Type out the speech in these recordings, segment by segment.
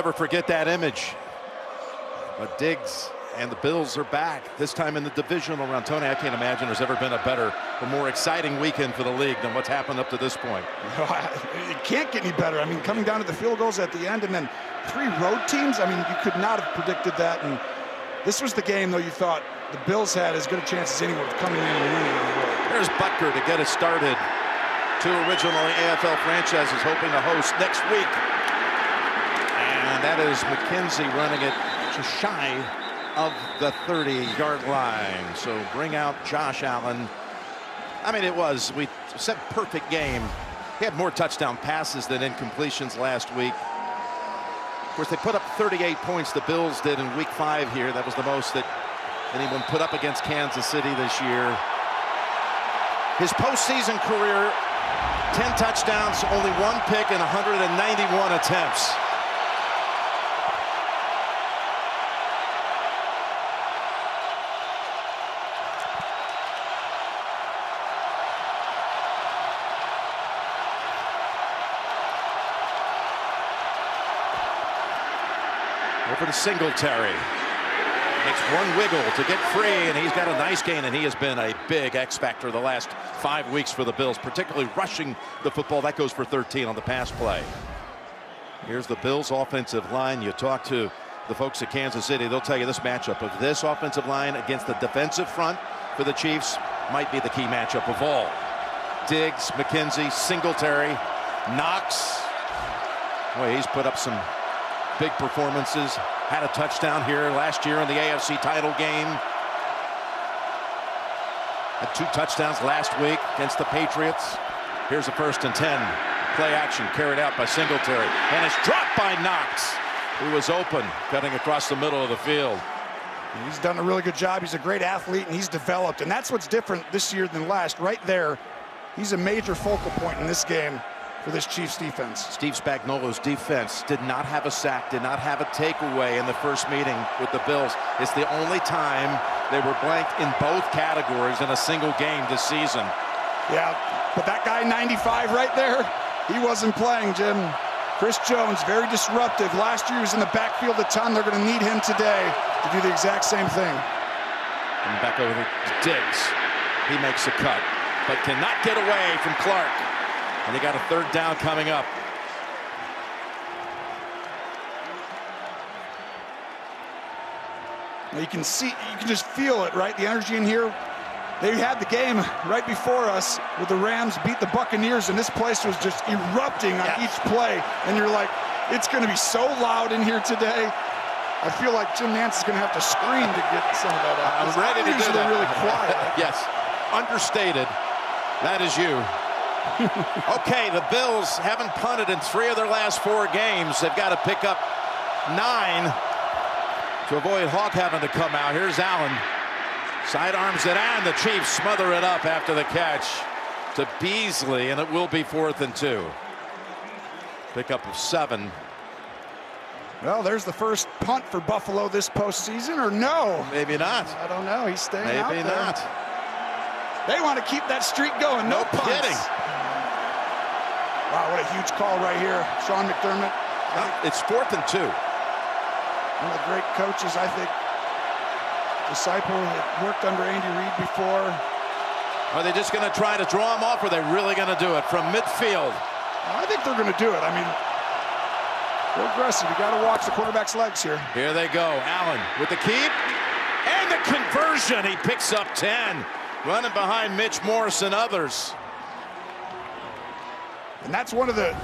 never forget that image. But Diggs and the Bills are back, this time in the divisional round. Tony, I can't imagine there's ever been a better or more exciting weekend for the league than what's happened up to this point. It can't get any better. I mean, coming down to the field goals at the end and then 3 road teams, I mean, you could not have predicted that. And this was the game, though, you thought the Bills had as good a chance as anyone of coming in and winning on the road. There's Butker to get it started. 2 originally AFL franchises hoping to host next week. And that is McKenzie running it just shy of the 30-yard line. So bring out Josh Allen. I mean, we said perfect game. He had more touchdown passes than incompletions last week. Of course, they put up 38 points, the Bills did in week 5 here. That was the most that anyone put up against Kansas City this year. His postseason career, 10 touchdowns, only 1 pick and 191 attempts. Over to Singletary. Makes 1 wiggle to get free, and he's got a nice gain, and he has been a big X factor the last 5 weeks for the Bills, particularly rushing the football. That goes for 13 on the pass play. Here's the Bills offensive line. You talk to the folks at Kansas City, they'll tell you this matchup of this offensive line against the defensive front for the Chiefs might be the key matchup of all. Diggs, McKenzie, Singletary, Knox. Boy, he's put up some big performances. Had a touchdown here last year in the AFC title game. Had 2 touchdowns last week against the Patriots. Here's a 1st and 10. Play action carried out by Singletary. And it's dropped by Knox, who was open, cutting across the middle of the field. He's done a really good job. He's a great athlete, and he's developed. And that's what's different this year than last. Right there, he's a major focal point in this game for this Chiefs defense. Steve Spagnuolo's defense did not have a sack, did not have a takeaway in the first meeting with the Bills. It's the only time they were blanked in both categories in a single game this season. Yeah, but that guy 95 right there, he wasn't playing, Jim. Chris Jones, very disruptive. Last year he was in the backfield a ton. They're going to need him today to do the exact same thing. And back over to Diggs. He makes a cut, but cannot get away from Clark. And they got a 3rd down coming up. You can see, you can just feel it, right? The energy in here. They had the game right before us with the Rams beat the Buccaneers, and this place was just erupting on each play. And you're like, it's going to be so loud in here today. I feel like Jim Nance is going to have to scream to get some of that out. I'm ready to do that. Really quiet. Yes, understated. That is you. Okay, the Bills haven't punted in 3 of their last 4 games. They've got to pick up 9 to avoid Hawk having to come out. Here's Allen. Sidearms it, and the Chiefs smother it up after the catch to Beasley, and it will be 4th and 2. Pickup of 7. Well, there's the first punt for Buffalo this postseason, or no? Maybe not. I don't know. He's staying out there. Maybe not. They want to keep that streak going. No punts. Kidding. Wow, what a huge call right here. Sean McDermott. It's 4th and 2. One of the great coaches, I think. Disciple had worked under Andy Reid before. Are they just going to try to draw him off, or are they really going to do it from midfield? I think they're going to do it. I mean, they're aggressive. You got to watch the quarterback's legs here. Here they go. Allen with the keep. And the conversion. He picks up 10. Running behind Mitch Morse and others. And that's one of the,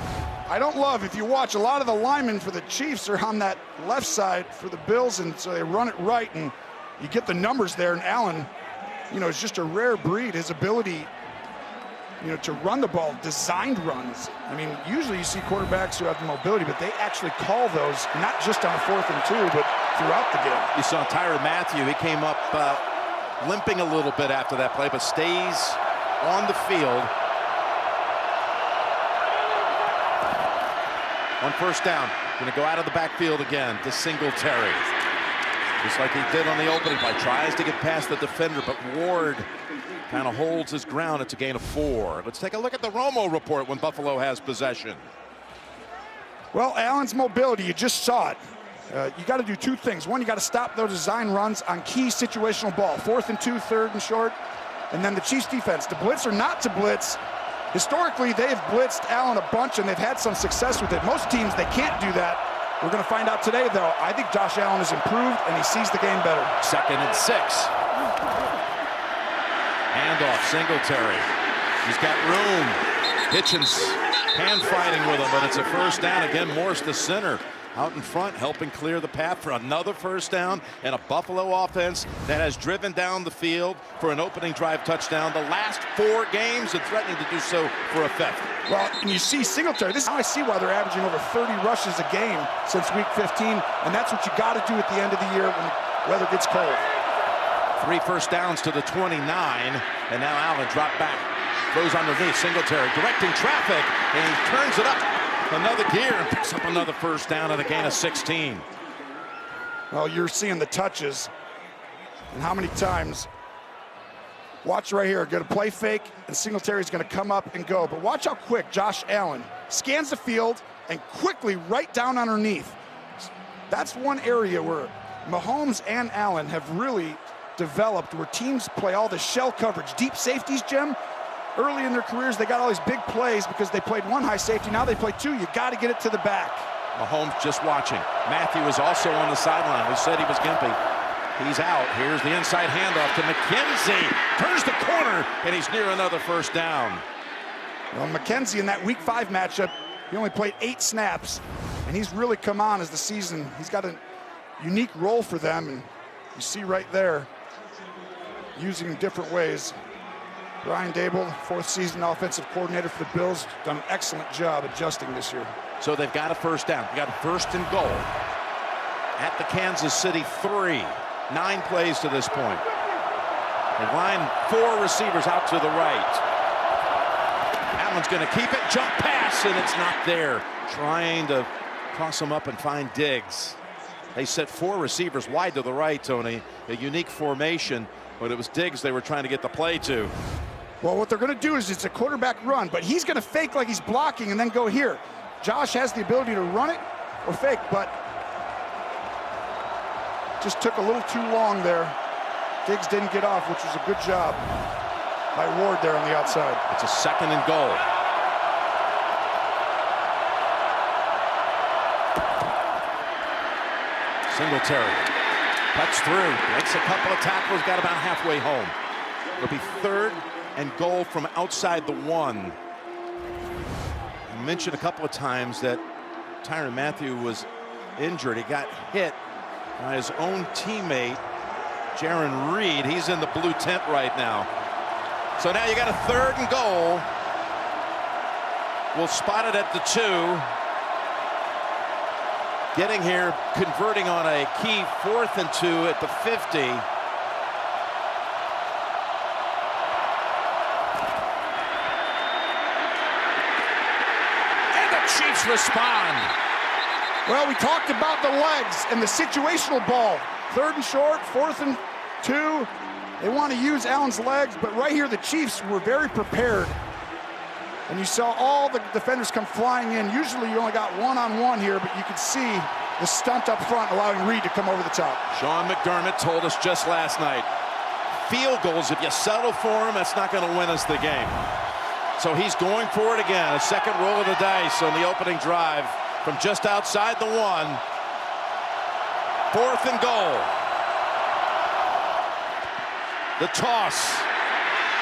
I don't love, if you watch, a lot of the linemen for the Chiefs are on that left side for the Bills, and so they run it right, and you get the numbers there. And Allen, you know, is just a rare breed. His ability, you know, to run the ball, designed runs. I mean, usually you see quarterbacks who have the mobility, but they actually call those not just on 4th and 2, but throughout the game. You saw Tyrann Mathieu. He came up limping a little bit after that play, but stays on the field. On 1st down, going to go out of the backfield again to Singletary. Just like he did on the opening play. Tries to get past the defender, but Ward kind of holds his ground. It's a gain of 4. Let's take a look at the Romo report when Buffalo has possession. Well, Allen's mobility, you just saw it. You got to do two things. One, you got to stop those design runs on key situational ball. 4th and 2, 3rd and short. And then the Chiefs defense, to blitz or not to blitz. Historically, they've blitzed Allen a bunch and they've had some success with it. Most teams, they can't do that. We're going to find out today, though. I think Josh Allen has improved and he sees the game better. 2nd and 6. Handoff, Singletary. He's got room. Hitchens hand fighting with him, but it's a first down. Again, Morse, the center, out in front, helping clear the path for another first down, and a Buffalo offense that has driven down the field for an opening drive touchdown the last 4 games and threatening to do so for a 5th. Well, and you see Singletary. This is how I see why they're averaging over 30 rushes a game since week 15, and that's what you got to do at the end of the year when the weather gets cold. 3 first downs to the 29, and now Allen dropped back. Throws underneath, Singletary directing traffic, and he turns it up another gear and picks up another first down and a gain of 16. Well, you're seeing the touches and how many times. Watch right here, going to play fake, and Singletary's going to come up and go. But watch how quick Josh Allen scans the field and quickly right down underneath. That's one area where Mahomes and Allen have really developed, where teams play all the shell coverage, deep safeties, Jim. Early in their careers, they got all these big plays because they played one high safety. Now they play 2. You got to get it to the back. Mahomes just watching. Matthew is also on the sideline. We said he was gimpy. He's out. Here's the inside handoff to McKenzie. Turns the corner, and he's near another first down. Well, McKenzie in that Week 5 matchup, he only played 8 snaps, and he's really come on as the season. He's got a unique role for them, and you see right there, using him different ways. Brian Dable, 4th season offensive coordinator for the Bills, done an excellent job adjusting this year. So they've got a first down. They got a 1st and goal at the Kansas City 3. 9 plays to this point. They line 4 receivers out to the right. Allen's going to keep it, jump pass, and it's not there. Trying to cross him up and find Diggs. They set 4 receivers wide to the right, Tony. A unique formation, but it was Diggs they were trying to get the play to. Well, what they're going to do is it's a quarterback run, but he's going to fake like he's blocking and then go here. Josh has the ability to run it or fake, but just took a little too long there. Diggs didn't get off, which was a good job by Ward there on the outside. It's a 2nd and goal. Singletary cuts through, makes a couple of tackles, got about halfway home. It'll be 3rd and goal from outside the 1. I mentioned a couple of times that Tyrann Mathieu was injured. He got hit by his own teammate, Jaron Reed. He's in the blue tent right now. So now you got a 3rd and goal. We'll spot it at the 2. Getting here, converting on a key 4th and 2 at the 50. And the Chiefs respond. Well, we talked about the legs and the situational ball. 3rd and short, 4th and 2. They want to use Allen's legs, but right here the Chiefs were very prepared. And you saw all the defenders come flying in. Usually you only got one-on-one here, but you could see the stunt up front allowing Reed to come over the top. Sean McDermott told us just last night, field goals, if you settle for them, that's not going to win us the game. So he's going for it again. A 2nd roll of the dice on the opening drive from just outside the 1. 4th and goal. The toss.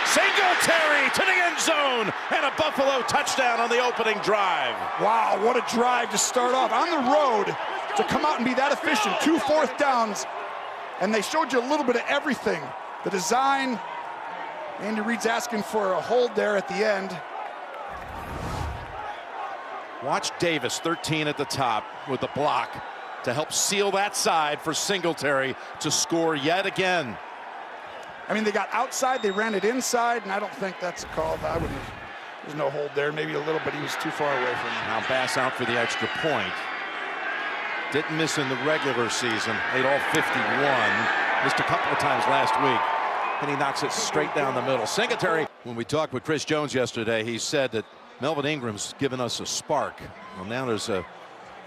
Singletary to the end zone, and a Buffalo touchdown on the opening drive. Wow, what a drive to start off. On the road, to come out and be that efficient. 2 4th downs, and they showed you a little bit of everything. The design. Andy Reid's asking for a hold there at the end. Watch Davis, 13 at the top, with the block to help seal that side for Singletary to score yet again. I mean, they got outside, they ran it inside, and I don't think that's a call. I wouldn't. There's no hold there. Maybe a little, but he was too far away from him. Now Bass out for the extra point. Didn't miss in the regular season. Made all 51. Missed a couple of times last week. And he knocks it straight down the middle. Singletary. When we talked with Chris Jones yesterday, he said that Melvin Ingram's given us a spark. Well, now there's a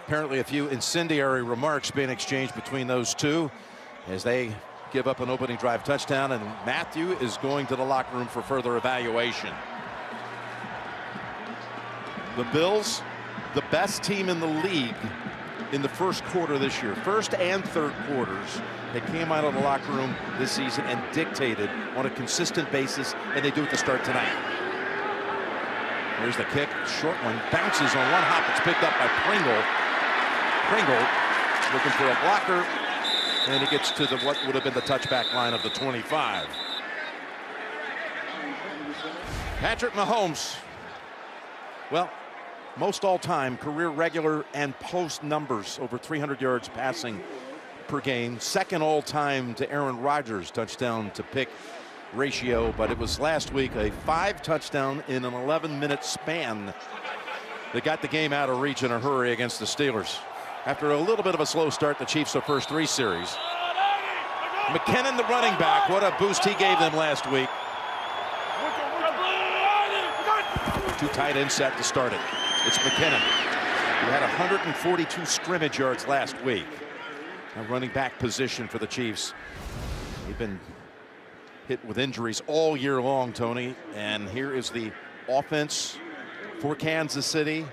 Apparently a few incendiary remarks being exchanged between those two as they give up an opening drive touchdown, and Matthew is going to the locker room for further evaluation. The Bills, the best team in the league in the first quarter this year. First and third quarters, they came out of the locker room this season and dictated on a consistent basis, and they do it to start tonight. Here's the kick, short one, bounces on one hop. It's picked up by Pringle. Pringle looking for a blocker, and he gets to the what would have been the touchback line of the 25. Patrick Mahomes, well, most all-time career regular and post numbers, over 300 yards passing per game. Second all-time to Aaron Rodgers touchdown to pick ratio, but it was last week a 5 touchdown in an 11-minute span that got the game out of reach in a hurry against the Steelers. After a little bit of a slow start, the Chiefs' their first 3 series. McKinnon, the running back, what a boost he gave them last week. 2 tight end set to start it. It's McKinnon, who had 142 scrimmage yards last week. A running back position for the Chiefs. They've been hit with injuries all year long, Tony. And here is the offense for Kansas City.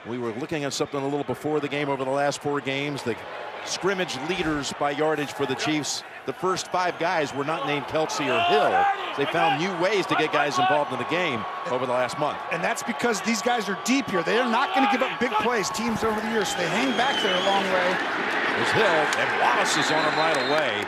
We were looking at something a little before the game over the last 4 games. The scrimmage leaders by yardage for the Chiefs. The first 5 guys were not named Kelsey or Hill. They found new ways to get guys involved in the game over the last month. And that's because these guys are deep here. They are not going to give up big plays, teams over the years, so they hang back there a long way. There's Hill, and Wallace is on him right away.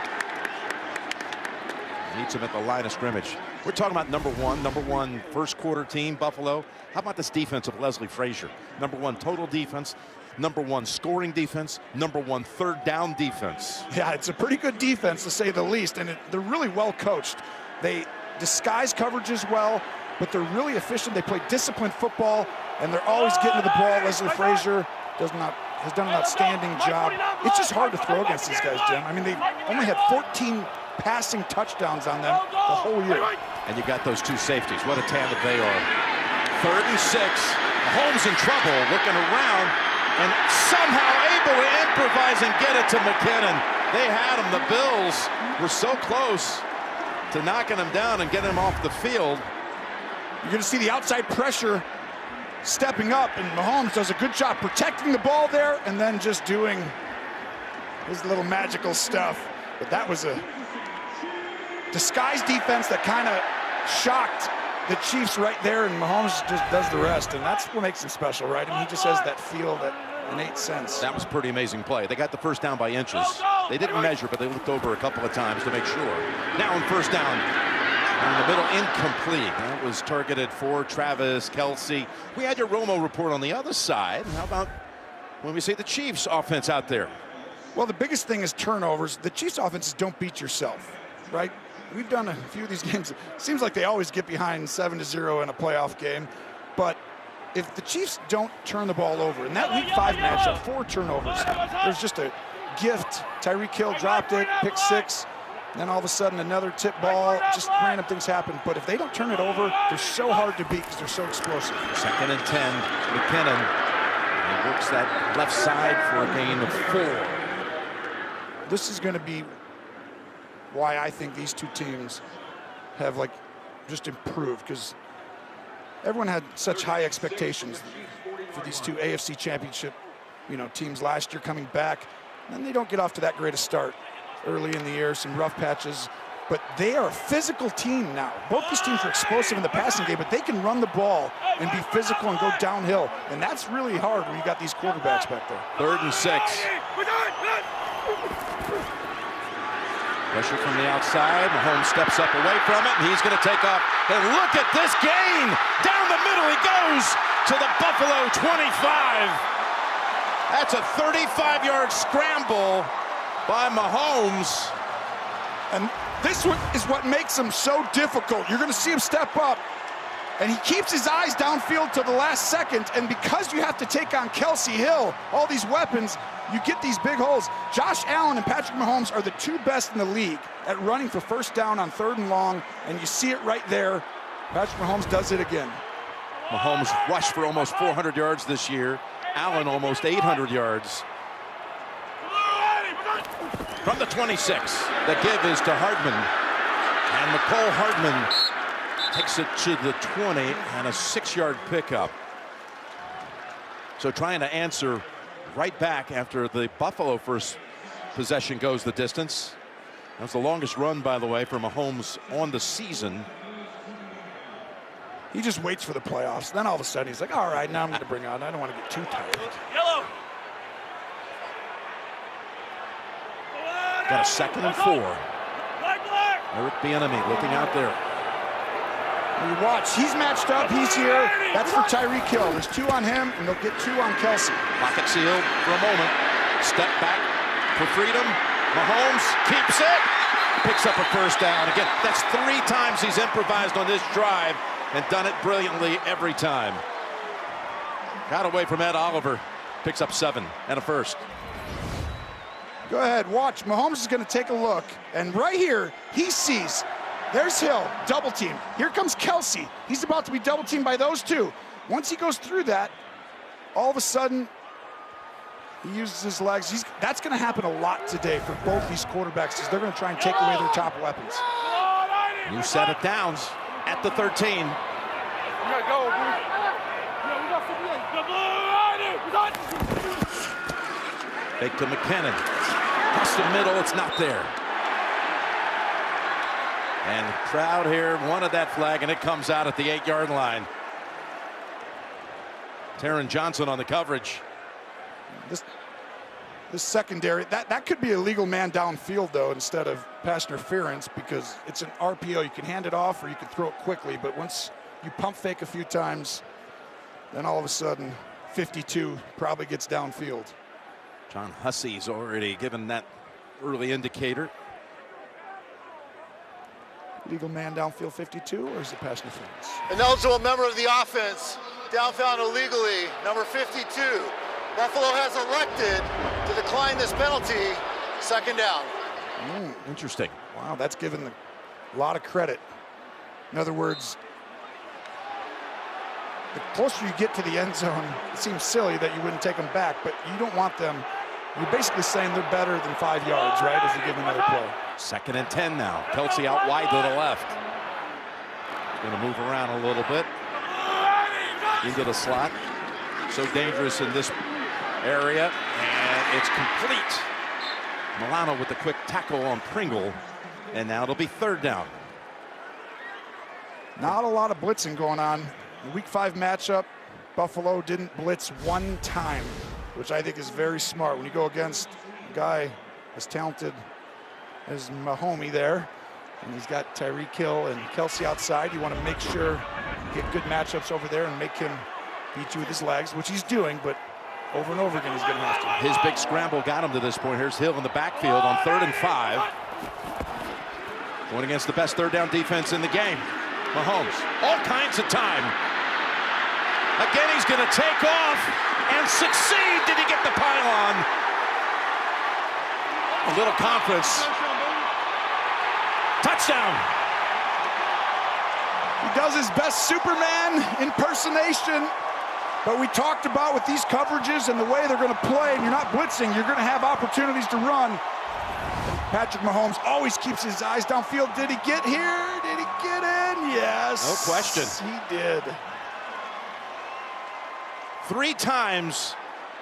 Meets him at the line of scrimmage. We're talking about number one first quarter team, Buffalo. How about this defense of Leslie Frazier? Number 1 total defense, number 1 scoring defense, number 1 third down defense. Yeah, it's a pretty good defense to say the least, and they're really well coached. They disguise coverages well, but they're really efficient. They play disciplined football, and they're always getting to the ball. Leslie Frazier has done an outstanding job. It's just hard to throw against these guys, Jim. I mean, they've only had 14 passing touchdowns on them the whole year. And you got those 2 safeties. What a tandem they are. 3rd and 6. Mahomes in trouble, looking around, and somehow able to improvise and get it to McKinnon. They had him. The Bills were so close to knocking him down and getting him off the field. You're going to see the outside pressure stepping up, and Mahomes does a good job protecting the ball there and then just doing his little magical stuff. But that was a disguised defense that kind of shocked the Chiefs right there, and Mahomes just does the rest, and that's what makes him special, right? I mean, he just has that feel, that innate sense. That was a pretty amazing play. They got the first down by inches. They didn't measure, but they looked over a couple of times to make sure. Now on first down, in the middle, incomplete. That was targeted for Travis Kelce. We had your Romo report on the other side. How about when we say the Chiefs offense out there? Well, the biggest thing is turnovers. The Chiefs offenses don't beat yourself, right? We've done a few of these games. It seems like they always get behind 7-0 in a playoff game. But if the Chiefs don't turn the ball over, in that Week 5 matchup, 4 turnovers, there's just a gift. Tyreek Hill dropped it, pick 6. Then all of a sudden another tip ball, just random things happen. But if they don't turn it over, they're so hard to beat because they're so explosive. 2nd and 10, McKinnon. He works that left side for a gain of 4. This is going to be why I think these 2 teams have just improved, because everyone had such high expectations for these 2 AFC championship teams last year coming back, and they don't get off to that great a start early in the year, some rough patches, but they are a physical team now. Both these teams are explosive in the passing game, but they can run the ball and be physical and go downhill, and that's really hard when you got these quarterbacks back there. 3rd and 6. Pressure from the outside. Mahomes steps up away from it, and he's going to take off. And look at this gain! Down the middle he goes to the Buffalo 25. That's a 35-yard scramble by Mahomes. And this is what makes him so difficult. You're going to see him step up, and he keeps his eyes downfield till the last second, and because you have to take on Kelsey Hill, all these weapons, you get these big holes. Josh Allen and Patrick Mahomes are the 2 best in the league at running for first down on 3rd and long, and you see it right there. Patrick Mahomes does it again. Mahomes rushed for almost 400 yards this year. Allen almost 800 yards. From the 26, the give is to Hardman. And McCole Hardman takes it to the 20 and a 6-yard pickup. So trying to answer right back after the Buffalo first possession goes the distance. That was the longest run, by the way, for Mahomes on the season. He just waits for the playoffs. Then all of a sudden he's like, all right, now I'm going to bring on. I don't want to get too tired. Yellow. Got a 2nd and 4. Eric Bieniemy looking out there. You watch, he's matched up, he's here. That's for Tyreek Hill. There's 2 on him, and they'll get 2 on Kelce. Pocket sealed for a moment. Step back for freedom. Mahomes keeps it. Picks up a first down. Again, that's 3 times he's improvised on this drive and done it brilliantly every time. Got away from Ed Oliver. Picks up 7 and a first. Go ahead, watch. Mahomes is going to take a look, and right here, he sees, there's Hill, double team. Here comes Kelce. He's about to be double teamed by those 2. Once he goes through that, all of a sudden, he uses his legs. That's going to happen a lot today for both these quarterbacks, because they're going to try and take away their top weapons. New set of downs at the 13. Fake to McKinnon. Across the middle, it's not there. And the crowd here wanted that flag, and it comes out at the 8-yard line. Taron Johnson on the coverage. This secondary, that could be a legal man downfield, though, instead of pass interference, because it's an RPO. You can hand it off or you can throw it quickly, but once you pump fake a few times, then all of a sudden 52 probably gets downfield. John Hussey's already given that early indicator. Legal man downfield 52, or is it pass interference? An eligible member of the offense downfield illegally, number 52. Buffalo has elected to decline this penalty. 2nd down. Interesting. Wow, that's given a lot of credit. In other words, the closer you get to the end zone, it seems silly that you wouldn't take them back, but you don't want them. You're basically saying they're better than 5 yards, right, if you give them another play. 2nd and 10 now. Kelce out wide to the left. Going to move around a little bit into the slot. So dangerous in this area, and it's complete. Milano with the quick tackle on Pringle, and now it'll be 3rd down. Not a lot of blitzing going on. The Week 5 matchup, Buffalo didn't blitz 1 time, which I think is very smart. When you go against a guy as talented as Mahomes there, and he's got Tyreek Hill and Kelce outside, you want to make sure you get good matchups over there and make him beat you with his legs, which he's doing, but over and over again he's going to have to. His big scramble got him to this point. Here's Hill in the backfield on 3rd and 5. Going against the best 3rd down defense in the game. Mahomes, all kinds of time. Again, he's going to take off and succeed. Did he get the pylon? A little confidence. Touchdown. He does his best Superman impersonation, but we talked about with these coverages and the way they're going to play, and you're not blitzing, you're going to have opportunities to run. Patrick Mahomes always keeps his eyes downfield. Did he get here? Did he get in? Yes. No question. He did. 3 times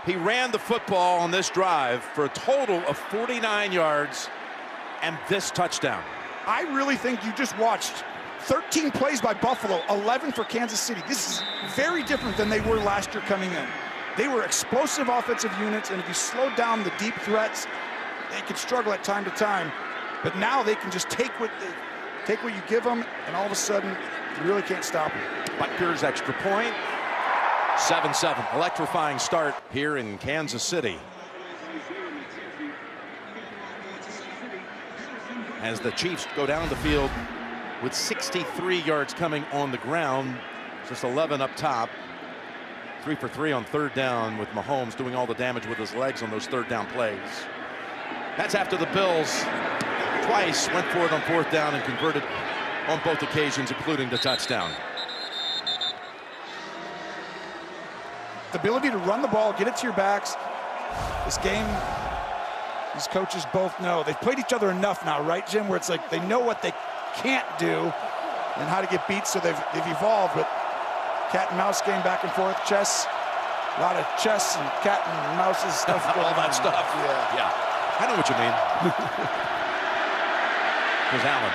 he ran the football on this drive for a total of 49 yards and this touchdown. I really think you just watched 13 plays by Buffalo, 11 for Kansas City. This is very different than they were last year coming in. They were explosive offensive units, and if you slow down the deep threats, they could struggle at time to time. But now they can just take what you give them, and all of a sudden, you really can't stop them. Butker's extra point. 7-7. Electrifying start here in Kansas City. As the Chiefs go down the field with 63 yards coming on the ground. Just 11 up top. 3 for 3 on 3rd down, with Mahomes doing all the damage with his legs on those 3rd down plays. That's after the Bills twice went for it on 4th down and converted on both occasions, including the touchdown. the ability to run the ball, get it to your backs. This game, these coaches both know. They've played each other enough now, right, Jim, where it's like they know what they can't do and how to get beat, so they've evolved. But cat and mouse game back and forth, chess, a lot of chess and cat and mouse stuff going on. All that stuff. Yeah. I know what you mean. Here's Allen.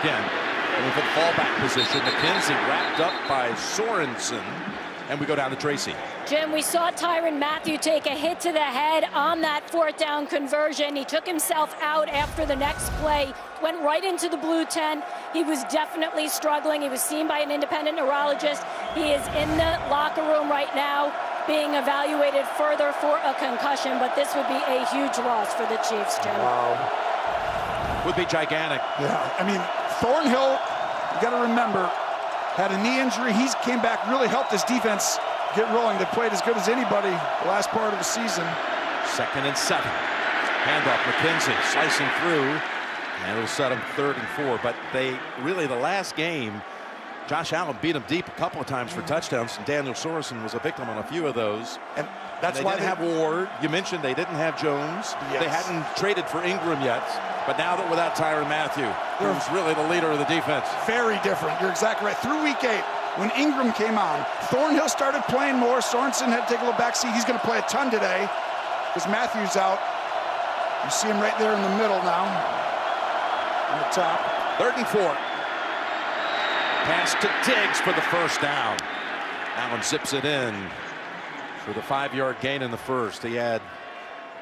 Again, going for the fallback position. McKenzie wrapped up by Sorensen. And we go down to Tracy. Jim, we saw Tyrann Mathieu take a hit to the head on that 4th down conversion. He took himself out after the next play, went right into the blue tent. He was definitely struggling. He was seen by an independent neurologist. He is in the locker room right now being evaluated further for a concussion, but this would be a huge loss for the Chiefs, Jim. Wow. Would be gigantic. Yeah, I mean, Thornhill, you got to remember, had a knee injury. He came back, really helped his defense get rolling. They played as good as anybody the last part of the season. 2nd and 7. Handoff, McKenzie slicing through, and it'll set him 3rd and 4. But they really, the last game, Josh Allen beat him deep a couple of times for touchdowns, and Daniel Sorensen was a victim on a few of those. And that's they why didn't have Ward. You mentioned they didn't have Jones. Yes. They hadn't traded for Ingram yet. But now that without Tyrann Mathieu, who's really the leader of the defense. Very different. You're exactly right. Through week 8, when Ingram came on, Thornhill started playing more. Sorensen had to take a little backseat. He's going to play a ton today because Matthew's out. You see him right there in the middle now, on the top. 3rd and 4. Pass to Diggs for the 1st down. Allen zips it in for the 5-yard gain in the 1st. He had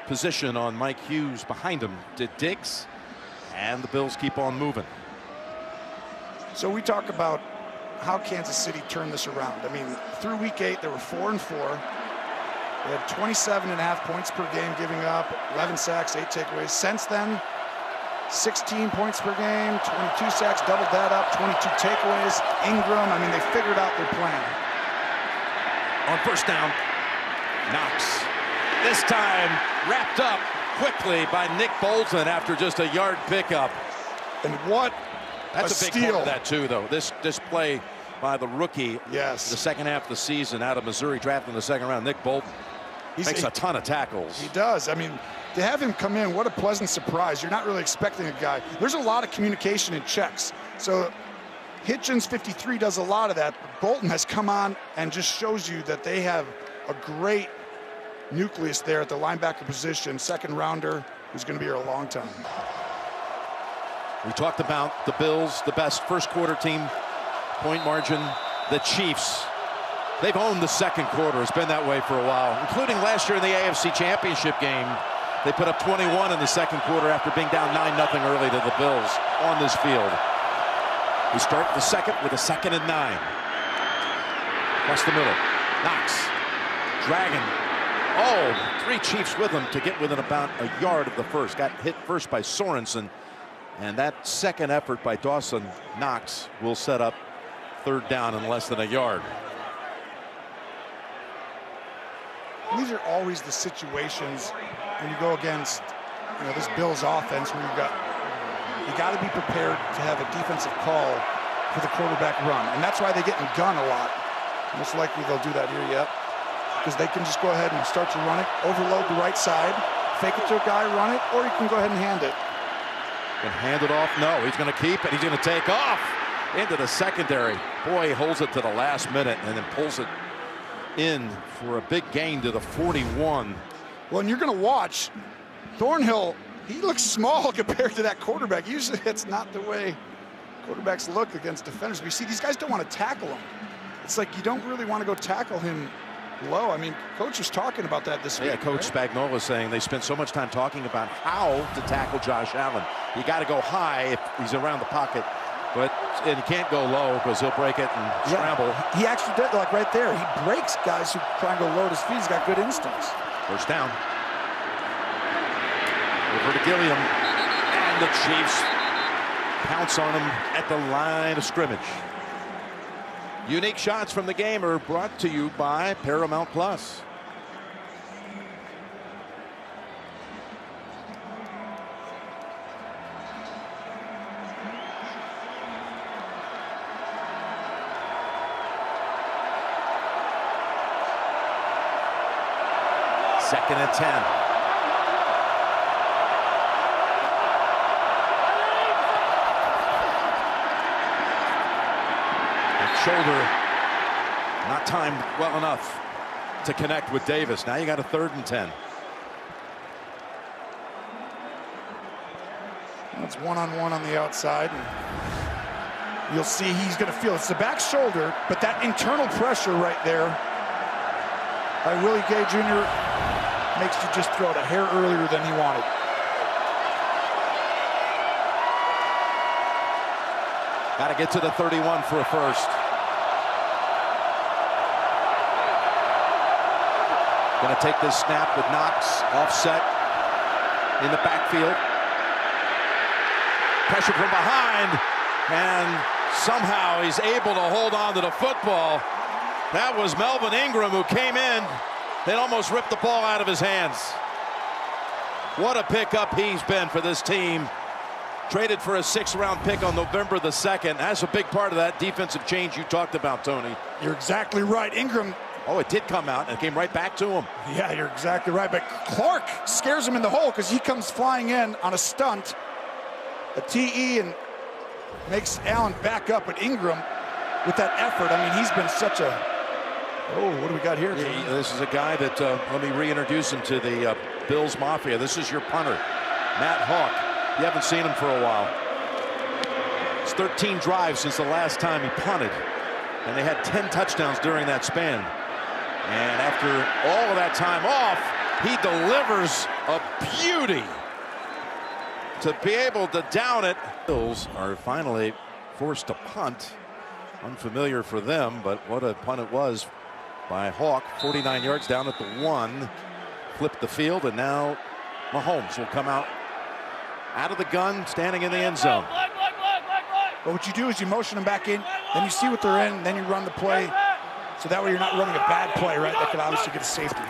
position on Mike Hughes behind him. Did Diggs, and the Bills keep on moving. So we talk about how Kansas City turned this around. I mean, through week 8, they were 4 and 4. They had 27.5 points per game giving up, 11 sacks, 8 takeaways. Since then, 16 points per game, 22 sacks, doubled that up, 22 takeaways. Ingram, I mean, they figured out their plan. On 1st down, Knox. This time wrapped up quickly by Nick Bolton after just a yard pickup. And what That's a big steal. part of that too, though. This play by the rookie, yes, the 2nd half of the season out of Missouri, drafted in the 2nd round, Nick Bolton. Makes a ton of tackles. He does. I mean, to have him come in, what a pleasant surprise. You're not really expecting a guy. There's a lot of communication in checks. So Hitchens, 53, does a lot of that. Bolton has come on and just shows you that they have a great nucleus there at the linebacker position. 2nd rounder who's going to be here a long time. We talked about the Bills, the best 1st quarter team, point margin. The Chiefs, they've owned the 2nd quarter. It's been that way for a while, including last year in the AFC Championship game. They put up 21 in the 2nd quarter after being down 9-0 early to the Bills on this field. We start the 2nd with a 2nd and 9. Across the middle, Knox, dragging. Oh, 3 Chiefs with him to get within about a yard of the 1st. Got hit first by Sorensen. And that 2nd effort by Dawson Knox will set up 3rd down in less than a yard. These are always the situations when you go against, this Bills offense where you got to be prepared to have a defensive call for the quarterback run. And that's why they get in gun a lot. Most likely they'll do that here yet, because they can just go ahead and start to run it, overload the right side, fake it to a guy, run it, or you can go ahead and hand it. Can hand it off? No, he's going to keep it. He's going to take off into the secondary. Boy, he holds it to the last minute and then pulls it in for a big gain to the 41. Well, and you're going to watch Thornhill. He looks small compared to that quarterback. Usually it's not the way quarterbacks look against defenders. But you see, these guys don't want to tackle him. It's like you don't really want to go tackle him low. I mean, Coach was talking about that this week. Yeah, Coach right? Spagnuolo saying they spent so much time talking about how to tackle Josh Allen. You got to go high if he's around the pocket, and you can't go low because he'll break it and scramble. He actually did, like right there. He breaks guys who try and go low at his feet. He's got good instincts. 1st down. Over to Gilliam, and the Chiefs pounce on him at the line of scrimmage. Unique shots from the game are brought to you by Paramount Plus. 2nd and 10. That shoulder not timed well enough to connect with Davis. Now you got a 3rd and 10. It's one-on-one on the outside. And you'll see he's going to feel it's the back shoulder, but that internal pressure right there by Willie Gay Jr. makes you just throw it a hair earlier than he wanted. Got to get to the 31 for a first. Going to take this snap with Knox offset in the backfield. Pressure from behind, and somehow he's able to hold on to the football. That was Melvin Ingram who came in and almost ripped the ball out of his hands. What a pickup he's been for this team. Traded for a 6th-round pick on November the 2nd. That's a big part of that defensive change you talked about, Tony. You're exactly right. Ingram. Oh, it did come out and it came right back to him. Yeah, you're exactly right. But Clark scares him in the hole because he comes flying in on a stunt, a TE, and makes Allen back up. But Ingram, with that effort, I mean, he's been such a... Oh, what do we got here? This is a guy that, let me reintroduce him to the Bills Mafia. This is your punter, Matt Hawk. You haven't seen him for a while. It's 13 drives since the last time he punted, and they had 10 touchdowns during that span. And after all of that time off, he delivers a beauty to be able to down it. Bills are finally forced to punt. Unfamiliar for them, but what a punt it was by Hawk. 49 yards down at the 1. Flipped the field, and now Mahomes will come out of the gun, standing in the end zone. But what you do is you motion them back in, then you see what they're in, then you run the play. So that way you're not running a bad play, right? That could obviously get a safety.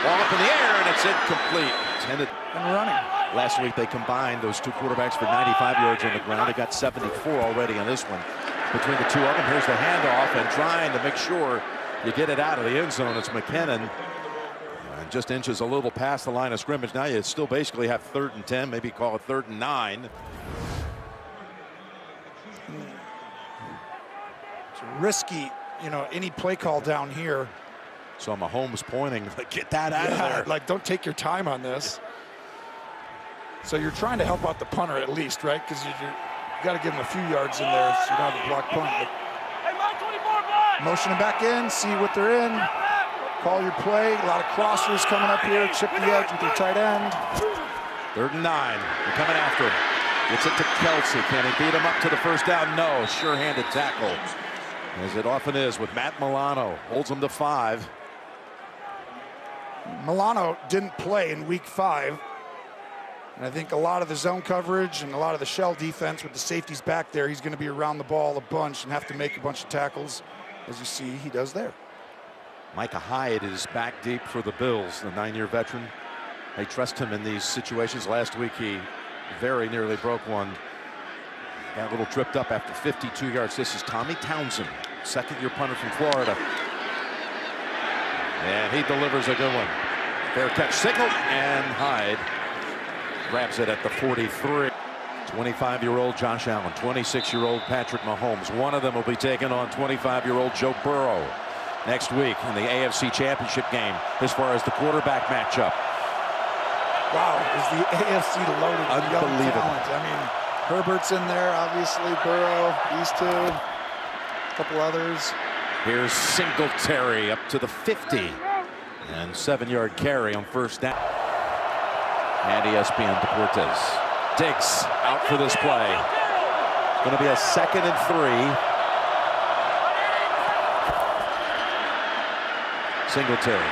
Ball up in the air, and it's incomplete. Intended and running. Last week they combined those two quarterbacks for 95 yards on the ground. They got 74 already on this one. Between the two of them, here's the handoff, and trying to make sure you get it out of the end zone. It's McKinnon. And just inches a little past the line of scrimmage. Now you still basically have 3rd and 10, maybe call it 3rd and 9. It's risky, you know, any play call down here. So Mahomes pointing, like, get that out of there. Like, don't take your time on this. So you're trying to help out the punter at least, right? Because you got to give him a few yards in there so you don't have a block punt. But motion them back in, see what they're in, call your play. A lot of crossers coming up here, chip the edge with your tight end. 3rd and 9. They're coming after him. Gets it to Kelsey. Can he beat him up to the first down? No. Sure-handed tackle, as it often is with Matt Milano. Holds him to 5. Milano didn't play in week 5. And I think a lot of the zone coverage and a lot of the shell defense with the safeties back there, he's going to be around the ball a bunch and have to make a bunch of tackles. As you see, he does there. Micah Hyde is back deep for the Bills, the 9-year veteran. They trust him in these situations. Last week he very nearly broke one. Got a little tripped up after 52 yards. This is Tommy Townsend, 2nd-year punter from Florida. And he delivers a good one. Fair catch signal, and Hyde grabs it at the 43. 25-year-old Josh Allen, 26-year-old Patrick Mahomes. One of them will be taking on 25-year-old Joe Burrow next week in the AFC Championship game as far as the quarterback matchup. Wow, is the AFC loaded with young talent? I mean, Herbert's in there, obviously, Burrow, these two, a couple others. Here's Singletary up to the 50, and 7-yard carry on first down. And ESPN Deportes. Diggs out for this play. It's going to be a 2nd and 3. Singletary.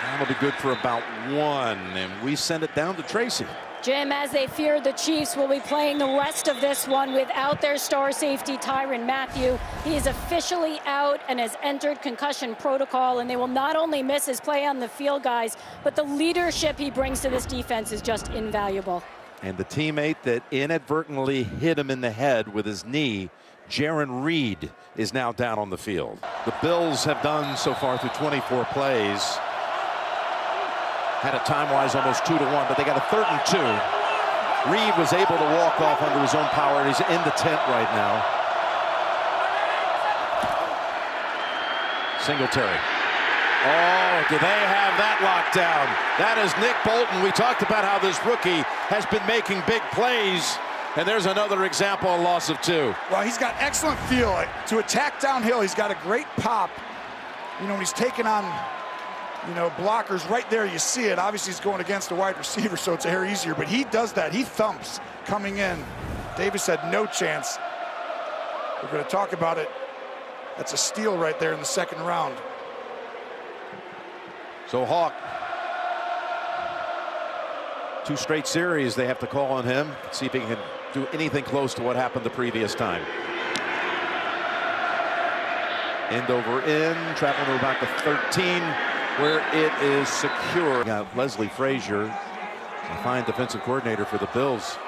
That'll be good for about 1, and we send it down to Tracy. Jim, as they fear, the Chiefs will be playing the rest of this one without their star safety, Tyrann Mathieu. He is officially out and has entered concussion protocol, and they will not only miss his play on the field, guys, but the leadership he brings to this defense is just invaluable. And the teammate that inadvertently hit him in the head with his knee Jaron Reed is now down on the field. The Bills have done so far through 24 plays. Had it time-wise almost 2-1, but they got a 3rd and 2. Reed was able to walk off under his own power, and he's in the tent right now. Singletary. Oh, do they have that locked down? That is Nick Bolton. We talked about how this rookie has been making big plays, and there's another example of loss of 2. Well, he's got excellent feel to attack downhill. He's got a great pop. You know, when he's taking on, you know, blockers right there, you see it. Obviously, he's going against a wide receiver, so it's a hair easier, but he does that. He thumps coming in. Davis had no chance. We're going to talk about it. That's a steal right there in the 2nd round. So Hawk, 2 straight series they have to call on him. See if he can do anything close to what happened the previous time. End over end, traveling to about the 13, where it is secure. Got Leslie Frazier, a fine defensive coordinator for the Bills.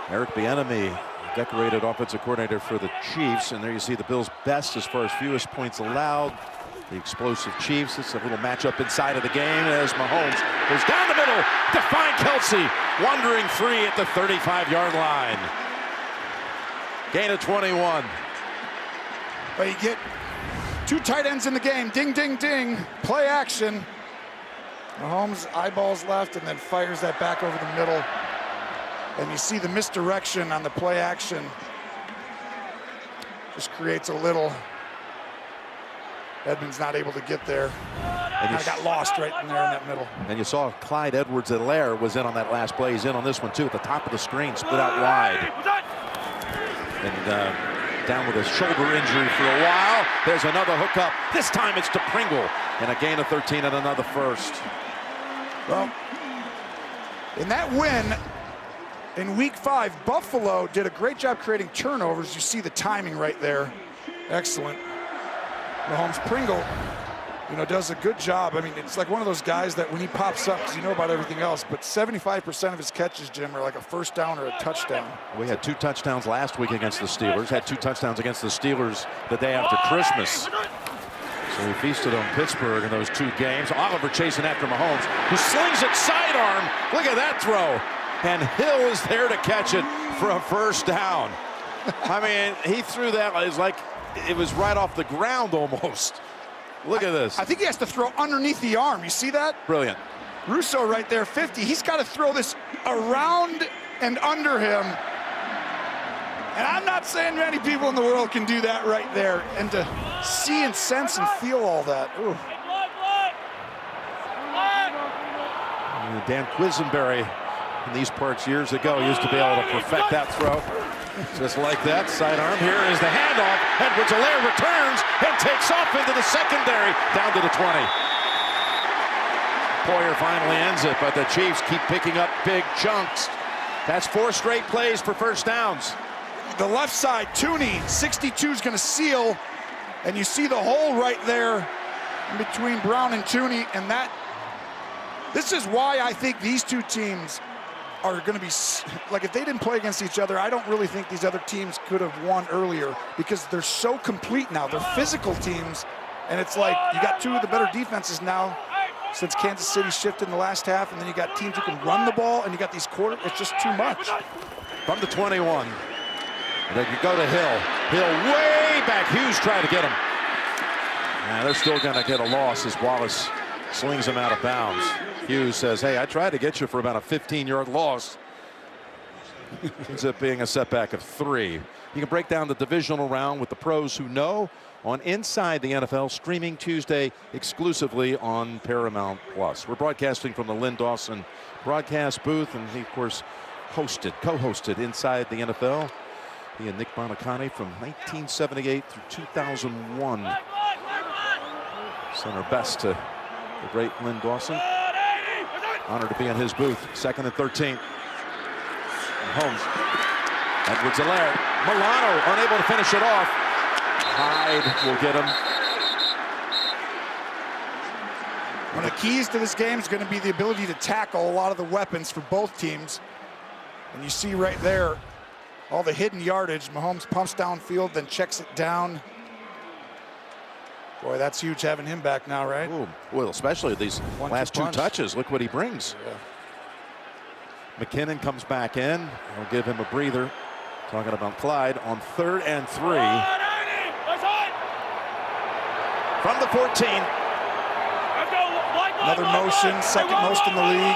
Eric Bieniemy, decorated offensive coordinator for the Chiefs. And there you see the Bills' best as far as fewest points allowed. The explosive Chiefs. It's a little matchup inside of the game as Mahomes goes down the middle to find Kelsey, wandering free at the 35-yard line. Gain of 21. But you get 2 tight ends in the game. Ding, ding, ding. Play action. Mahomes eyeballs left and then fires that back over the middle. And you see the misdirection on the play action. Just creates a little. Edmonds not able to get there. And I got lost right in there in that middle. And you saw Clyde Edwards-Helaire was in on that last play. He's in on this one too at the top of the screen, split out wide. And down with a shoulder injury for a while. There's another hookup. This time it's to Pringle. And a gain of 13 and another first. Well, in that win in week 5, Buffalo did a great job creating turnovers. You see the timing right there. Excellent. Mahomes Pringle, you know, does a good job. I mean, it's like one of those guys that when he pops up, because you know about everything else, but 75% of his catches, Jim, are like a 1st down or a touchdown. We had 2 touchdowns last week against the Steelers. Had 2 touchdowns against the Steelers the day after Christmas. So we feasted on Pittsburgh in those 2 games. Oliver chasing after Mahomes, who slings it sidearm. Look at that throw. And Hill is there to catch it for a 1st down. I mean, he threw that. It was like it was right off the ground almost. Look at this. I think he has to throw underneath the arm. You see that? Brilliant. Russo right there, 50. He's got to throw this around and under him. And I'm not saying many people in the world can do that right there. And to see and sense and feel all that. Ooh. Dan Quisenberry in these parts years ago used to be able to perfect that throw. Just like that, sidearm. Here is the handoff. Edwards-Helaire returns and takes off into the secondary, down to the 20. Poyer finally ends it, but the Chiefs keep picking up big chunks. That's 4 straight plays for 1st downs. The left side, Tooney, 62 is going to seal, and you see the hole right there in between Brown and Tooney, and that. This is why I think these 2 teams are going to be, like, if they didn't play against each other, I don't really think these other teams could have won earlier because they're so complete now. They're physical teams, and it's like you got 2 of the better defenses now since Kansas City shifted in the last half, and then you got teams who can run the ball, and you got these it's just too much. From the 21, they can go to Hill. Hill way back. Hughes trying to get him. Now they're still going to get a loss as Wallace slings him out of bounds. Hughes says, hey, I tried to get you for about a 15-yard loss. Ends up being a setback of 3. You can break down the divisional round with the pros who know on Inside the NFL, streaming Tuesday exclusively on Paramount Plus. We're broadcasting from the Lynn Dawson broadcast booth, and he, of course, co-hosted Inside the NFL. He and Nick Bonacani from 1978 through 2001. Sent our best to the great Lynn Dawson. Honored to be in his booth. 2nd and 13. Holmes. Edwards-Helaire. Milano unable to finish it off. Hyde will get him. One of the keys to this game is going to be the ability to tackle a lot of the weapons for both teams. And you see right there, all the hidden yardage. Mahomes pumps downfield, then checks it down. Boy, that's huge having him back now, right? Ooh, well, especially these last two touches. Look what he brings. Yeah. McKinnon comes back in. We'll give him a breather. Talking about Clyde on 3rd and 3. From the 14. Another motion, second most in the league.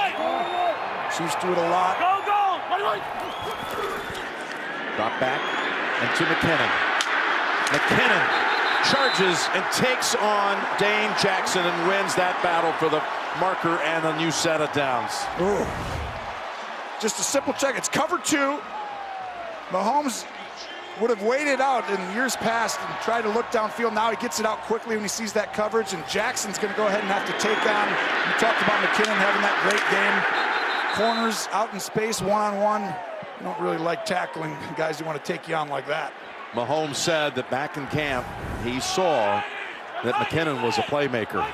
Chiefs do it a lot. Drop back and to McKinnon. McKinnon charges and takes on Dane Jackson and wins that battle for the marker and a new set of downs. Ooh. Just a simple check. It's cover 2. Mahomes would have waited out in years past and tried to look downfield. Now he gets it out quickly when he sees that coverage, and Jackson's going to go ahead and have to take on. You talked about McKinnon having that great game. Corners out in space, one-on-one. You don't really like tackling guys who want to take you on like that. Mahomes said that back in camp, he saw that McKinnon was a playmaker.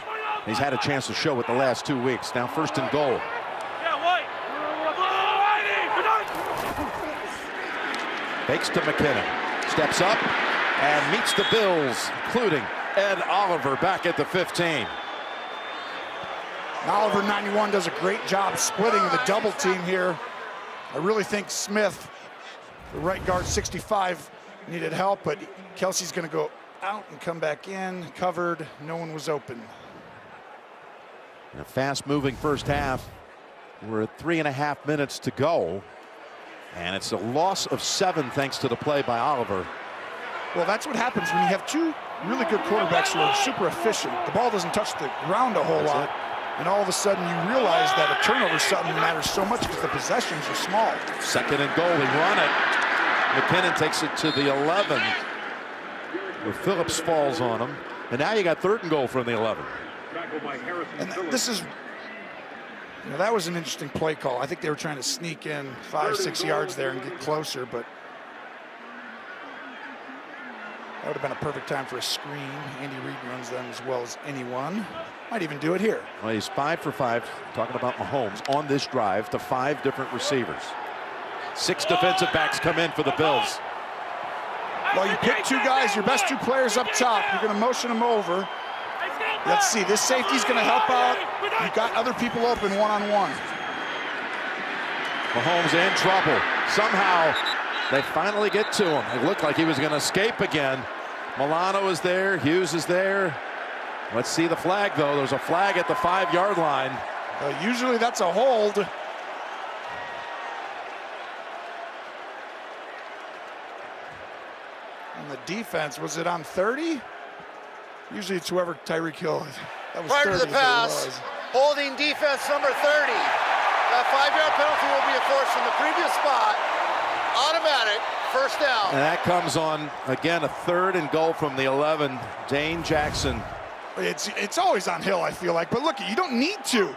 He's had a chance to show it the last 2 weeks. Now 1st and goal. Fakes to McKinnon, steps up and meets the Bills, including Ed Oliver back at the 15. Oliver, 91, does a great job splitting the double team here. I really think Smith, the right guard, 65, needed help, but Kelsey's going to go out and come back in, covered. No one was open. In a fast-moving first half. We're at 3.5 minutes to go. And it's a loss of 7 thanks to the play by Oliver. Well, that's what happens when you have two really good quarterbacks who are super efficient. The ball doesn't touch the ground a whole lot. And all of a sudden you realize that a turnover something matters so much because the possessions are small. 2nd and goal, they run it. McKinnon takes it to the 11. Where Phillips falls on him. And now you got 3rd and goal from the 11. And this is, you know, that was an interesting play call. I think they were trying to sneak in 5-6 yards there and get closer, but that would have been a perfect time for a screen. Andy Reid runs them as well as anyone. Might even do it here. Well, he's 5 for 5, talking about Mahomes, on this drive to 5 different receivers. 6 defensive backs come in for the Bills. Well, you pick 2 guys, your best 2 players up top. You're going to motion them over. Let's see, this safety's going to help out. You've got other people open one-on-one. Mahomes in trouble. Somehow, they finally get to him. It looked like he was going to escape again. Milano is there. Hughes is there. Let's see the flag, though. There's a flag at the 5-yard line. Usually that's a hold. And the defense, was it on 30? Usually it's whoever Tyreek Hill. That was prior 30 to the pass, holding defense number 30. That 5-yard penalty will be enforced from the previous spot. Automatic, 1st down. And that comes on, again, a 3rd and goal from the 11. Dane Jackson. It's always on Hill, I feel like. But look, you don't need to.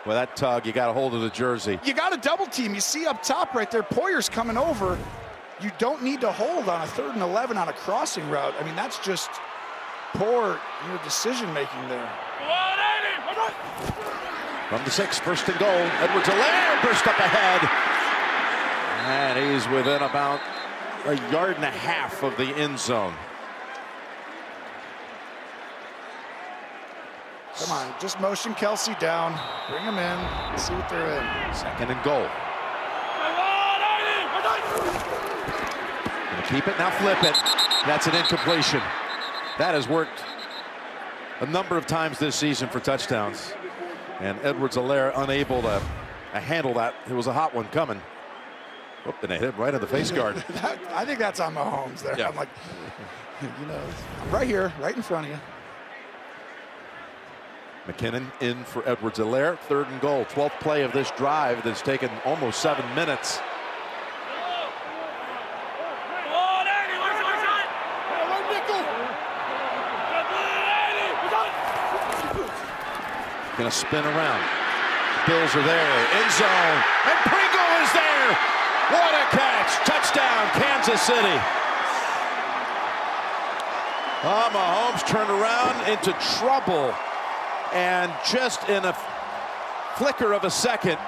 Well, that tug, you got a hold of the jersey. You got a double team. You see up top right there, Poyer's coming over. You don't need to hold on a 3rd and 11 on a crossing route. I mean, that's just poor decision making there. From the 6, 1st and goal. Edwards-Helaire burst up ahead. And he's within about 1.5 yards of the end zone. Come on, just motion Kelsey down. Bring him in. See what they're in. 2nd and goal. Gonna keep it, now flip it. That's an incompletion. That has worked a number of times this season for touchdowns. And Edwards-Helaire unable to handle that. It was a hot one coming. Oh, and they hit him right in the face guard. I think that's on Mahomes there. Yeah. I'm like, you know, I'm right here, right in front of you. McKinnon in for Edwards-Helaire. 3rd and goal. 12th play of this drive that's taken almost 7 minutes. Gonna spin around. Bills are there. End zone. And Pringle is there. What a catch. Touchdown, Kansas City. Mahomes turned around into trouble. And just in a flicker of a second,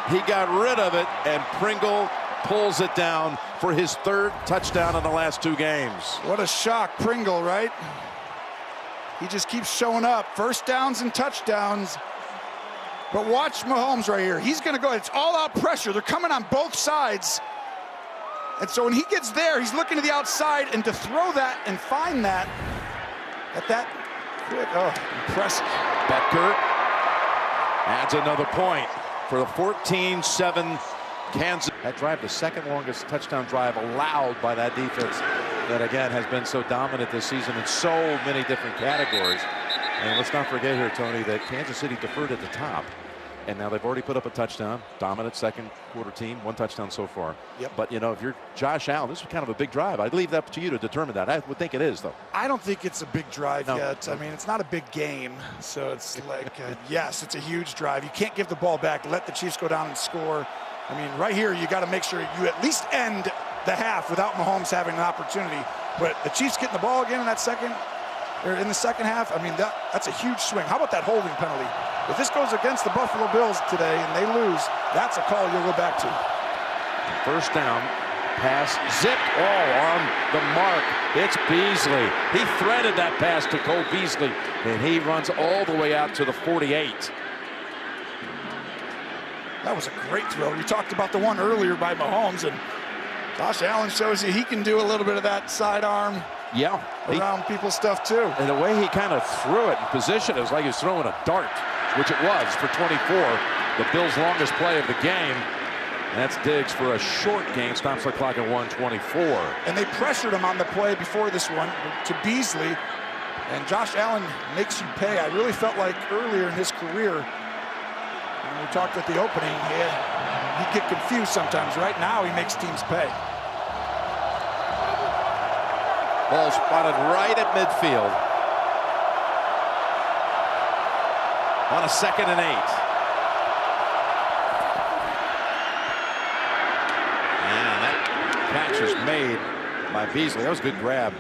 he got rid of it, and Pringle pulls it down for his 3rd touchdown in the last 2 games. What a shock, Pringle, right? He just keeps showing up. First downs and touchdowns. But watch Mahomes right here. He's going to go. It's all-out pressure. They're coming on both sides. And so when he gets there, he's looking to the outside, and to throw that and find that at that quick, oh, impressive. Butker adds another point for the 14-7 Kansas. That drive, the 2nd longest touchdown drive allowed by that defense that, again, has been so dominant this season in so many different categories. And let's not forget here, Tony, that Kansas City deferred at the top. And now they've already put up a touchdown. Dominant 2nd quarter team, 1 touchdown so far. Yep. But, you know, if you're Josh Allen, this is kind of a big drive. I'd leave that up to you to determine that. I would think it is, though. I don't think it's a big drive No. yet. I mean, it's not a big game. So it's like, yes, it's a huge drive. You can't give the ball back, let the Chiefs go down and score. I mean, right here, you got to make sure you at least end the half without Mahomes having an opportunity. But the Chiefs getting the ball again in that in the second half, I mean, that's a huge swing. How about that holding penalty? If this goes against the Buffalo Bills today and they lose, that's a call you'll go back to. First down, pass zipped, on the mark. It's Beasley. He threaded that pass to Cole Beasley, and he runs all the way out to the 48. That was a great throw. We talked about the one earlier by Mahomes, and Josh Allen shows you he can do a little bit of that sidearm. Yeah, around people's stuff too. And the way he kind of threw it in position, it was like he was throwing a dart, which it was for 24. The Bills' longest play of the game. And that's Diggs for a short gain, stops the clock at 1:24. And they pressured him on the play before this one to Beasley. And Josh Allen makes you pay. I really felt like earlier in his career, when we talked at the opening, he'd get confused sometimes. Right now, he makes teams pay. Ball spotted right at midfield. On a 2nd and 8. And that catch is made by Beasley. That was a good grab.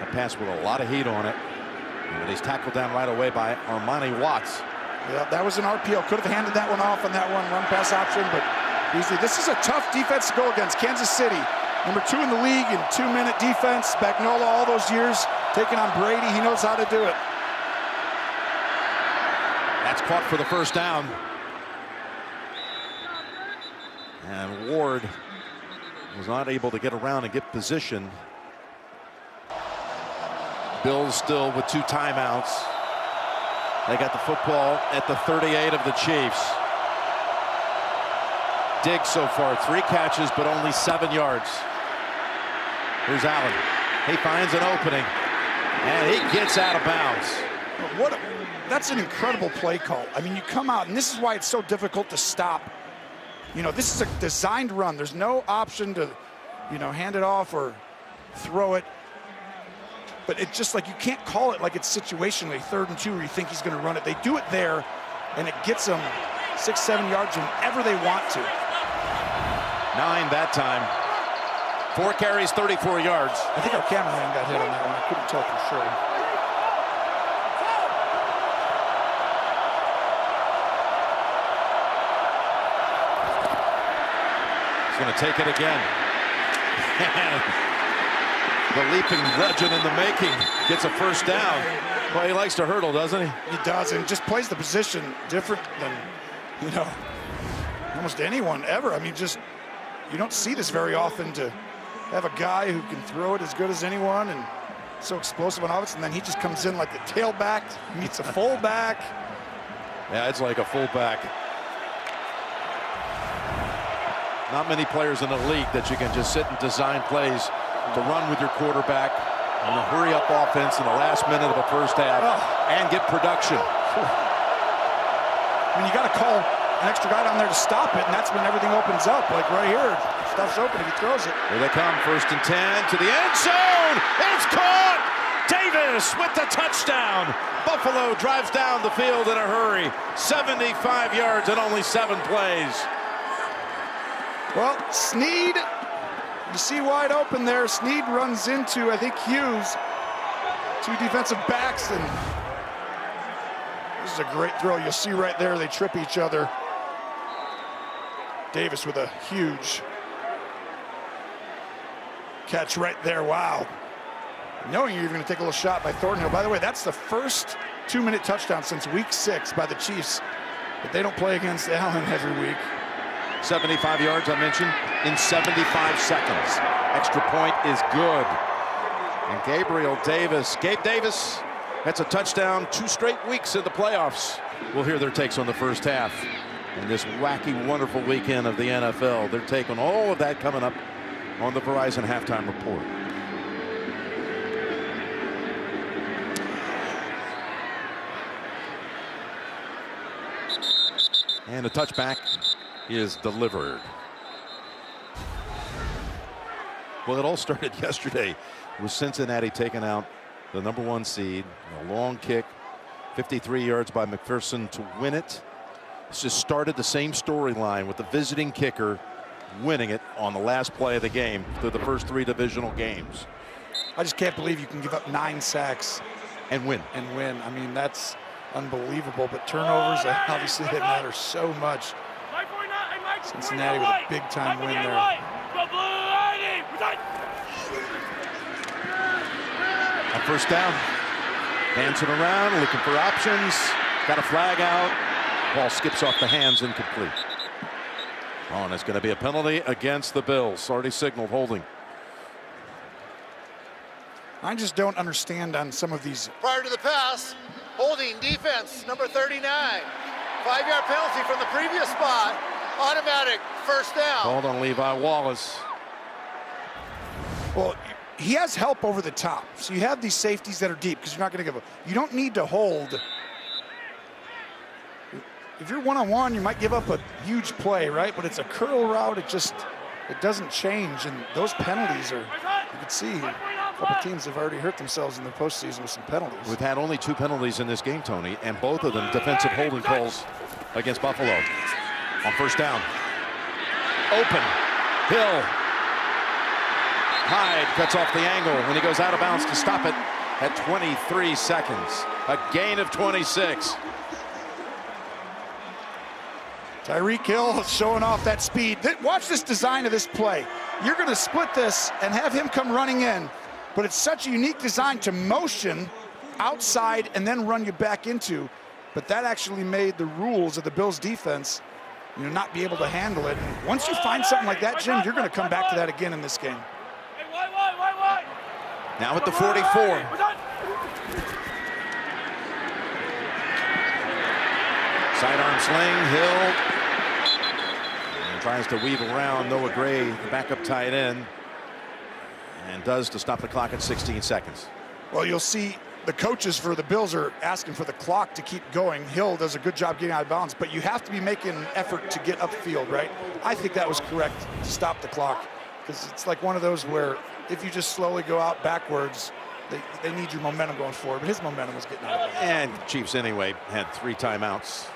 A pass with a lot of heat on it. And he's tackled down right away by Armani Watts. Yeah, that was an RPO. Could have handed that one off on that one run pass option, but Beasley, this is a tough defense to go against. Kansas City, number 2 in the league in 2-minute defense. Spagnuolo all those years taking on Brady. He knows how to do it. That's caught for the first down. And Ward was not able to get around and get position. Bills still with 2 timeouts. They got the football at the 38 of the Chiefs. Diggs so far, 3 catches, but only 7 yards. Here's Allen. He finds an opening, and he gets out of bounds. That's an incredible play call. I mean, you come out, and this is why it's so difficult to stop. You know, this is a designed run. There's no option to, you know, hand it off or throw it. But it's just like you can't call it like it's situationally 3rd and 2 where you think he's going to run it. They do it there, and it gets them 6-7 yards whenever they want to. 9 that time. 4 carries, 34 yards. I think our cameraman got hit on that one. I couldn't tell for sure. He's going to take it again. The leaping legend in the making gets a first down. Well, he likes to hurdle, doesn't he? He does, and just plays the position different than, you know, almost anyone ever. I mean, just, you don't see this very often, to have a guy who can throw it as good as anyone and so explosive on offense, and then he just comes in like a tailback, meets a fullback. Yeah, it's like a fullback. Not many players in the league that you can just sit and design plays to run with your quarterback on a hurry-up offense in the last minute of a first half and get production. I mean, you got to call an extra guy down there to stop it, and that's when everything opens up. Like right here, stuff's open if he throws it. Here they come, 1st and 10 to the end zone. It's caught! Davis with the touchdown. Buffalo drives down the field in a hurry. 75 yards and only 7 plays. Well, Snead, you see wide open there. Snead runs into, I think, Hughes. 2 defensive backs, and this is a great throw. You'll see right there, they trip each other. Davis with a huge catch right there. Wow. Knowing you're going to take a little shot by Thornhill. By the way, that's the first 2-minute touchdown since week 6 by the Chiefs. But they don't play against Allen every week. 75 yards, I mentioned, in 75 seconds. Extra point is good. And Gabe Davis, that's a touchdown 2 straight weeks in the playoffs. We'll hear their takes on the first half. And this wacky, wonderful weekend of the NFL. Their take on all of that coming up on the Verizon Halftime Report. And the touchback is delivered. Well, it all started yesterday with Cincinnati taking out the #1 seed. A long kick, 53 yards by McPherson to win it. It's just started the same storyline with the visiting kicker winning it on the last play of the game through the first 3 divisional games. I just can't believe you can give up 9 sacks and win. I mean, that's unbelievable. But turnovers, obviously, they matter so much. Cincinnati with a big-time win there. On first down, dancing around, looking for options. Got a flag out. Ball skips off the hands, incomplete. Oh, and it's going to be a penalty against the Bills. Already signaled holding. I just don't understand on some of these. Prior to the pass, holding defense, number 39. 5-yard penalty from the previous spot. Automatic first down. Called on Levi Wallace. Well, he has help over the top. So you have these safeties that are deep because you're not going to give a. You don't need to hold. If you're one-on-one, you might give up a huge play, right? But it's a curl route. It doesn't change. And those penalties are, you can see, a couple teams have already hurt themselves in the postseason with some penalties. We've had only 2 penalties in this game, Tony, and both of them defensive holding calls against Buffalo. On first down. Open. Hill. Hyde cuts off the angle when he goes out of bounds to stop it at 23 seconds. A gain of 26. Tyreek Hill showing off that speed. Watch this design of this play. You're going to split this and have him come running in, but it's such a unique design to motion outside and then run you back into. But that actually made the rules of the Bills defense, not be able to handle it. And once you find something like that, Jim, you're going to come back to that again in this game. Now at the 44. Sidearm sling, Hill. And tries to weave around Noah Gray, the backup tight end. And does to stop the clock at 16 seconds. Well, you'll see the coaches for the Bills are asking for the clock to keep going. Hill does a good job getting out of bounds, but you have to be making an effort to get upfield, right? I think that was correct to stop the clock because it's like one of those where if you just slowly go out backwards, they need your momentum going forward, but his momentum was getting out of bounds. And Chiefs anyway had 3 timeouts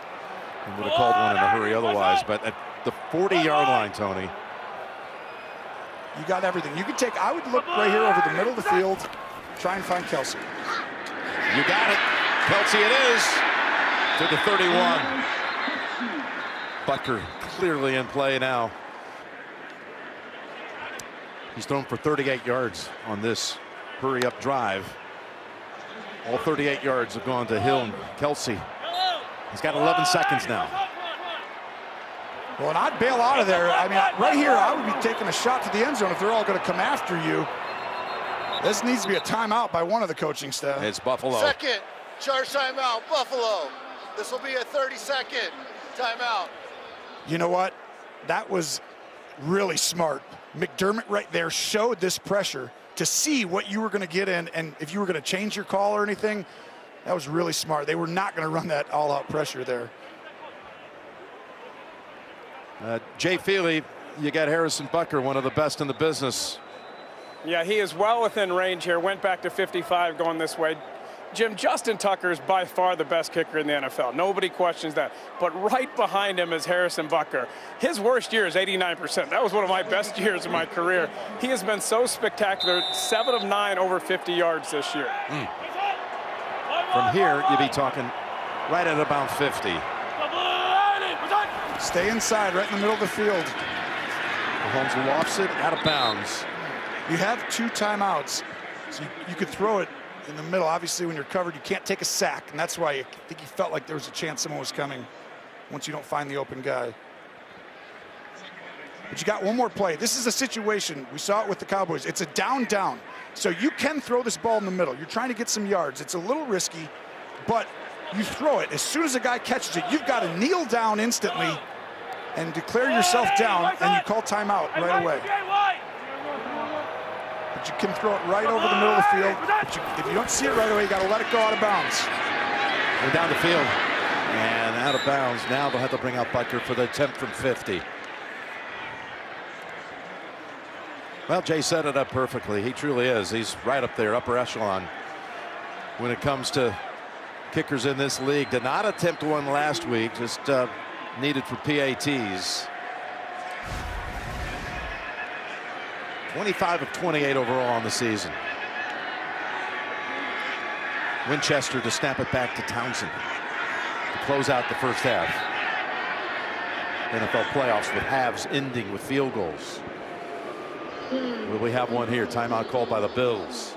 and would have called one in a hurry otherwise, but at the 40-yard line, Tony. You got everything. You could take, I would look right here over the middle of the field, try and find Kelsey. You got it. Kelsey it is to the 31. Butker clearly in play now. He's thrown for 38 yards on this hurry-up drive. All 38 yards have gone to Hill and Kelsey. He's got 11 seconds now. Well, and I'd bail out of there. I mean, right here, I would be taking a shot to the end zone if they're all going to come after you. This needs to be a timeout by one of the coaching staff. It's Buffalo. Second charge timeout, Buffalo. This will be a 30-second timeout. You know what? That was really smart. McDermott right there showed this pressure to see what you were going to get in, and if you were going to change your call or anything, that was really smart. They were not going to run that all-out pressure there. Jay Feely, you got Harrison Butker, one of the best in the business. Yeah, he is well within range here. Went back to 55 going this way. Jim, Justin Tucker is by far the best kicker in the NFL. Nobody questions that. But right behind him is Harrison Butker. His worst year is 89%. That was one of my best years in my career. He has been so spectacular. 7 of 9 over 50 yards this year. From here, you'd be talking right at about 50. Stay inside, right in the middle of the field. Mahomes lofts it out of bounds. You have 2 timeouts, so you could throw it in the middle. Obviously, when you're covered, you can't take a sack, and that's why I think he felt like there was a chance someone was coming once you don't find the open guy. But you got one more play. This is a situation, we saw it with the Cowboys. It's a down. So you can throw this ball in the middle. You're trying to get some yards. It's a little risky, but you throw it. As soon as a guy catches it, you've got to kneel down instantly and declare yourself down, and you call timeout right away. But you can throw it right over the middle of the field. But if you don't see it right away, you got to let it go out of bounds. We're down the field and out of bounds. Now they'll have to bring out Butker for the attempt from 50. Well, Jay set it up perfectly. He truly is. He's right up there, upper echelon, when it comes to kickers in this league. Did not attempt one last week, just needed for PATs. 25 of 28 overall on the season. Winchester to snap it back to Townsend to close out the first half. NFL playoffs with halves ending with field goals. Will we have one here? Timeout called by the Bills.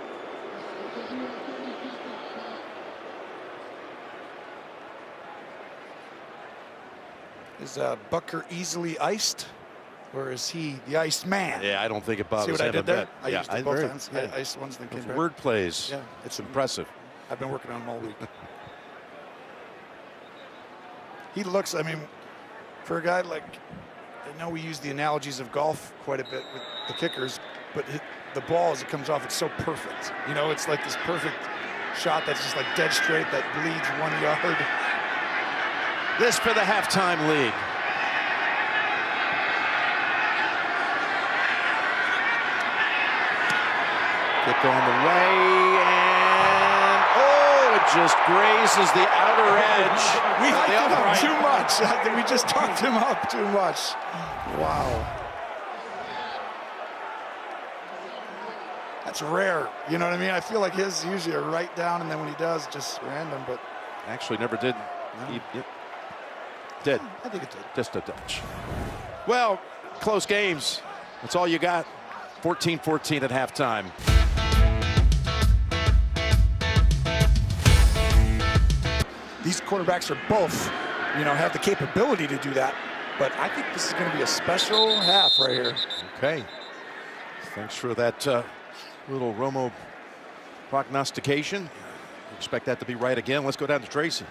Is Butker easily iced, or is he the iced man? Yeah, I don't think it bothers him. See what I did there? I yeah, used it both times. I iced ones, then came back. Word plays. Yeah, it's impressive. I've been working on them all week. He looks, I mean, for a guy like, I know we use the analogies of golf quite a bit with the kickers, but the ball as it comes off, it's so perfect. You know, it's like this perfect shot that's just like dead straight that bleeds 1 yard. This for the halftime lead. Kick on the way, and oh, it just grazes the outer edge. We hyped him up too much. I think we just talked him up too much. Wow. That's rare. You know what I mean? I feel like his usually are right down, and then when he does, just random. But actually, never did. No. Did. I think it did. Just a touch. Well, close games. That's all you got. 14-14 at halftime. These quarterbacks are both, you know, have the capability to do that. But I think this is going to be a special half right here. Okay. Thanks for that little Romo prognostication. Expect that to be right again. Let's go down to Tracy.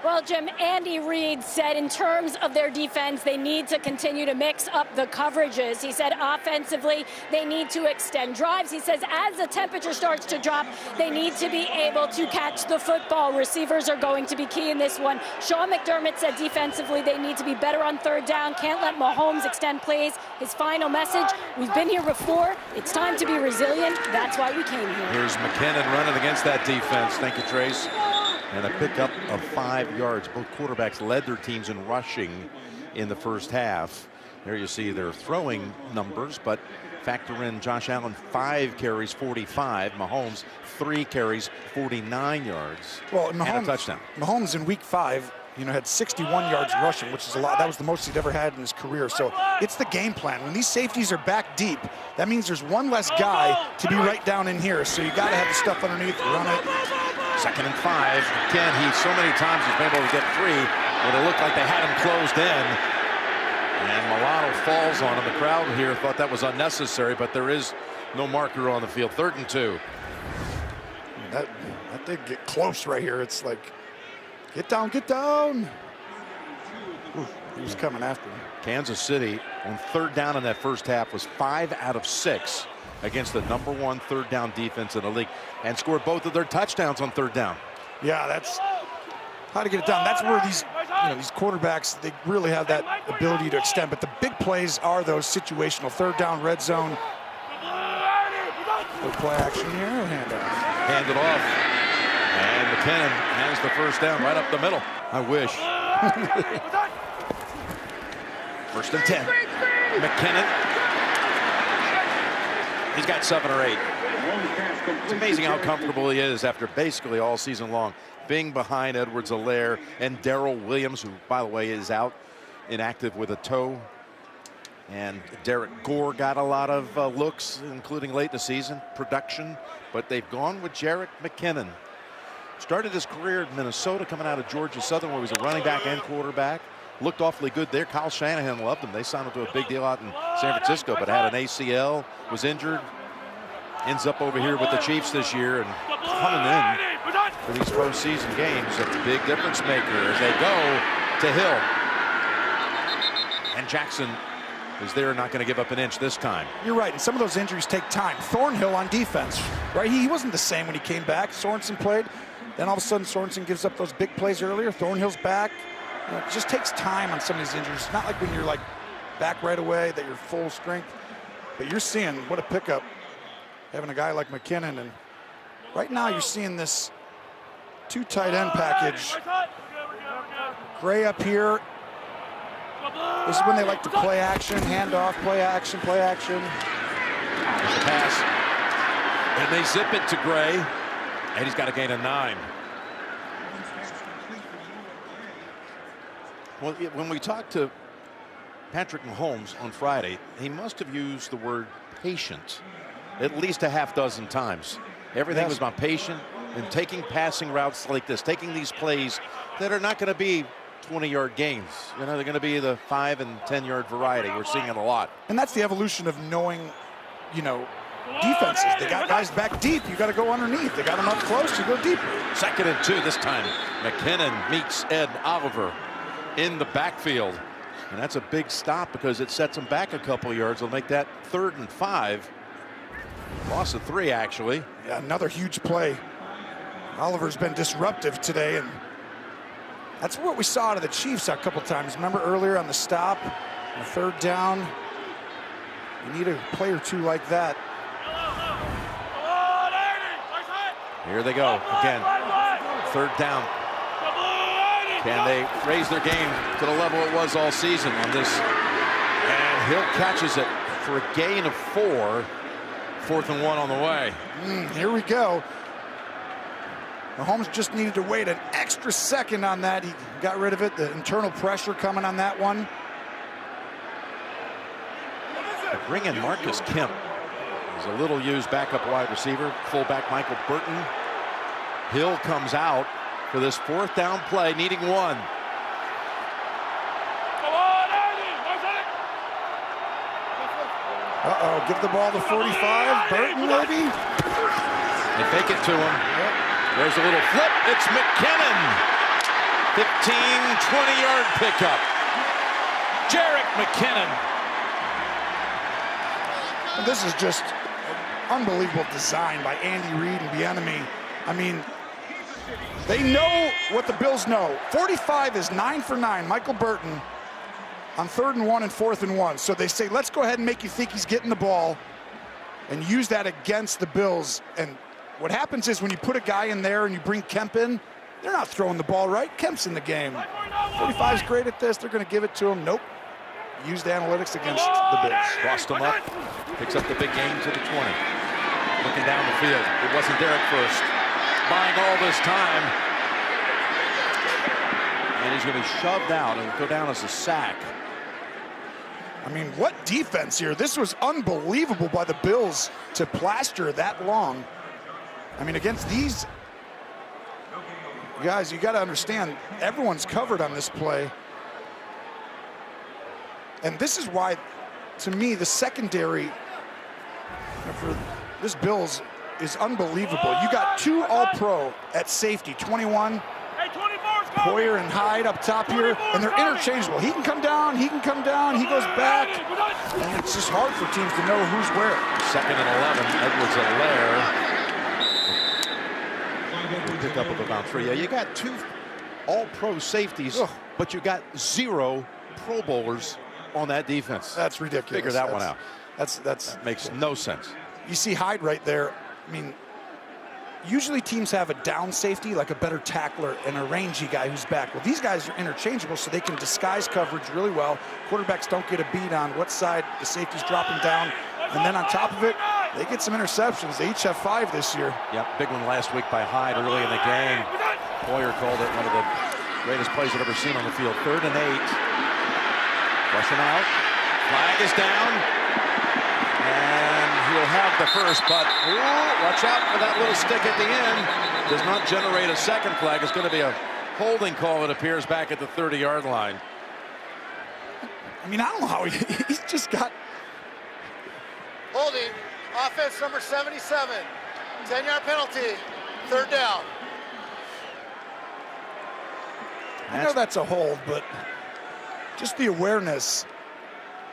Well, Jim, Andy Reid said in terms of their defense, they need to continue to mix up the coverages. He said offensively, they need to extend drives. He says as the temperature starts to drop, they need to be able to catch the football. Receivers are going to be key in this one. Sean McDermott said defensively, they need to be better on third down. Can't let Mahomes extend plays. His final message, we've been here before. It's time to be resilient. That's why we came here. Here's McKinnon running against that defense. Thank you, Trace. And a pickup of 5 yards. Both quarterbacks led their teams in rushing in the first half. There you see their throwing numbers, but factor in Josh Allen 5 carries, 45. Mahomes 3 carries, 49 yards. Well, and a touchdown. Mahomes in week 5, you know, had 61 yards rushing, which is a lot. That was the most he'd ever had in his career. So it's the game plan. When these safeties are back deep, that means there's one less guy to be right down in here. So you got to have the stuff underneath, run it. 2nd and 5. Again, so many times he's been able to get free, but it looked like they had him closed in. And Milano falls on him. The crowd here thought that was unnecessary, but there is no marker on the field. 3rd and 2. That did get close right here. It's like, get down, get down. Ooh, he was coming after him. Kansas City on 3rd down in that first half was 5 out of 6 against the #1 3rd down defense in the league, and scored both of their touchdowns on 3rd down. Yeah, that's how to get it done. That's where these, you know, these quarterbacks, they really have that ability to extend. But the big plays are those situational 3rd down, red zone. Good play action here. Handoff. Hand it off, and McKinnon has the first down right up the middle. I wish. 1st and 10. McKinnon. He's got 7 or 8. It's amazing how comfortable he is after basically all season long being behind Edwards-Helaire and Darrell Williams, who, by the way, is out inactive with a toe And Derek Gore got a lot of looks, including late in the season, production. But they've gone with Jerick McKinnon. Started his career in Minnesota, coming out of Georgia Southern, where he was a running back and quarterback. Looked awfully good there. Kyle Shanahan loved him. They signed him to a big deal out in San Francisco, but had an ACL, was injured. Ends up over here with the Chiefs this year and coming in for these postseason games. A big difference maker as they go to Hill. And Jackson is there, not going to give up an inch this time. You're right, and some of those injuries take time. Thornhill on defense, right? He wasn't the same when he came back. Sorensen played. Then all of a sudden, Sorensen gives up those big plays earlier. Thornhill's back. You know, it just takes time on some of these injuries. It's not like when you're like back right away that you're full strength. But you're seeing what a pickup having a guy like McKinnon. And right now you're seeing this 2 tight end package. Gray up here. This is when they like to play action, handoff, play action, play action. There's a pass. And they zip it to Gray. And he's got a gain of 9. Well, when we talked to Patrick Mahomes on Friday, he must have used the word patient at least a half dozen times. Everything was about patient and taking passing routes like this, taking these plays that are not going to be 20-yard gains. You know, they're going to be the 5- and 10-yard variety. We're seeing it a lot. And that's the evolution of knowing, you know, defenses. They got guys back deep. You got to go underneath. They got them up close. You go deeper. 2nd and 2 this time. McKinnon meets Ed Oliver in the backfield. And that's a big stop because it sets them back a couple yards. They'll make that 3rd and 5. Loss of 3, actually. Yeah, another huge play. Oliver's been disruptive today, and that's what we saw out of the Chiefs a couple times. Remember earlier on the stop, the 3rd down. You need a play or two like that. Here they go again. 3rd down. Can they raise their game to the level it was all season on this? And Hill catches it for a gain of 4. 4th and 1 on the way. Here we go. Mahomes just needed to wait an extra second on that. He got rid of it. The internal pressure coming on that one. They bring in Marcus Kemp. He's a little used backup wide receiver. Fullback Michael Burton. Hill comes out for this 4th down play, needing 1. Uh-oh, give the ball to 45. Burton, maybe? They fake it to him. Yep. There's a little flip. It's McKinnon. 15, 20-yard pickup. Jerick McKinnon. And this is just unbelievable design by Andy Reid and Bieniemy. I mean, they know what the Bills know. 45 is 9 for 9. Michael Burton on 3rd and 1 and 4th and 1. So they say, let's go ahead and make you think he's getting the ball and use that against the Bills. And what happens is when you put a guy in there and you bring Kemp in, they're not throwing the ball right. Kemp's in the game. 45's great at this. They're going to give it to him. Nope. Used analytics against the Bills. Crossed him up. Picks up the big gain to the 20. Looking down the field. It wasn't there at first. Buying all this time. And he's going to be shoved out and go down as a sack. I mean, what defense here. This was unbelievable by the Bills to plaster that long. I mean, against these guys, you got to understand, everyone's covered on this play. And this is why, to me, the secondary for this Bills is unbelievable. You got 2 All-Pro at safety, 21. Poyer and Hyde up top here, and they're interchangeable. He can come down, he can come down, he goes back, and it's just hard for teams to know who's where. 2nd and 11, Edwards-Helaire. Pick up of about 3. Yeah, you got 2 All-Pro safeties, but you got 0 Pro Bowlers on that defense. That's ridiculous. Figure that one out. That makes no sense. You see Hyde right there. I mean, usually teams have a down safety, like a better tackler and a rangy guy who's back. Well, these guys are interchangeable, so they can disguise coverage really well. Quarterbacks don't get a beat on what side the safety's dropping down. And then on top of it, they get some interceptions. They each have 5 this year. Yep, big one last week by Hyde early in the game. Poyer called it one of the greatest plays I've ever seen on the field. 3rd and 8. Rushing out. Flag is down. And he'll have the first, but watch out for that little stick at the end. Does not generate a second flag. It's going to be a holding call, it appears, back at the 30-yard line. I mean, I don't know how he's just got... Holding, offense number 77. 10-yard penalty, 3rd down. I know that's a hold, but just the awareness,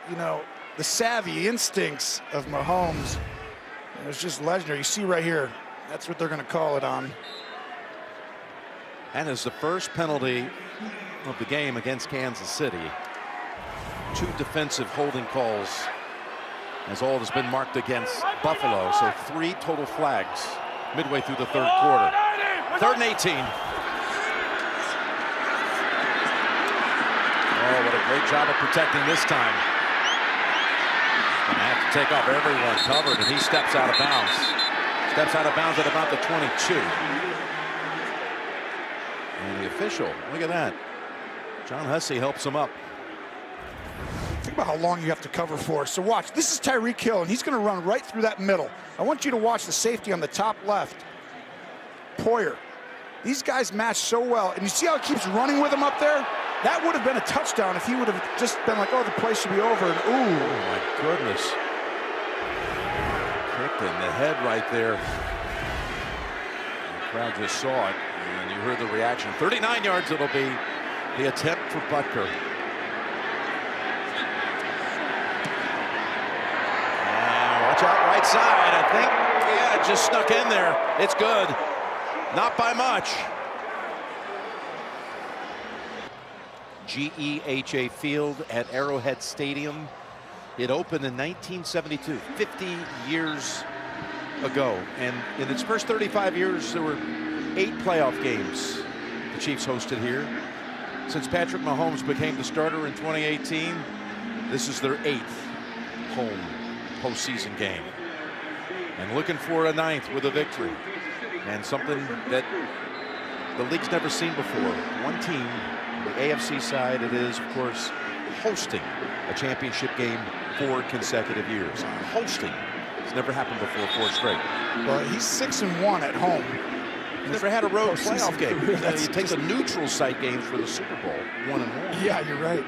you know, the savvy instincts of Mahomes, it was just legendary. You see right here, that's what they're going to call it on. And it's the first penalty of the game against Kansas City. 2 defensive holding calls, as all has been marked against Buffalo. So 3 total flags midway through the 3rd quarter. 3rd and 18. Oh, what a great job of protecting this time. Gonna have to take off everyone covered, and he steps out of bounds. Steps out of bounds at about the 22. And the official, look at that. John Hussey helps him up. Think about how long you have to cover for. So watch, this is Tyreek Hill, and he's going to run right through that middle. I want you to watch the safety on the top left. Poyer. These guys match so well, and you see how he keeps running with him up there? That would have been a touchdown if he would have just been like, oh, the play should be over. And ooh. Oh, my goodness. Kicked in the head right there. The crowd just saw it, and you heard the reaction. 39 yards it'll be. The attempt for Butker. Watch out right side, I think. Yeah, it just snuck in there. It's good. Not by much. GEHA Field at Arrowhead Stadium. It opened in 1972, 50 years ago. And in its first 35 years, there were 8 playoff games the Chiefs hosted here. Since Patrick Mahomes became the starter in 2018, this is their 8th home postseason game. And looking for a 9th with a victory. And something that the league's never seen before. One team, the AFC side, it is, of course, hosting a championship game 4 consecutive years. Hosting. It's never happened before, 4 straight. Well, he's 6-1 at home. He's never had a road playoff game. He takes a neutral site game for the Super Bowl, 1-1. Yeah, you're right.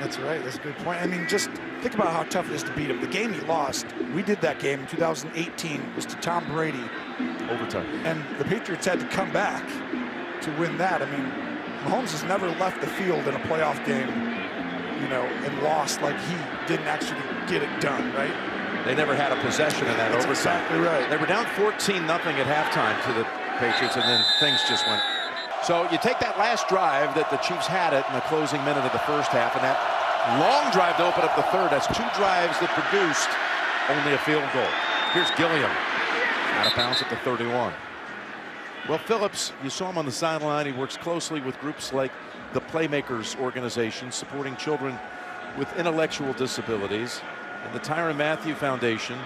That's right. That's a good point. I mean, just think about how tough it is to beat him. The game he lost, we did that game in 2018, was to Tom Brady. Overtime. And the Patriots had to come back to win that. I mean, Mahomes has never left the field in a playoff game, you know, and lost like he didn't actually get it done, right? They never had a possession in that That's overtime. Exactly right. They were down 14-0 at halftime to the Patriots, and then things just went. So you take that last drive that the Chiefs had it in the closing minute of the first half, and that long drive to open up the third. That's 2 drives that produced only a field goal. Here's Gilliam out of bounds at the 31. Well, Phillips, you saw him on the sideline. He works closely with groups like the Playmakers organization, supporting children with intellectual disabilities. And the Tyrann Mathieu Foundation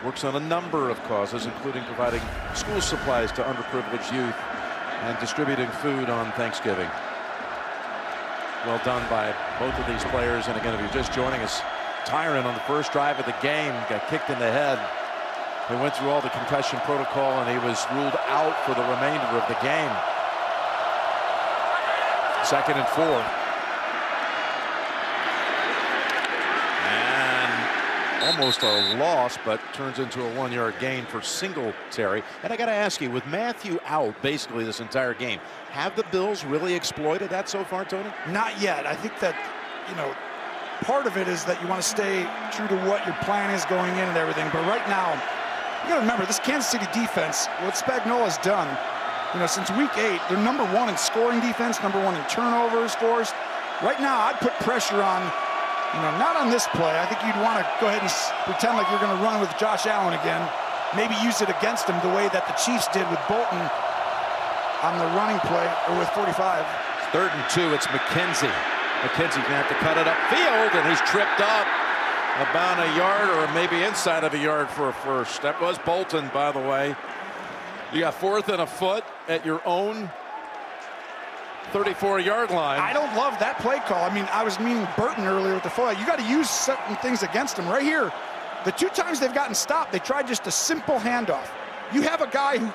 works on a number of causes, including providing school supplies to underprivileged youth and distributing food on Thanksgiving. Well done by both of these players. And again, if you're just joining us, Tyrann on the first drive of the game got kicked in the head. He went through all the concussion protocol, and he was ruled out for the remainder of the game. 2nd and 4. And almost a loss, but turns into a 1-yard gain for Singletary. And I got to ask you, with Mathieu out basically this entire game, have the Bills really exploited that so far, Tony? Not yet. I think that, you know, part of it is that you want to stay true to what your plan is going in and everything. But right now, you got to remember, this Kansas City defense, what Spagnuolo's done, you know, since week 8, they're #1 in scoring defense, #1 in turnovers forced. Right now, I'd put pressure on, you know, not on this play. I think you'd want to go ahead and pretend like you're going to run with Josh Allen again. Maybe use it against him the way that the Chiefs did with Bolton on the running play, or with 45. 3rd and 2, it's McKenzie. McKenzie's going to have to cut it upfield, and he's tripped up about a yard or maybe inside of a yard for a first. That was Bolton, by the way. You got 4th and a foot at your own 34-yard line. I don't love that play call. I mean, I was meaning Burton earlier with the foul. You got to use certain things against him. Right here, the 2 times they've gotten stopped, they tried just a simple handoff. You have a guy who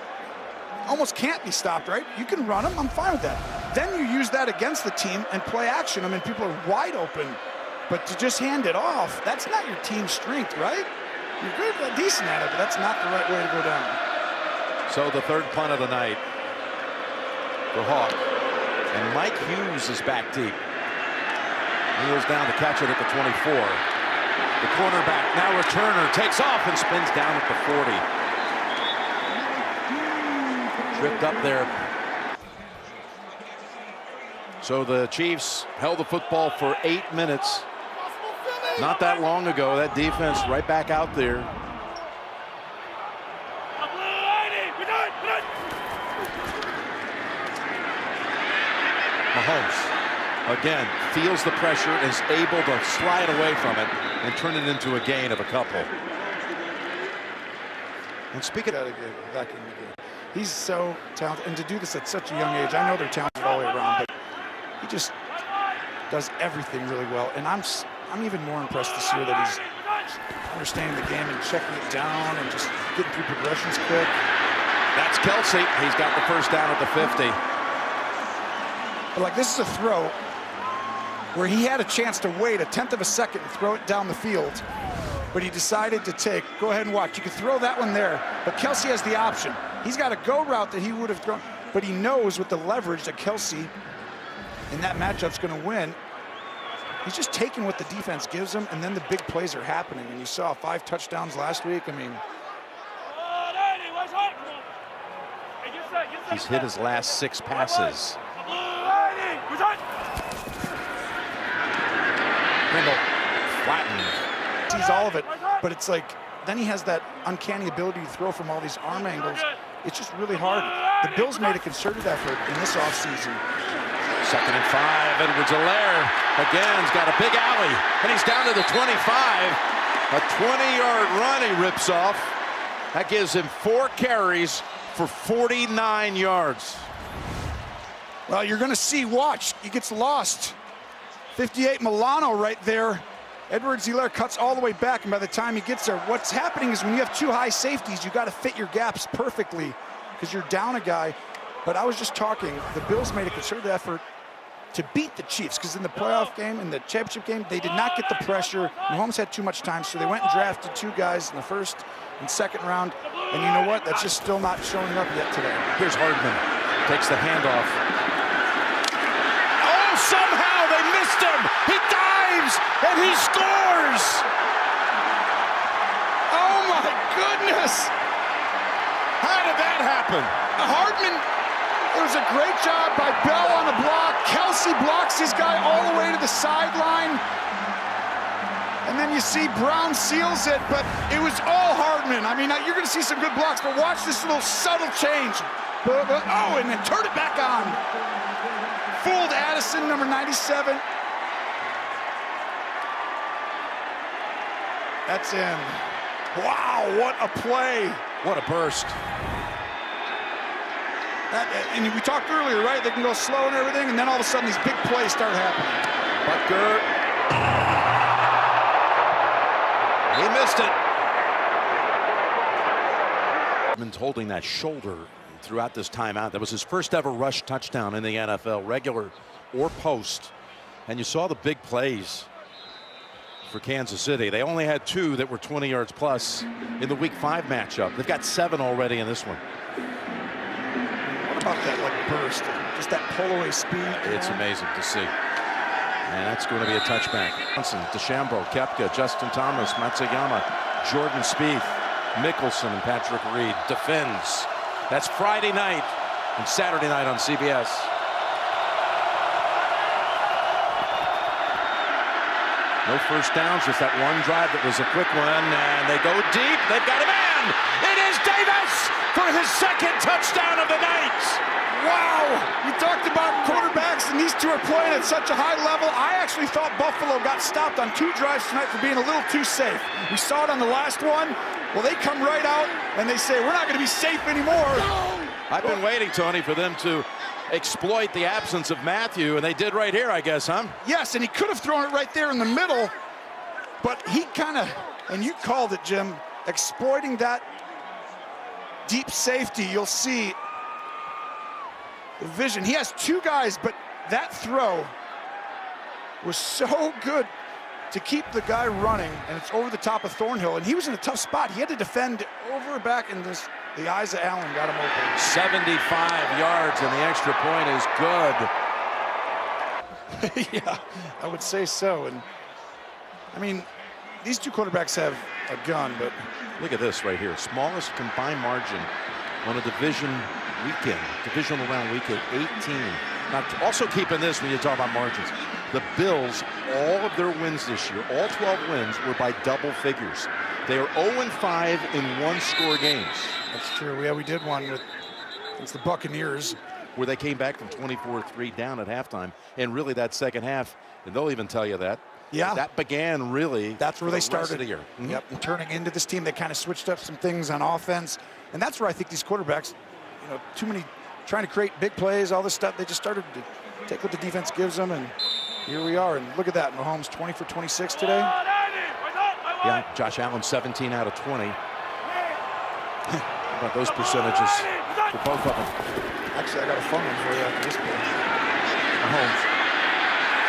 almost can't be stopped, right? You can run him, I'm fine with that. Then you use that against the team and play action. I mean, people are wide open, but to just hand it off, that's not your team strength, right? You're good, decent at it, but that's not the right way to go down. So the 3rd punt of the night for Hawk. And Mike Hughes is back deep. Kneels down to catch it at the 24. The cornerback, now returner, takes off and spins down at the 40. Tripped up there. So the Chiefs held the football for 8 minutes. Not that long ago, that defense right back out there. Mahomes, again, feels the pressure, is able to slide away from it and turn it into a gain of a couple. And speaking of back in the game, he's so talented, and to do this at such a young age, I know they're talented all the way around, but he just does everything really well. And I'm even more impressed this year that he's understanding the game and checking it down and just getting through progressions quick. That's Kelsey. He's got the first down at the 50. But like, this is a throw where he had a chance to wait 1/10 of a second and throw it down the field, but he decided to take, go ahead and watch. You could throw that one there, but Kelsey has the option. He's got a go route that he would have thrown, but he knows with the leverage that Kelsey in that matchup's going to win. He's just taking what the defense gives him, and then the big plays are happening. And you saw 5 touchdowns last week. I mean, he's hit his last 6 passes. Pringle flattened. Sees all of it, but it's like, then he has that uncanny ability to throw from all these arm angles. It's just really hard. The Bills made a concerted effort in this offseason. 2nd and 5, Edwards-Helaire again's got a big alley, and he's down to the 25. A 20-yard run he rips off. That gives him 4 carries for 49 yards. Well, you're going to see, watch, he gets lost. 58 Milano right there. Edwards-Helaire cuts all the way back, and by the time he gets there, what's happening is when you have 2 high safeties, you got to fit your gaps perfectly because you're down a guy. But I was just talking, the Bills made a concerted effort to beat the Chiefs, because in the playoff game, in the championship game, they did not get the pressure. Mahomes had too much time, so they went and drafted 2 guys in the 1st and 2nd round. And you know what? That's just still not showing up yet today. Here's Hardman, takes the handoff. Oh, somehow they missed him. He dives and he scores. Oh my goodness! How did that happen? Hardman, it was a great job by Bell on the block. Kelsey blocks his guy all the way to the sideline. And then you see Brown seals it, but it was all Hardman. I mean, you're going to see some good blocks, but watch this little subtle change. Oh, and then turn it back on. Fooled Addison, number 97. That's in. Wow, what a play. What a burst. And we talked earlier, right? They can go slow and everything, and then all of a sudden these big plays start happening. Butker. He missed it. Hardman's holding that shoulder throughout this timeout. That was his first ever rush touchdown in the NFL, regular or post. And you saw the big plays for Kansas City. They only had 2 that were 20 yards plus in the Week 5 matchup. They've got 7 already in this one. What about that burst? Just that pull-away speed. It's amazing to see. And that's going to be a touchback. Johnson, DeChambeau, Koepka, Justin Thomas, Matsuyama, Jordan Spieth, Mickelson, and Patrick Reed defends. That's Friday night and Saturday night on CBS. No first downs, just that one drive that was a quick one, and they go deep. They've got a man. It is Davis for his 2nd touchdown of the night. Wow, you talked about quarterbacks, and these 2 are playing at such a high level. I actually thought Buffalo got stopped on 2 drives tonight for being a little too safe. We saw it on the last one. Well, they come right out, and they say, we're not going to be safe anymore. I've been waiting, Tony, for them to exploit the absence of Matthew, and they did right here, I guess, huh? Yes, and he could have thrown it right there in the middle, but he kind of, and you called it, Jim, exploiting that deep safety. You'll see the vision. He has two guys, but that throw was so good to keep the guy running, and it's over the top of Thornhill, and he was in a tough spot. He had to defend over back, and the eyes of Allen got him open. 75 yards, and the extra point is good. Yeah, I would say so. And I mean, these two quarterbacks have a gun, but look at this right here. Smallest combined margin on a divisional round weekend, 18. Now, also keep in this when you talk about margins. The Bills, all of their wins this year, all 12 wins, were by double figures. They are 0-5 in one-score games. That's true. Yeah, we did one against the Buccaneers, where they came back from 24-3 down at halftime. And really that second half, and they'll even tell you that. Yeah. That began really. That's where they started. The year. Mm-hmm. Yep. And turning into this team, they kind of switched up some things on offense. And that's where I think these quarterbacks, you know, too many trying to create big plays, all this stuff. They just started to take what the defense gives them, and here we are. And look at that. Mahomes 20 for 26 today. Yeah, Josh Allen 17 out of 20. How about those percentages for both of them? Actually, I got a fun one for you after this play. Mahomes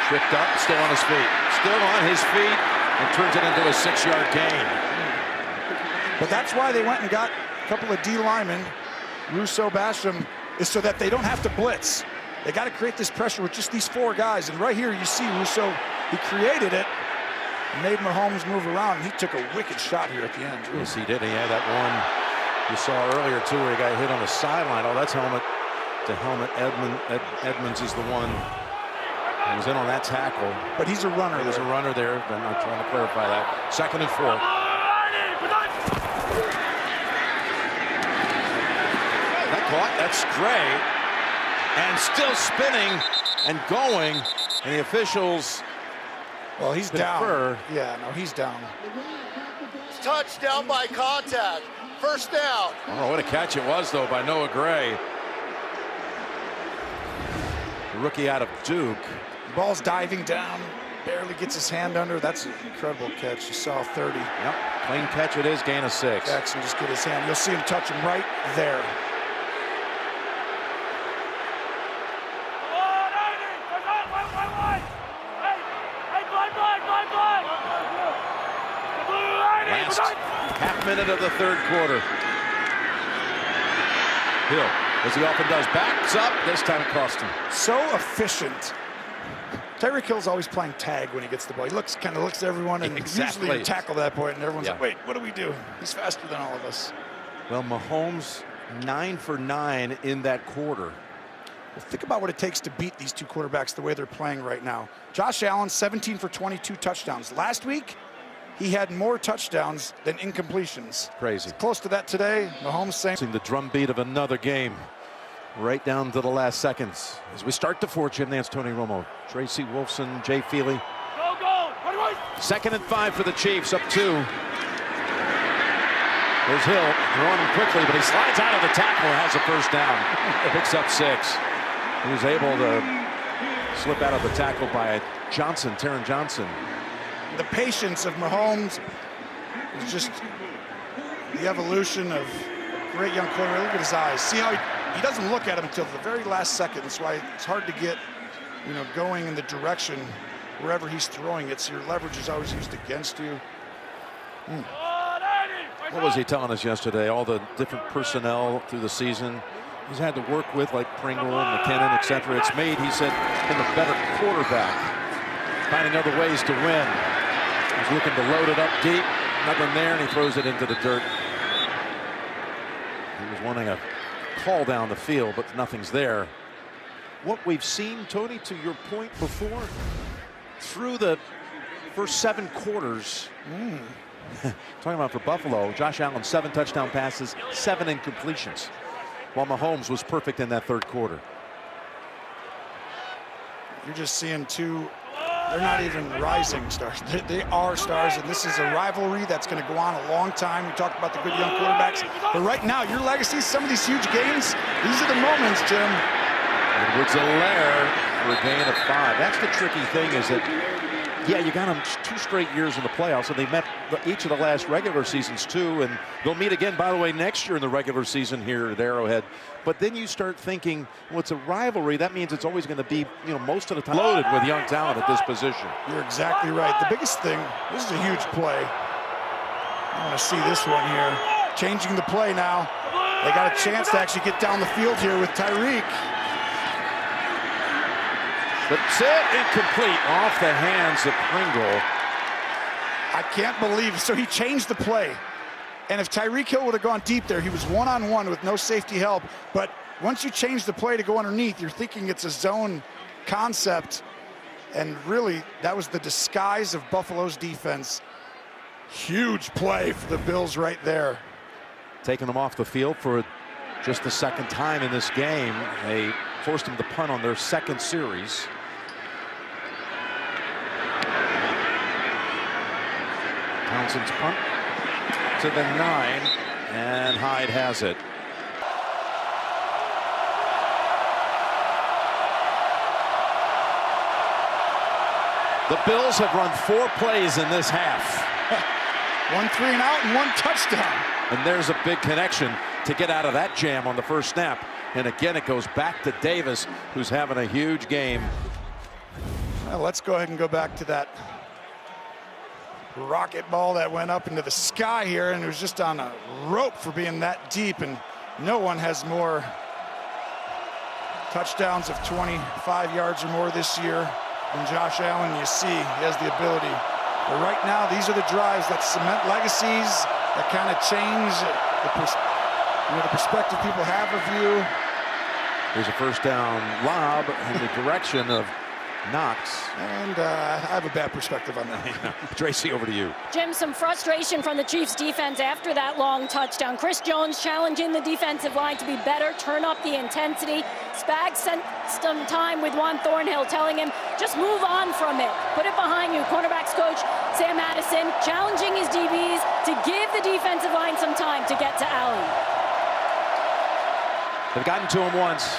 tripped up, still on his feet. Still on his feet, and turns it into a 6-yard gain. But that's why they went and got a couple of D linemen, Russo, Basham, is so that they don't have to blitz. They got to create this pressure with just these four guys. And right here, you see Russo, he created it, made Mahomes move around, and he took a wicked shot here at the end. Yes, he did. He had that one you saw earlier, too, where he got hit on the sideline. Oh, that's helmet to helmet. Edmonds is the one who was in on that tackle. But he's a runner. There's a runner there, but I'm trying to clarify that. 2nd and 4. That caught. That's Gray. And still spinning and going. And the officials. Well, he's down. Yeah, no, he's down. Touchdown by contact. First down. Oh, what a catch it was, though, by Noah Gray. The rookie out of Duke. The ball's diving down. Barely gets his hand under. That's an incredible catch. You saw 30. Yep, clean catch it is, gain of 6. Jackson just get his hand. You'll see him touch him right there. Last half minute of the 3rd quarter. Hill, as he often does, backs up. This time it cost him. So efficient. Tyreek Hill's always playing tag when he gets the ball. He kind of looks at everyone, and usually you tackle that point, and everyone's like, wait, what do we do? He's faster than all of us. Well, Mahomes 9 for 9 in that quarter. Well, think about what it takes to beat these two quarterbacks the way they're playing right now. Josh Allen, 17 for 22 touchdowns. Last week, he had more touchdowns than incompletions. Crazy. It's close to that today. Mahomes saying the drumbeat of another game. Right down to the last seconds. As we start the 4th, Jim Nance, Tony Romo, Tracy Wolfson, Jay Feely. Go, go! 2nd and 5 for the Chiefs, up 2. There's Hill, throwing him quickly, but he slides out of the tackle and has a first down. Picks up 6. He was able to slip out of the tackle by Johnson, Taron Johnson. The patience of Mahomes is just the evolution of a great young quarterback. Look at his eyes. See how he doesn't look at him until the very last second. That's why it's hard to get, you know, going in the direction wherever he's throwing it. So your leverage is always used against you. What was he telling us yesterday? All the different personnel through the season he's had to work with, like Pringle and McKinnon, etc. It's made, he said, him a better quarterback, finding other ways to win. He's looking to load it up deep, nothing there, and he throws it into the dirt. He was wanting a call down the field, but nothing's there. What we've seen, Tony, to your point before, through the first 7 quarters, talking about for Buffalo, Josh Allen, 7 touchdown passes, 7 incompletions, while Mahomes was perfect in that 3rd quarter. You're just seeing two, they're not even rising stars. They are stars, and this is a rivalry that's going to go on a long time. We talked about the good young quarterbacks, but right now, your legacy, some of these huge games, these are the moments, Jim. Woods-Alaire for a gain of 5. That's the tricky thing, is that, yeah, you got them 2 straight years in the playoffs, and they met each of the last regular seasons too, and they'll meet again, by the way, next year in the regular season here at Arrowhead. But then you start thinking, well, it's a rivalry. That means it's always going to be, you know, most of the time loaded with young talent at this position. You're exactly right. The biggest thing, this is a huge play. I want to see this one here. Changing the play now. They got a chance to actually get down the field here with Tyreek. That's it, incomplete, off the hands of Pringle. I can't believe, so he changed the play. And if Tyreek Hill would have gone deep there, he was one-on-one with no safety help. But once you change the play to go underneath, you're thinking it's a zone concept. And really, that was the disguise of Buffalo's defense. Huge play for the Bills right there. Taking them off the field for just the second time in this game. They forced them to punt on their second series. Townsend's punt to the 9, and Hyde has it. The Bills have run 4 plays in this half. 1 3 and out and 1 touchdown. And there's a big connection to get out of that jam on the first snap. And again, it goes back to Davis, who's having a huge game. Well, let's go ahead and go back to that rocket ball that went up into the sky here, and it was just on a rope for being that deep, and no one has more touchdowns of 25 yards or more this year than Josh Allen. You see, he has the ability. But right now, these are the drives that cement legacies, that kind of change the perspective people have of you. There's a first down lob in the direction of Knox. And I have a bad perspective on that. Tracy, over to you. Jim, some frustration from the Chiefs defense after that long touchdown. Chris Jones challenging the defensive line to be better, turn up the intensity. Spags spent some time with Juan Thornhill telling him, just move on from it. Put it behind you. Cornerbacks coach Sam Addison challenging his DBs to give the defensive line some time to get to Allen. They've gotten to him once.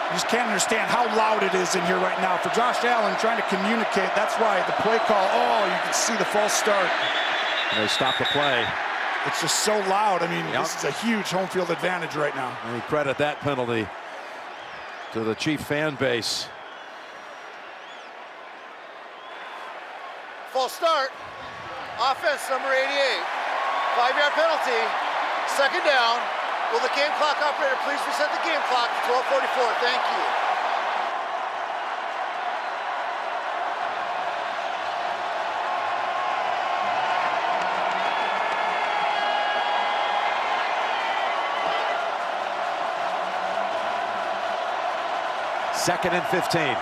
You just can't understand how loud it is in here right now. For Josh Allen trying to communicate, that's why the play call, oh, you can see the false start. And they stop the play. It's just so loud. I mean, This is a huge home field advantage right now. And we credit that penalty to the Chief fan base. False start. Offense number 88. 5-yard penalty. Second down. Will the game clock operator please reset the game clock to 12:44? Thank you. Second and 15.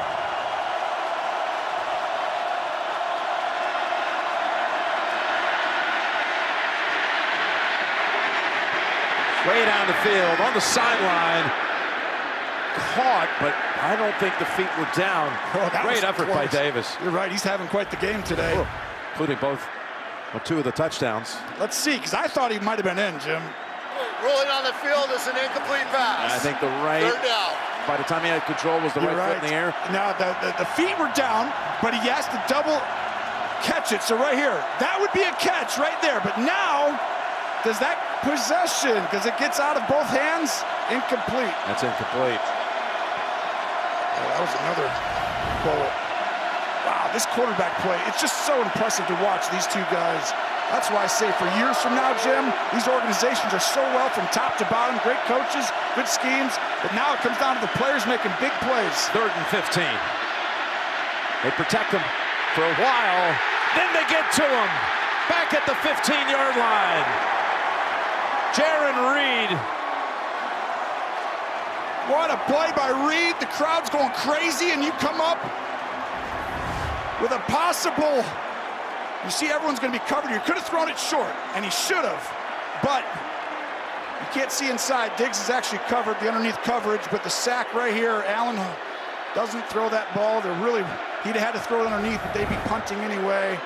Way down the field, on the sideline. Caught, but I don't think the feet were down. Great effort by Davis. You're right, he's having quite the game today. Oh, including both, well, 2 of the touchdowns. Let's see, because I thought he might have been in, Jim. Rolling on the field is an incomplete pass. I think the right, third down. By the time he had control, was the right foot in the air. Now, the feet were down, but he has to double catch it. So right here, that would be a catch right there. But now, does that possession, because it gets out of both hands, incomplete. That's incomplete. Oh, that was another bullet. Wow, this quarterback play, it's just so impressive to watch these two guys. That's why I say for years from now, Jim, these organizations are so well from top to bottom, great coaches, good schemes, but now it comes down to the players making big plays. Third and 15. They protect him for a while, then they get to him. Back at the 15-yard line. Jaron Reed. What a play by Reed. The crowd's going crazy, and you come up with a possible, you see everyone's going to be covered. You could have thrown it short, and he should have, but you can't see inside. Diggs is actually covered, the underneath coverage, but the sack right here, Allen doesn't throw that ball. They're really, he'd have had to throw it underneath, but they'd be punting anyway.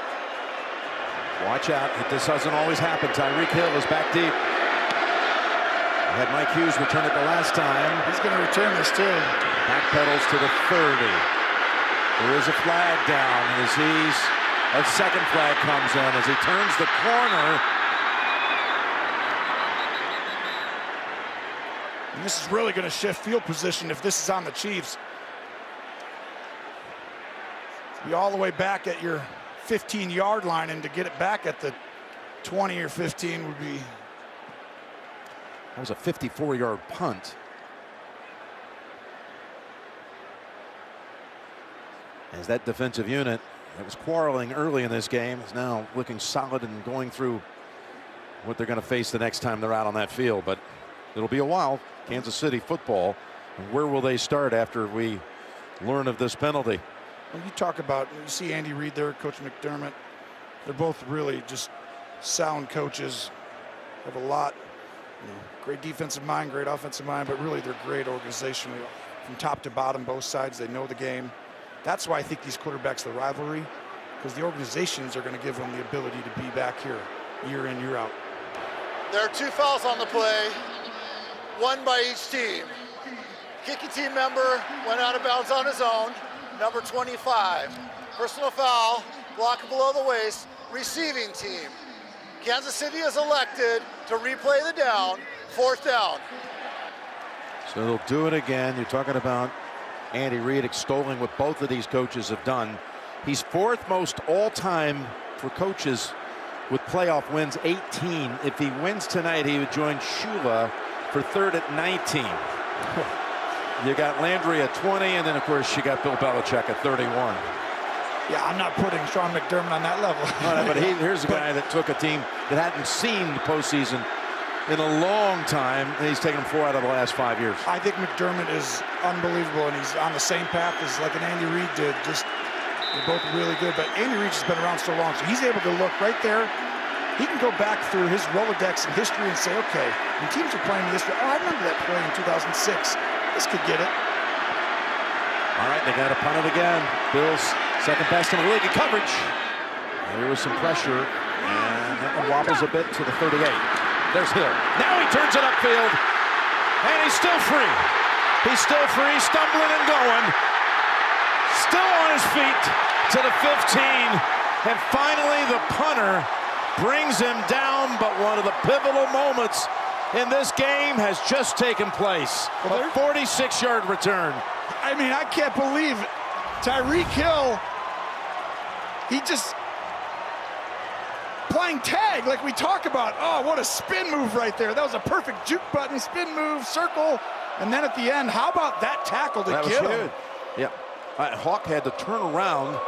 Watch out, this doesn't always happen. Tyreek Hill is back deep. Had Mike Hughes return it the last time. He's going to return this too. Backpedals to the 30. There is a flag down as a second flag comes in as he turns the corner. And this is really going to shift field position if this is on the Chiefs. Be all the way back at your 15-yard line, and to get it back at the 20 or 15 would be. That was a 54-yard punt. As that defensive unit that was quarreling early in this game is now looking solid and going through what they're going to face the next time they're out on that field. But it'll be a while. Kansas City football. And where will they start after we learn of this penalty? When you talk about, you see Andy Reid there, Coach McDermott, they're both really just sound coaches. Have a lot, great defensive mind, great offensive mind, but really they're great organizationally from top to bottom, both sides. They know the game. That's why I think these quarterbacks, the rivalry, because the organizations are going to give them the ability to be back here year in, year out. There are 2 fouls on the play, 1 by each team. Kicking team member went out of bounds on his own, number 25. Personal foul, block below the waist, receiving team. Kansas City is elected to replay the down, 4th down. So they'll do it again. You're talking about Andy Reid extolling what both of these coaches have done. He's 4th most all-time for coaches with playoff wins, 18. If he wins tonight, he would join Shula for 3rd at 19. You got Landry at 20, and then, of course, you got Bill Belichick at 31. Yeah, I'm not putting Sean McDermott on that level. But here's a guy that took a team that hadn't seen the postseason in a long time, and he's taken them 4 out of the last 5 years. I think McDermott is unbelievable, and he's on the same path as like an Andy Reid did. Just they're both really good, but Andy Reid's just been around so long, so he's able to look right there. He can go back through his Rolodex and history and say, okay, when teams are playing this, oh, I remember that play in 2006. This could get it. All right, they got to punt it again. Bills second best in the league in coverage. There was some pressure, and that one wobbles a bit to the 38. There's Hill. Now he turns it upfield, and he's still free. He's still free, stumbling and going. Still on his feet to the 15, and finally the punter brings him down, but one of the pivotal moments in this game has just taken place. A 46-yard return. I mean, I can't believe it. Tyreek Hill, he just playing tag like we talk about. Oh, what a spin move right there. That was a perfect juke button, spin move, circle. And then at the end, how about that tackle to get him? Yeah. Hawk had to turn around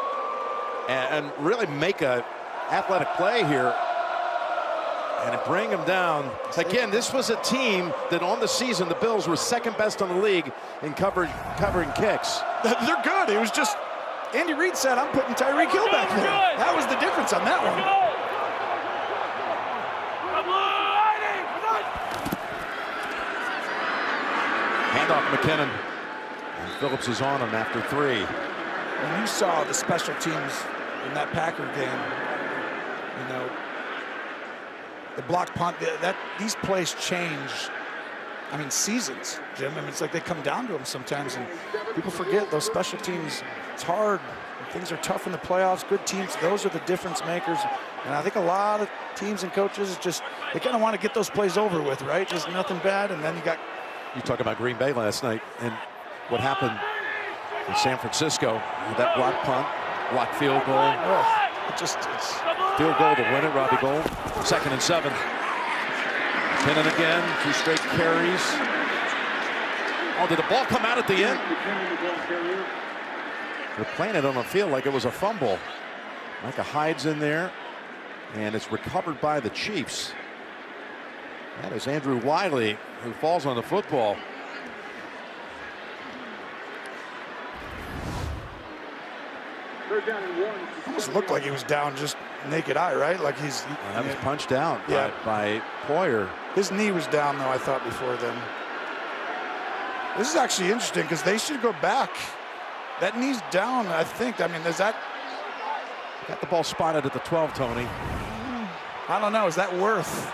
and really make a athletic play here and bring him down. Again, this was a team that on the season, the Bills were second best in the league in covering kicks. They're good. It was just, Andy Reid said, I'm putting Tyreek Hill back there. That was the difference on that one. Handoff McKinnon. And Phillips is on him after 3. When you saw the special teams in that Packer game, you know, the block punt, these plays change, I mean, seasons, Jim. I mean, it's like they come down to them sometimes, and people forget those special teams. It's hard. Things are tough in the playoffs. Good teams, those are the difference makers. And I think a lot of teams and coaches just, they kind of want to get those plays over with, right? Just nothing bad, and then you talk about Green Bay last night and what happened in San Francisco with that block punt, block field goal. It's field goal to win it, Robbie Gould. 2nd and 7. McKinnon again, 2 straight carries. Oh, did the ball come out at the end? They're playing it on the field like it was a fumble. Micah Hyde's in there, and it's recovered by the Chiefs. That is Andrew Wiley, who falls on the football. Almost looked like he was down just naked eye, right? Like that was punched out by Poyer. His knee was down, though, I thought, before then. This is actually interesting because they should go back. That knee's down, I think. I mean, is that... Got the ball spotted at the 12, Tony. I don't know. Is that worth...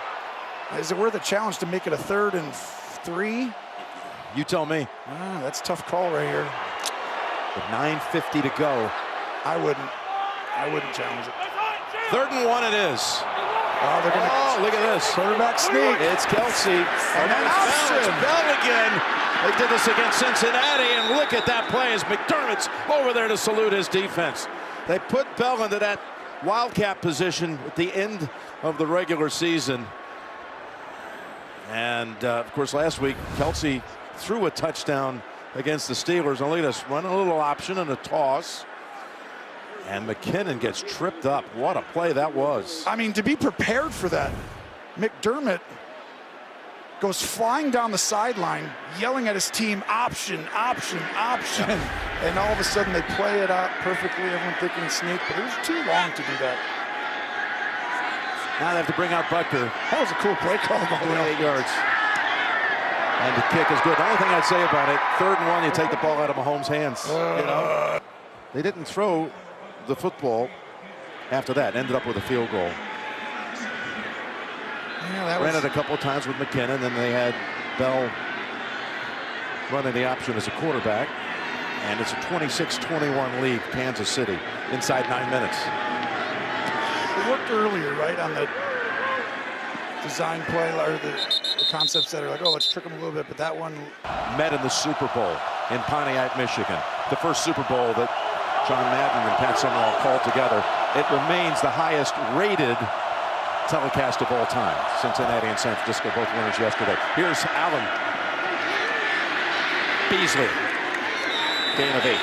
Is it worth a challenge to make it a 3rd and 3? You tell me. That's a tough call right here. With 9:50 to go. I wouldn't challenge it. 3rd and 1 it is. Oh, they're gonna. Oh, look at this. Quarterback sneak. It's Kelsey. And then option. It's Bell again. They did this against Cincinnati, and look at that play as McDermott's over there to salute his defense. They put Bell into that wildcat position at the end of the regular season. And, of course, last week, Kelsey threw a touchdown against the Steelers. Only to run a little option and a toss. And McKinnon gets tripped up. What a play that was. I mean, to be prepared for that, McDermott goes flying down the sideline, yelling at his team, option, option, option. And all of a sudden they play it out perfectly, everyone thinking sneak, but it was too long to do that. Now they have to bring out Butker. That was a cool play call. 28 yards. And the kick is good. The only thing I'd say about it, 3rd and 1, you take the ball out of Mahomes' hands. You know? They didn't throw the football after that. Ended up with a field goal. Yeah, Ran it a couple of times with McKinnon, and they had Bell running the option as a quarterback. And it's a 26-21 lead, Kansas City, inside 9 minutes. It worked earlier, right, on the design play, or the concepts that are like, oh, let's trick them a little bit, but that one. Met in the Super Bowl in Pontiac, Michigan. The first Super Bowl that John Madden and Pat Summerall called together. It remains the highest rated telecast of all time. Cincinnati and San Francisco both winners yesterday. Here's Allen. Beasley. Gain of 8.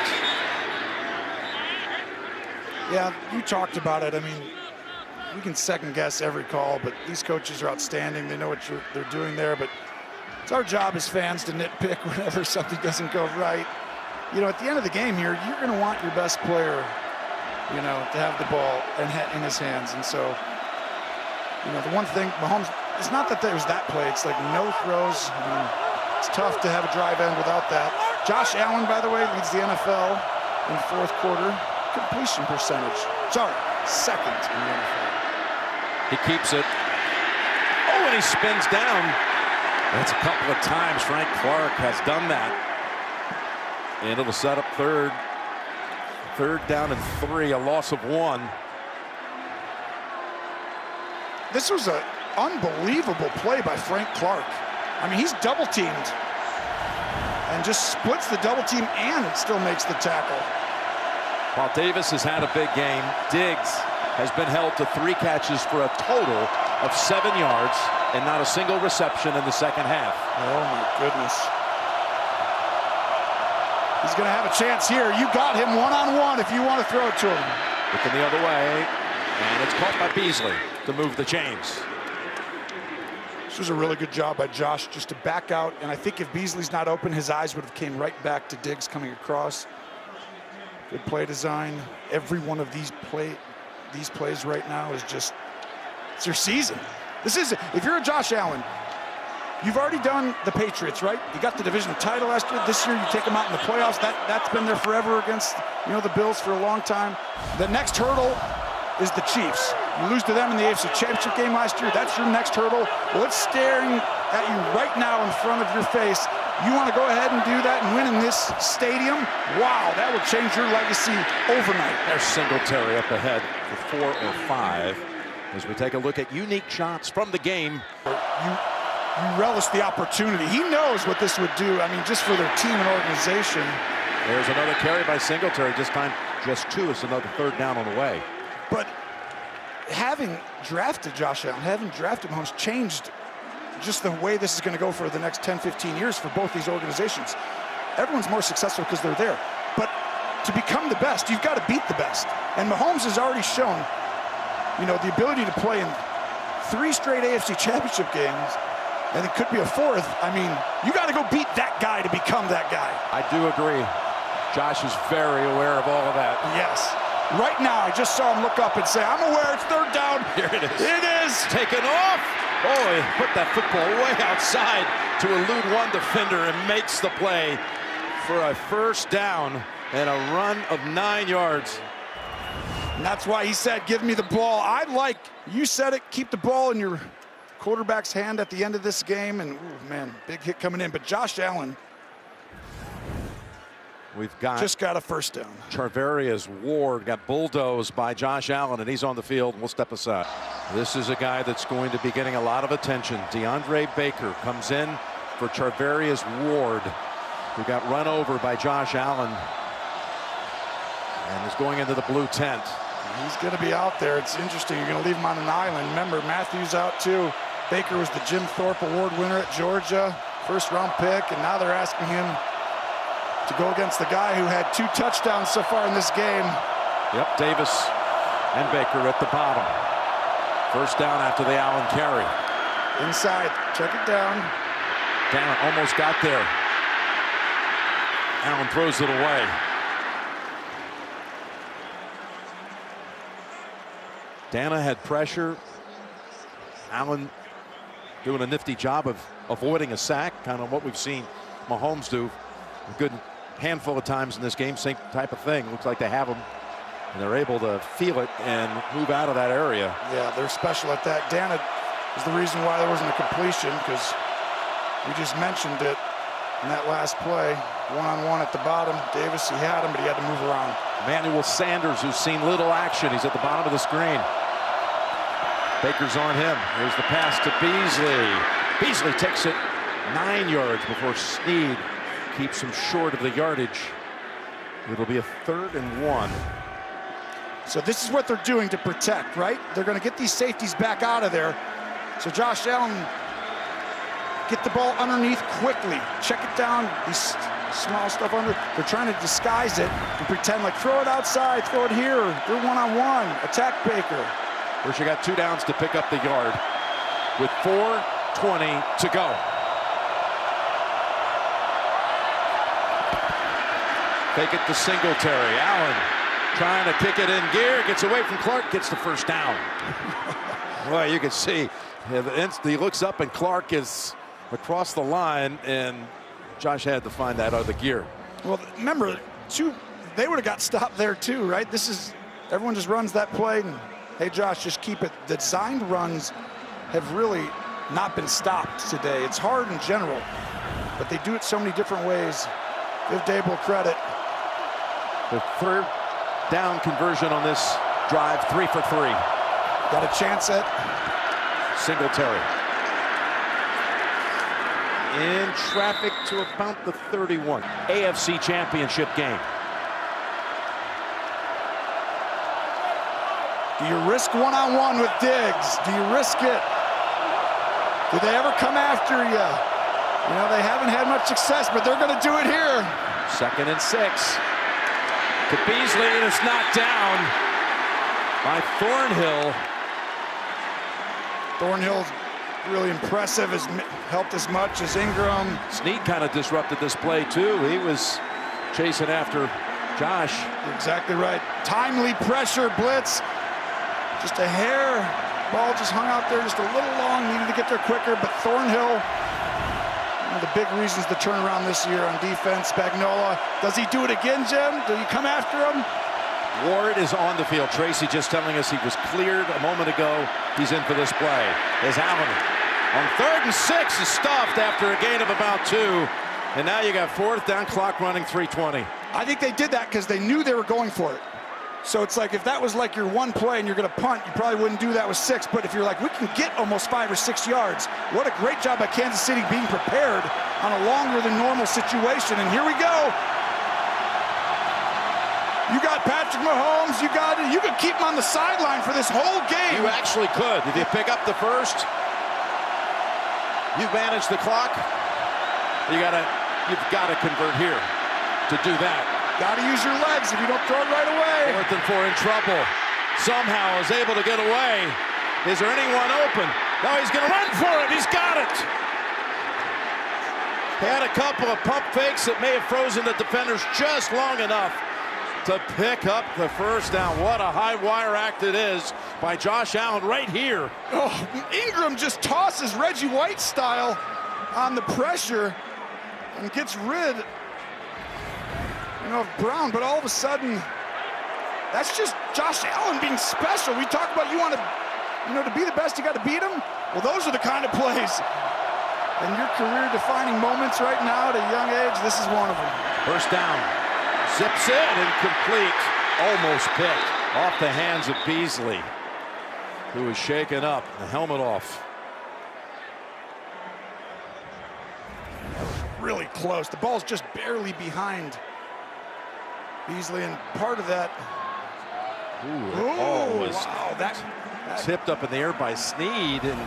Yeah, you talked about it. I mean, we can second guess every call, but these coaches are outstanding. They know what they're doing there, but it's our job as fans to nitpick whenever something doesn't go right. You know, at the end of the game here, you're going to want your best player, you know, to have the ball in his hands. And so, you know, the one thing, Mahomes, it's not that there was that play. It's like no throws. I mean, it's tough to have a drive end without that. Josh Allen, by the way, leads the NFL in 4th quarter completion percentage. Sorry, 2nd in the NFL. He keeps it. Oh, and he spins down. That's a couple of times Frank Clark has done that. And it'll set up 3rd down and 3, a loss of 1. This was an unbelievable play by Frank Clark. I mean, he's double teamed and just splits the double team and still makes the tackle. While Davis has had a big game, Diggs has been held to 3 catches for a total of 7 yards and not a single reception in the second half. Oh my goodness. He's going to have a chance here. You got him one-on-one if you want to throw it to him. Looking the other way, and it's caught by Beasley to move the chains. This was a really good job by Josh just to back out, and I think if Beasley's not open, his eyes would have came right back to Diggs coming across. Good play design. Every one of these plays right now is just, it's your season. This is, if you're a Josh Allen, you've already done the Patriots, right? You got the division title last year. This year you take them out in the playoffs. That's been there forever against, you know, the Bills for a long time. The next hurdle is the Chiefs. You lose to them in the AFC Championship game last year. That's your next hurdle. Well, it's staring at you right now in front of your face. You want to go ahead and do that and win in this stadium? Wow, that would change your legacy overnight. There's Singletary up ahead for 4 or 5 as we take a look at unique shots from the game. You relish the opportunity. He knows what this would do. I mean, just for their team and organization. There's another carry by Singletary. This time just 2. It's another 3rd down on the way. But having drafted Josh Allen, having drafted Mahomes, changed just the way this is going to go for the next 10, 15 years for both these organizations. Everyone's more successful because they're there. But to become the best, you've got to beat the best. And Mahomes has already shown, you know, the ability to play in 3 straight AFC Championship games, and it could be a 4th. I mean, you got to go beat that guy to become that guy. I do agree. Josh is very aware of all of that. Yes. Right now, I just saw him look up and say, I'm aware it's 3rd down. Here it is. It is. Taken off. Oh, he put that football way outside to elude one defender and makes the play for a 1st down and a run of 9 yards. And that's why he said, give me the ball. I like, you said it, keep the ball in your quarterback's hand at the end of this game, and ooh, man, big hit coming in. But Josh Allen, we've got just got a first down. Charvarius Ward got bulldozed by Josh Allen, and he's on the field. We'll step aside. This is a guy that's going to be getting a lot of attention. DeAndre Baker comes in for Charvarius Ward, who got run over by Josh Allen and is going into the blue tent. He's going to be out there. It's interesting. You're going to leave him on an island. Remember, Matthews out too. Baker was the Jim Thorpe Award winner at Georgia, first-round pick, and now they're asking him to go against the guy who had 2 touchdowns so far in this game. Yep, Davis and Baker at the bottom. First down after the Allen carry. Inside, check it down. Down, almost got there. Allen throws it away. Dana had pressure. Allen doing a nifty job of avoiding a sack, kind of what we've seen Mahomes do a good handful of times in this game. Same type of thing. Looks like they have them, and they're able to feel it and move out of that area. Yeah, they're special at that. Dana is the reason why there wasn't a completion, because we just mentioned it in that last play. One-on-one at the bottom. Davis, he had him, but he had to move around. Emmanuel Sanders, who's seen little action. He's at the bottom of the screen. Baker's on him. Here's the pass to Beasley. Beasley takes it 9 yards before Snead keeps him short of the yardage. It'll be a 3rd and 1. So this is what they're doing to protect, right? They're going to get these safeties back out of there. So Josh Allen, get the ball underneath quickly. Check it down. These small stuff under. They're trying to disguise it and pretend like throw it outside, throw it here. They're one-on-one. Attack Baker. First, you got 2 downs to pick up the yard with 4:20 to go. Fake it to Singletary. Allen trying to kick it in gear. Gets away from Clark. Gets the first down. Well, you can see he looks up and Clark is across the line, and Josh had to find that other gear. Well, remember, they would have got stopped there too, right? This is, everyone just runs that play, and hey, Josh, just keep it. The designed runs have really not been stopped today. It's hard in general, but they do it so many different ways. Give Dable credit. The 3rd down conversion on this drive, 3 for 3. Got a chance at Singletary. In traffic to about the 31. AFC Championship game. Do you risk one-on-one with Diggs? Do you risk it? Do they ever come after you? You know, they haven't had much success, but they're going to do it here. 2nd and 6. To Beasley, and it's knocked down by Thornhill. Thornhill's really impressive, has helped as much as Ingram. Snead kind of disrupted this play too. He was chasing after Josh. You're exactly right. Timely pressure blitz. Just a hair. Ball just hung out there just a little long. Needed to get there quicker, but Thornhill, one of the big reasons to turn around this year on defense. Spagnuolo, does he do it again, Jim? Do you come after him? Ward is on the field. Tracy just telling us he was cleared a moment ago. He's in for this play. Is Allen on 3rd and 6 is stuffed after a gain of about 2. And now you got 4th down, clock running, 3:20. I think they did that because they knew they were going for it. So it's like if that was like your one play and you're going to punt, you probably wouldn't do that with 6. But if you're like, we can get almost 5 or 6 yards, what a great job by Kansas City being prepared on a longer than normal situation. And here we go. You got Patrick Mahomes. You could keep him on the sideline for this whole game. You actually could. If you pick up the first, you manage the clock. You've got to convert here to do that. Got to use your legs if you don't throw it right away. 4th and 4 in trouble. Somehow is able to get away. Is there anyone open? No, he's going to run for it. He's got it. He had a couple of pump fakes that may have frozen the defenders just long enough to pick up the first down. What a high wire act it is by Josh Allen right here. Oh, Ingram just tosses Reggie White style on the pressure and gets rid of Brown, but all of a sudden, that's just Josh Allen being special. We talk about you want to, to be the best, you got to beat him. Well, those are the kind of plays in your career-defining moments right now at a young age. This is one of them. First down. Zips in, incomplete. Almost picked off the hands of Beasley, who was shaken up, the helmet off. Really close. The ball's just barely behind Beasley, and part of that. Wow, that tipped up in the air by Snead, and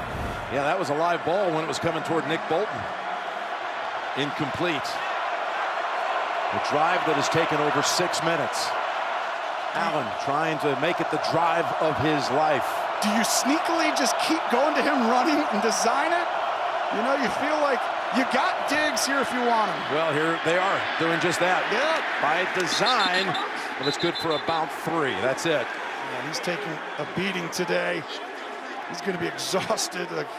yeah, that was a live ball when it was coming toward Nick Bolton. Incomplete. A drive that has taken over 6 minutes. Allen trying to make it the drive of his life. Do you sneakily just keep going to him running and design it? You know, you feel like you got Diggs here if you want him. Well, here they are doing just that. Yeah. By design, but it's good for about 3. That's it. Yeah, he's taking a beating today. He's going to be exhausted like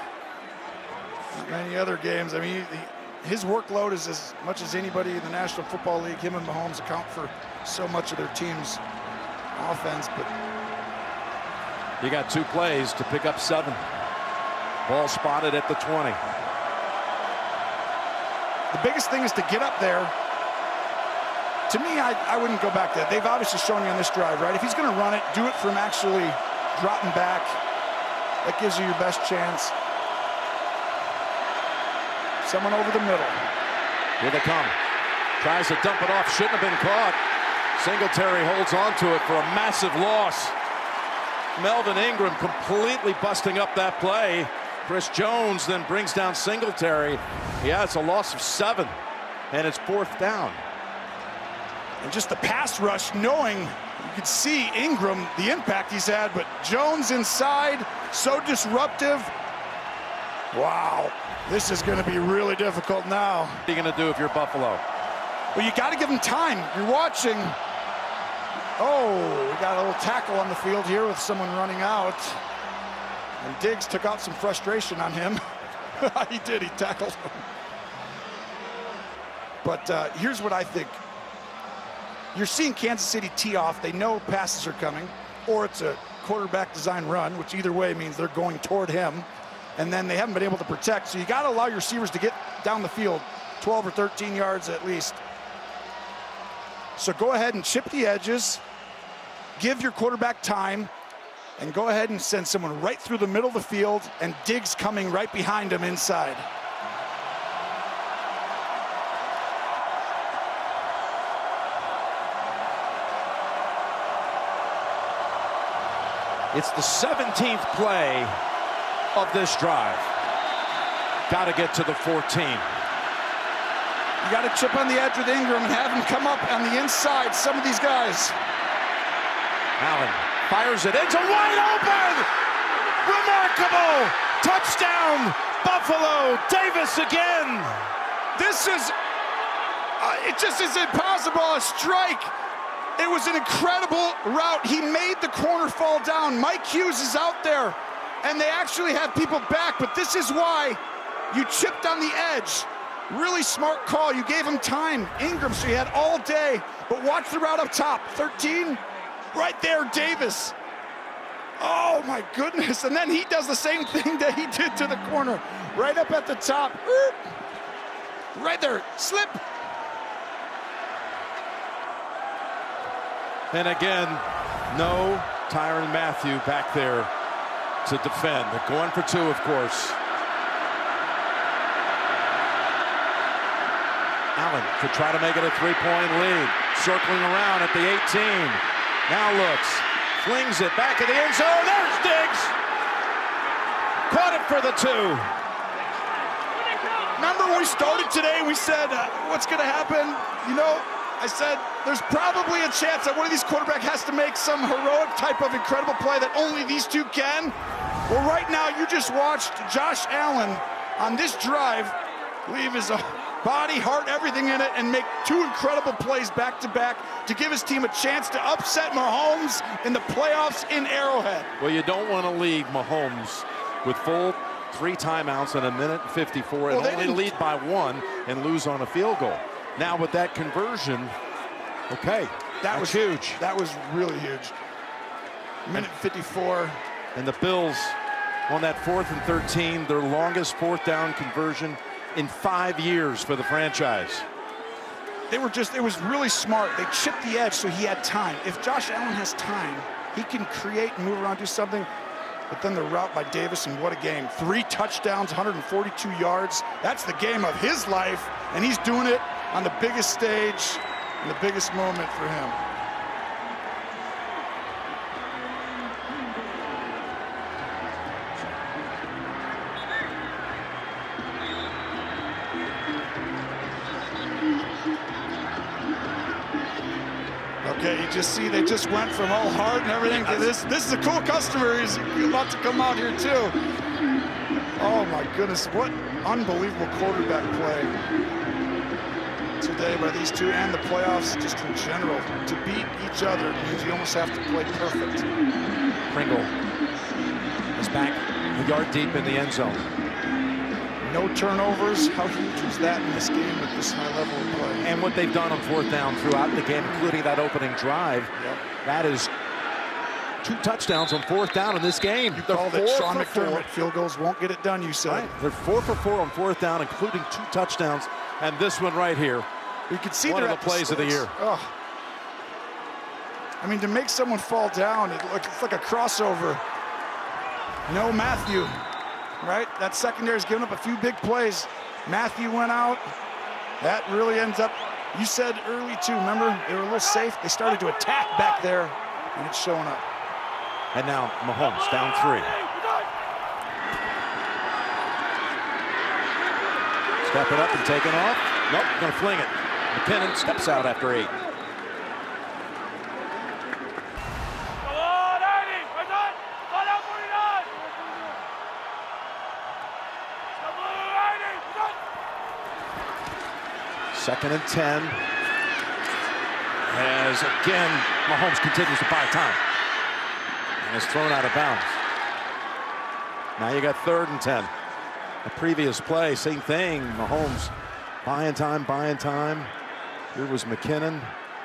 many other games. I mean, his workload is as much as anybody in the National Football League. Him and Mahomes account for so much of their team's offense, but you got 2 plays to pick up 7. Ball spotted at the 20. The biggest thing is to get up there. To me, I wouldn't go back there. They've obviously shown you on this drive, right? If he's going to run it, do it from actually dropping back. That gives you your best chance. Someone over the middle. Here they come. Tries to dump it off. Shouldn't have been caught. Singletary holds on to it for a massive loss. Melvin Ingram completely busting up that play. Chris Jones then brings down Singletary. Yeah, it's a loss of 7, and it's 4th down. And just the pass rush, knowing you could see Ingram, the impact he's had, but Jones inside, so disruptive. Wow, this is going to be really difficult now. What are you going to do if you're Buffalo? Well, you got to give him time. You're watching. Oh, we got a little tackle on the field here with someone running out. And Diggs took out some frustration on him. He did, he tackled him. But here's what I think. You're seeing Kansas City tee off. They know passes are coming, or it's a quarterback design run, which either way means they're going toward him. And then they haven't been able to protect. So you got to allow your receivers to get down the field 12 or 13 yards at least. So go ahead and chip the edges, give your quarterback time, and go ahead and send someone right through the middle of the field, and Diggs coming right behind him inside. It's the 17th play of this drive. Got to get to the 14. You got to chip on the edge with Ingram and have him come up on the inside, some of these guys. Allen fires it into wide open. Remarkable touchdown, Buffalo. Davis again. This is, it just is impossible, a strike. It was an incredible route. He made the corner fall down. Mike Hughes is out there, and they actually have people back, but this is why you chipped on the edge. Really smart call. You gave him time. Ingram, so he had all day, but watch the route up top. 13, right there, Davis. Oh my goodness, and then he does the same thing that he did to the corner. Right up at the top. Right there, slip. And again, no Tyrann Mathieu back there to defend. They're going for 2, of course. Allen to try to make it a 3-point lead. Circling around at the 18. Now looks, flings it back in the end zone. There's Diggs. Caught it for the 2. Remember when we started today, we said, what's going to happen? You know, I said, there's probably a chance that one of these quarterbacks has to make some heroic type of incredible play that only these 2 can. Well, right now, you just watched Josh Allen on this drive leave his body, heart, everything in it, and make 2 incredible plays back-to-back to give his team a chance to upset Mahomes in the playoffs in Arrowhead. Well, you don't want to leave Mahomes with full 3 timeouts in 1:54 and only lead by 1 and lose on a field goal. Now with that conversion, okay, that was huge. That was really huge. 1:54. And the Bills on that 4th and 13, their longest 4th down conversion in 5 years for the franchise. It was really smart. They chipped the edge so he had time. If Josh Allen has time, he can create and move around, do something. But then the route by Davis, and what a game. 3 touchdowns, 142 yards. That's the game of his life, and he's doing it on the biggest stage and the biggest moment for him. Okay, you just see they just went from all hard and everything to this. This is a cool customer. He's about to come out here too. Oh my goodness, what unbelievable quarterback play today by these two, and the playoffs just in general. To beat each other means you almost have to play perfect. Pringle is back a yard deep in the end zone. No turnovers. How huge was that in this game with this high level of play? And what they've done on 4th down throughout the game, including that opening drive, that is 2 touchdowns on 4th down in this game. You called it Sean McDermott. Field goals won't get it done, you said. Right. They're 4 for 4 on 4th down, including 2 touchdowns. And this one right here, you can see one of the plays of the year. Oh. I mean, to make someone fall down, it's like a crossover. No Matthew. Right? That secondary's given up a few big plays. Matthew went out. That really ends up, you said early too, remember? They were a little safe. They started to attack back there, and it's showing up. And now Mahomes down 3. Step it up and take it off. Nope, gonna fling it. McKinnon steps out after 8. Second and 10. As again, Mahomes continues to buy time. And is thrown out of bounds. Now you got 3rd and 10. The previous play, same thing. Mahomes buying time, buying time. Here was McKinnon.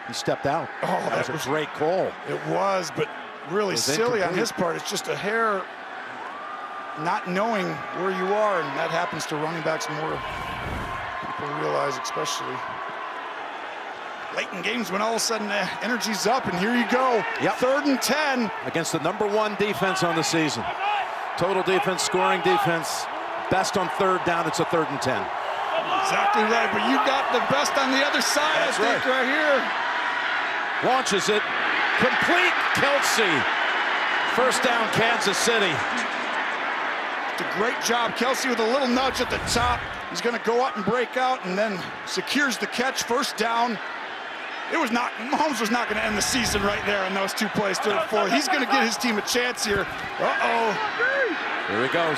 He stepped out. Oh, that was a great call. It was, but really silly on his part. It's just a hair not knowing where you are, and that happens to running backs more. People realize, especially late in games when all of a sudden energy's up, and here you go. 3rd and 10. Against the #1 defense on the season. Total defense, scoring defense. Best on 3rd down, it's a 3rd and 10. Exactly right, but you got the best on the other side, I think, right here. Launches it. Complete. Kelsey. 1st down, Kansas City. It's a great job. Kelsey with a little nudge at the top. He's going to go up and break out, and then secures the catch. 1st down. Mahomes was not going to end the season right there on those 2 plays, 3rd and 4. He's going to get his team a chance here. Uh-oh. Here he goes.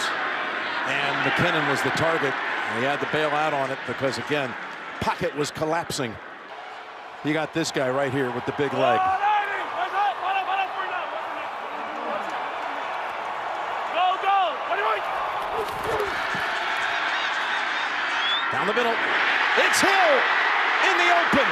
And McKinnon was the target. And he had to bail out on it because, again, pocket was collapsing. You got this guy right here with the big leg. Down the middle. It's Hill in the open.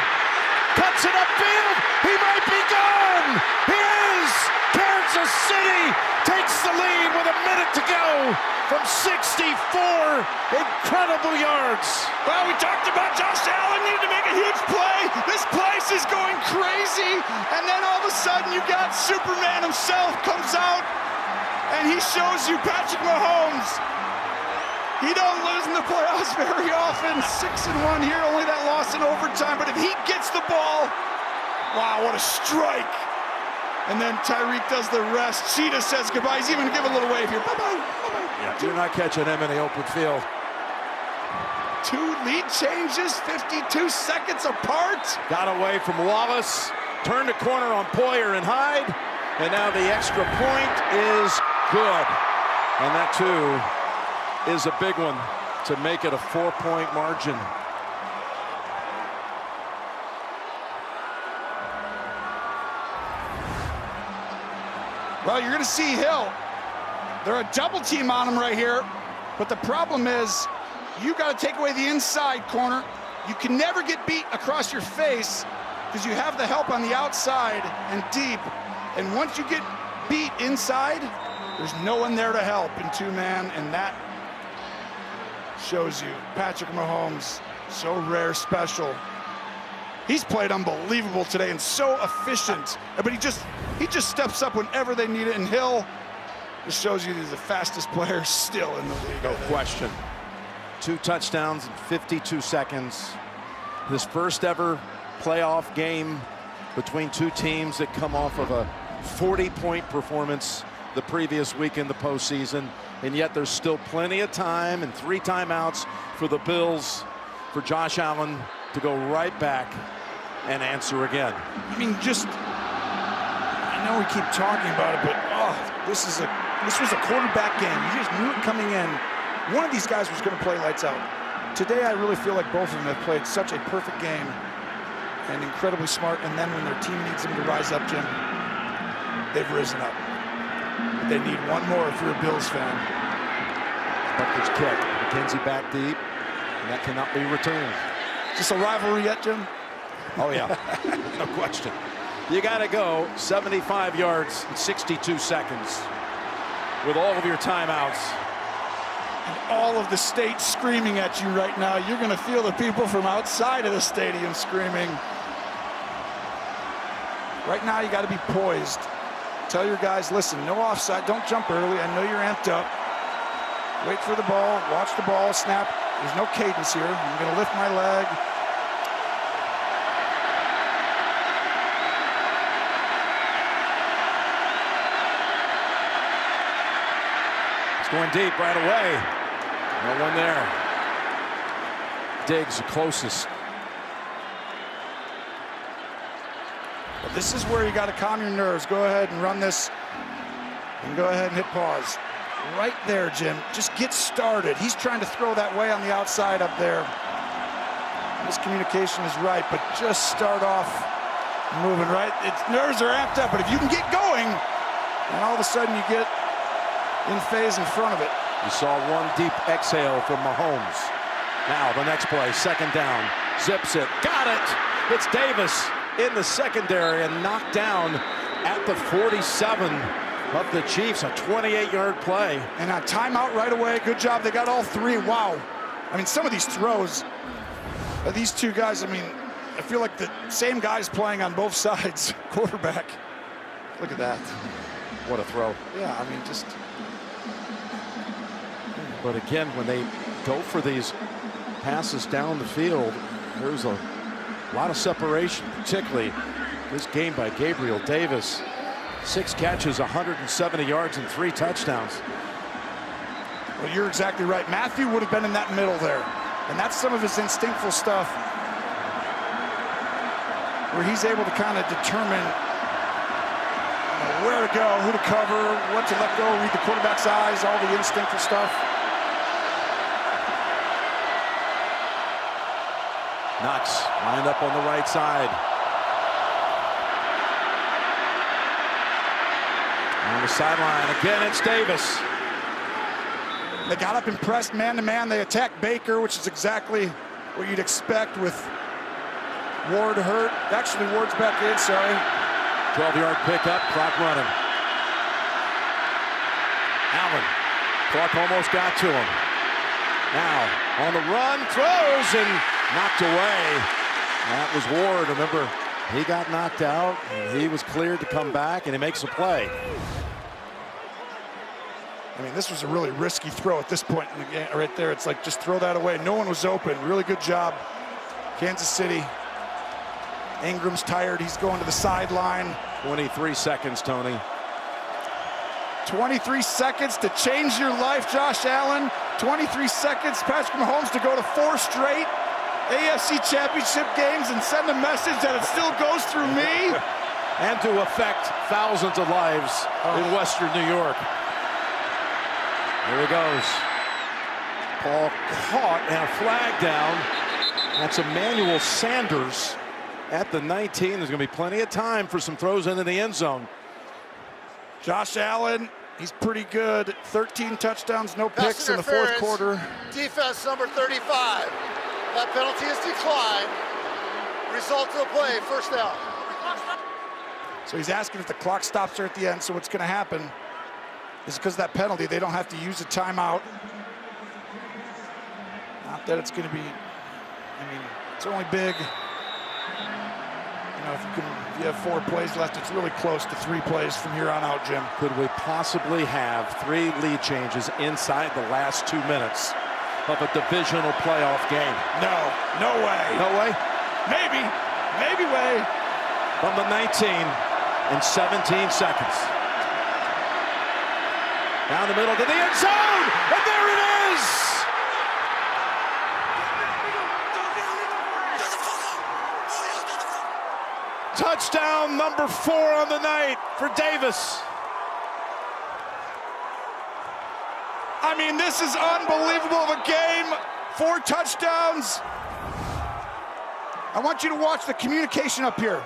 Cuts it upfield. He might be gone. He is. Kansas City takes the lead with a minute to go from 64 incredible yards. Well, we talked about Josh Allen needed to make a huge play. This place is going crazy. And then all of a sudden you got Superman himself comes out and he shows you Patrick Mahomes. He don't lose in the playoffs very often. 6-1 here, only that loss in overtime. But if he gets the ball, wow, what a strike. And then Tyreek does the rest. Cheetah says goodbye. He's even going to give a little wave here. Bye-bye. Yeah, you're not catching him in the open field. 2 lead changes, 52 seconds apart. Got away from Wallace. Turned the corner on Poyer and Hyde. And now the extra point is good. And that, too, is a big one to make it a 4-point margin. Well, you're going to see Hill. They're a double team on him right here. But the problem is you got to take away the inside corner. You can never get beat across your face because you have the help on the outside and deep. And once you get beat inside, There's no one there to help in two-man, and that shows you Patrick Mahomes, so rare, special. He's played unbelievable today and so efficient, but he just steps up whenever they need it, and Hill just shows you he's the fastest player still in the league. No question. 2 touchdowns in 52 seconds. This first ever playoff game between two teams that come off of a 40-point performance the previous week in the postseason, and yet there's still plenty of time and 3 timeouts for the Bills, for Josh Allen to go right back and answer again. I mean, I know we keep talking about it, but this was a quarterback game. You just knew it coming in. One of these guys was going to play lights out. Today, I really feel like both of them have played such a perfect game and incredibly smart. And then when their team needs them to rise up, Jim, they've risen up. But they need one more if you're a Bills fan. Butker's kick. McKenzie back deep, and that cannot be returned. Is this a rivalry yet, Jim? Oh, yeah. No question. You got to go 75 yards in 62 seconds with all of your timeouts. And all of the state screaming at you right now. You're going to feel the people from outside of the stadium screaming. Right now, you got to be poised. Tell your guys, listen, no offside. Don't jump early. I know you're amped up. Wait for the ball. Watch the ball snap. There's no cadence here. I'm going to lift my leg. Going deep right away. No one there. Diggs the closest. But this is where you got to calm your nerves. Go ahead and run this. And go ahead and hit pause. Right there, Jim. Just get started. He's trying to throw that way on the outside up there. Miscommunication is right, but just start off moving right. Nerves are amped up, but if you can get going, and all of a sudden you get in phase in front of it. You saw one deep exhale from Mahomes. Now the next play, second down, zips it, got it. It's Davis in the secondary and knocked down at the 47 of the Chiefs. A 28-yard play. And a timeout right away. Good job. They got all 3. Wow. I mean, some of these throws, these two guys, I mean, I feel like the same guys playing on both sides. Quarterback. Look at that. What a throw. Yeah, I mean, just. But again, when they go for these passes down the field, there's a lot of separation, particularly this game by Gabriel Davis. 6 catches, 170 yards, and 3 touchdowns. Well, you're exactly right. Matthew would have been in that middle there. And that's some of his instinctful stuff, where he's able to kind of determine where to go, who to cover, what to let go, read the quarterback's eyes, all the instinctual stuff. Knox lined up on the right side. On the sideline, again, it's Davis. They got up and pressed man-to-man. They attacked Baker, which is exactly what you'd expect with Ward hurt. Actually, Ward's back in, sorry. 12-yard pickup, clock running. Allen, clock almost got to him. Now, on the run, throws, and knocked away. That was Ward. Remember, he got knocked out, and he was cleared to come back, and he makes a play. I mean, this was a really risky throw at this point in the game. Right there, it's like, just throw that away. No one was open. Really good job, Kansas City. Ingram's tired. He's going to the sideline. 23 seconds, Tony. 23 seconds to change your life, Josh Allen. 23 seconds, Patrick Mahomes, to go to 4 straight AFC Championship games and send a message that it still goes through me. And to affect thousands of lives in Western New York. Here he goes. Ball caught and a flag down. That's Emmanuel Sanders at the 19. There's going to be plenty of time for some throws into the end zone. Josh Allen, he's pretty good. 13 touchdowns, no picks in the 4th quarter. Defense number 35. That penalty is declined. Result of the play, first down. So he's asking if the clock stops there at the end. So what's going to happen is because of that penalty. They don't have to use a timeout. Not that it's going to be, I mean, it's only big. You know, if you have 4 plays left, it's really close to 3 plays from here on out, Jim. Could we possibly have 3 lead changes inside the last 2 minutes of a divisional playoff game? No, no way. No way? Maybe way. From the 19 in 17 seconds. Down the middle to the end zone, and there it is! Touchdown number 4 on the night for Davis. I mean, this is unbelievable of a game. 4 touchdowns. I want you to watch the communication up here.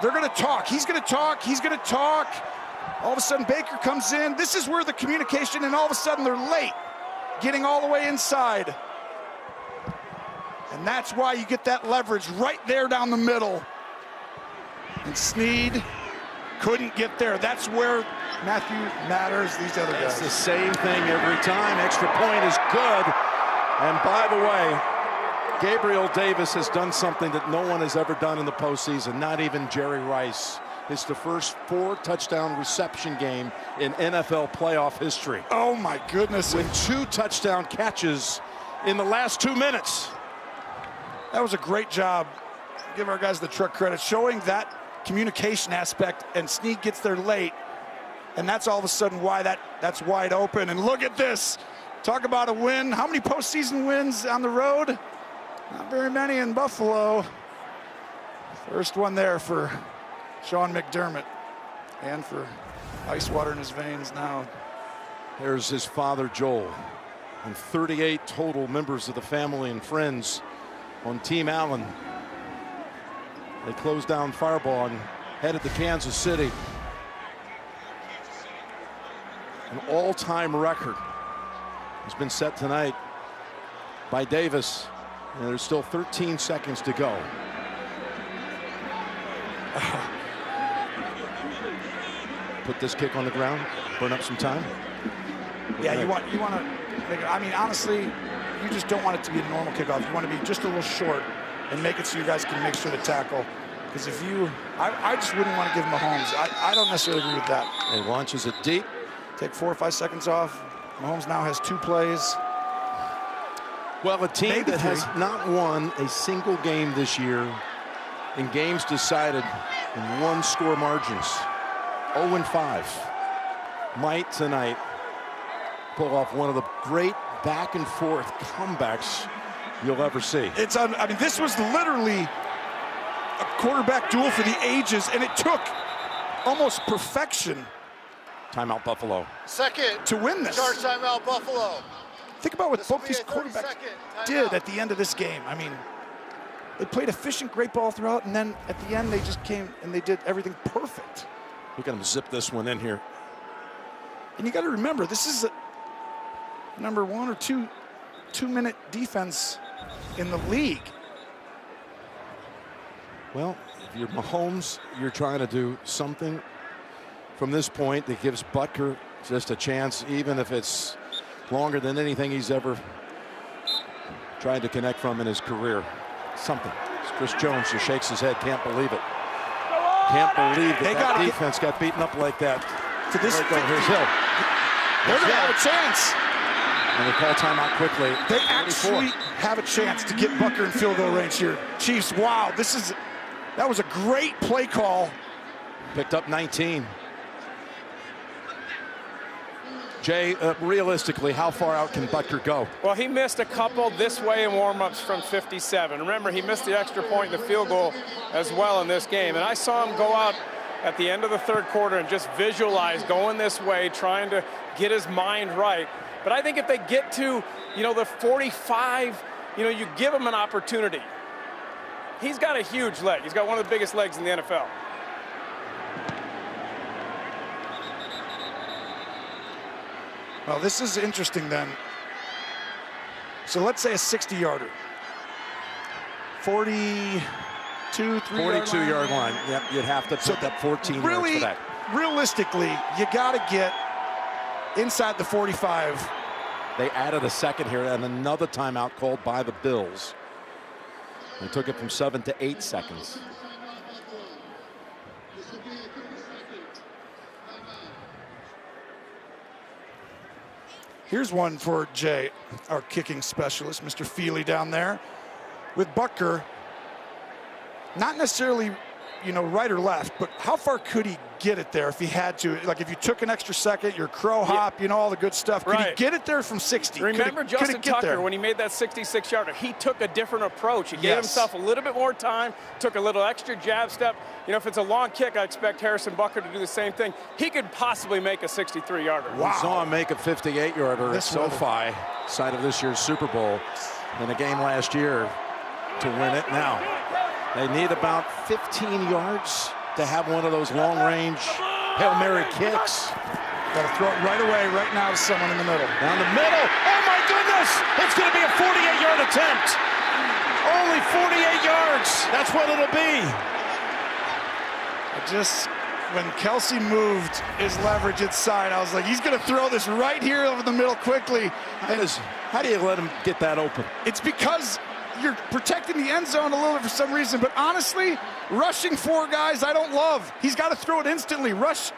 They're going to talk. He's going to talk. He's going to talk. All of a sudden, Baker comes in. This is where the communication, and all of a sudden, they're late, getting all the way inside. And that's why you get that leverage right there down the middle. And Snead couldn't get there. That's where Matthew matters, these other guys. It's the same thing every time. Extra point is good. And by the way, Gabriel Davis has done something that no one has ever done in the postseason, not even Jerry Rice. It's the first 4-touchdown reception game in NFL playoff history. Oh my goodness. With 2 touchdown catches in the last 2 minutes. That was a great job. Give our guys the truck credit, showing that communication aspect, and Snead gets there late. And that's all of a sudden why that's wide open. And look at this. Talk about a win. How many postseason wins on the road? Not very many in Buffalo. First one there for Sean McDermott, and for ice water in his veins now. There's his father, Joel, and 38 total members of the family and friends on Team Allen. They closed down Fireball and headed to Kansas City. An all-time record has been set tonight by Davis. And there's still 13 seconds to go. Put this kick on the ground, burn up some time. Yeah, you want to make it, I mean, honestly, you just don't want it to be a normal kickoff. You want to be just a little short and make it so you guys can make sure to tackle. Because if you, I just wouldn't want to give Mahomes. I don't necessarily agree with that. He launches it deep. Take 4 or 5 seconds off. Mahomes now has 2 plays. Well, a team that has not won a single game this year in games decided in 1-score margins, 0-5, might tonight pull off one of the great back-and-forth comebacks you'll ever see. I mean, this was literally a quarterback duel for the ages, and it took almost perfection. Timeout, Buffalo. Second. To win this. Charge timeout, Buffalo. Think about what both these quarterbacks did at the end of this game. I mean, they played efficient, great ball throughout, and then at the end they just came and they did everything perfect. Look at them zip this one in here. And you got to remember, this is a number 1 or 2 2-minute defense in the league. Well, if you're Mahomes, you're trying to do something from this point that gives Butker just a chance, even if it's longer than anything he's ever tried to connect from in his career. Something. Chris Jones just shakes his head, can't believe it. Can't believe that defense got beaten up like that. To this, here's Hill. They're going to have a chance. And they call timeout quickly. They actually have a chance to get Butker in field goal range here. Chiefs, wow, that was a great play call. Picked up 19. Jay, realistically, how far out can Butker go? Well, he missed a couple this way in warm-ups from 57. Remember, he missed the extra point and the field goal as well in this game. And I saw him go out at the end of the 3rd quarter and just visualize going this way, trying to get his mind right. But I think if they get to, the 45, you give him an opportunity. He's got a huge leg. He's got one of the biggest legs in the NFL. Well, this is interesting then. So let's say a 60-yarder. 42, 42-yard line. Yep, you'd have to put that 14 yards for that. Realistically, you got to get inside the 45. They added a second here and another timeout called by the Bills. They took it from 7 to 8 seconds. Here's one for Jay, our kicking specialist, Mr. Feely down there. With Butker, not necessarily, you know, right or left, but how far could he get it there if he had to? Like if you took an extra second, your crow hop, you know, all the good stuff. Could he get it there from 60? Remember Justin Tucker, when he made that 66-yarder, he took a different approach. He gave himself a little bit more time, took a little extra jab step. You know, if it's a long kick, I expect Harrison Butker to do the same thing. He could possibly make a 63-yarder. Wow. We saw him make a 58-yarder at SoFi, side of this year's Super Bowl, in a game last year to win it. Now, they need about 15 yards to have one of those long-range Hail Mary kicks. Got to throw it right away, right now to someone in the middle. Down the middle. Oh, my goodness! It's going to be a 48-yard attempt. Only 48 yards. That's what it'll be. When Kelce moved his leverage inside, I was like, he's going to throw this right here over the middle quickly. How do you let him get that open? It's because you're protecting the end zone a little bit for some reason, but honestly, rushing 4 guys, I don't love. He's got to throw it instantly. Rush.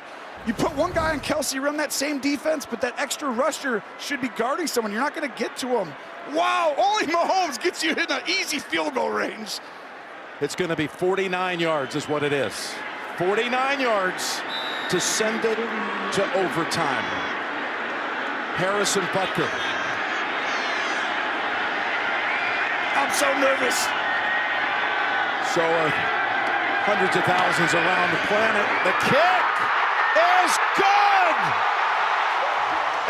You put one guy on Kelce, run that same defense, but that extra rusher should be guarding someone. You're not going to get to him. Wow, only Mahomes gets you in an easy field goal range. It's going to be 49 yards is what it is. 49 yards to send it to overtime. Harrison Butker. I'm so nervous. So are hundreds of thousands around the planet. The kick is good.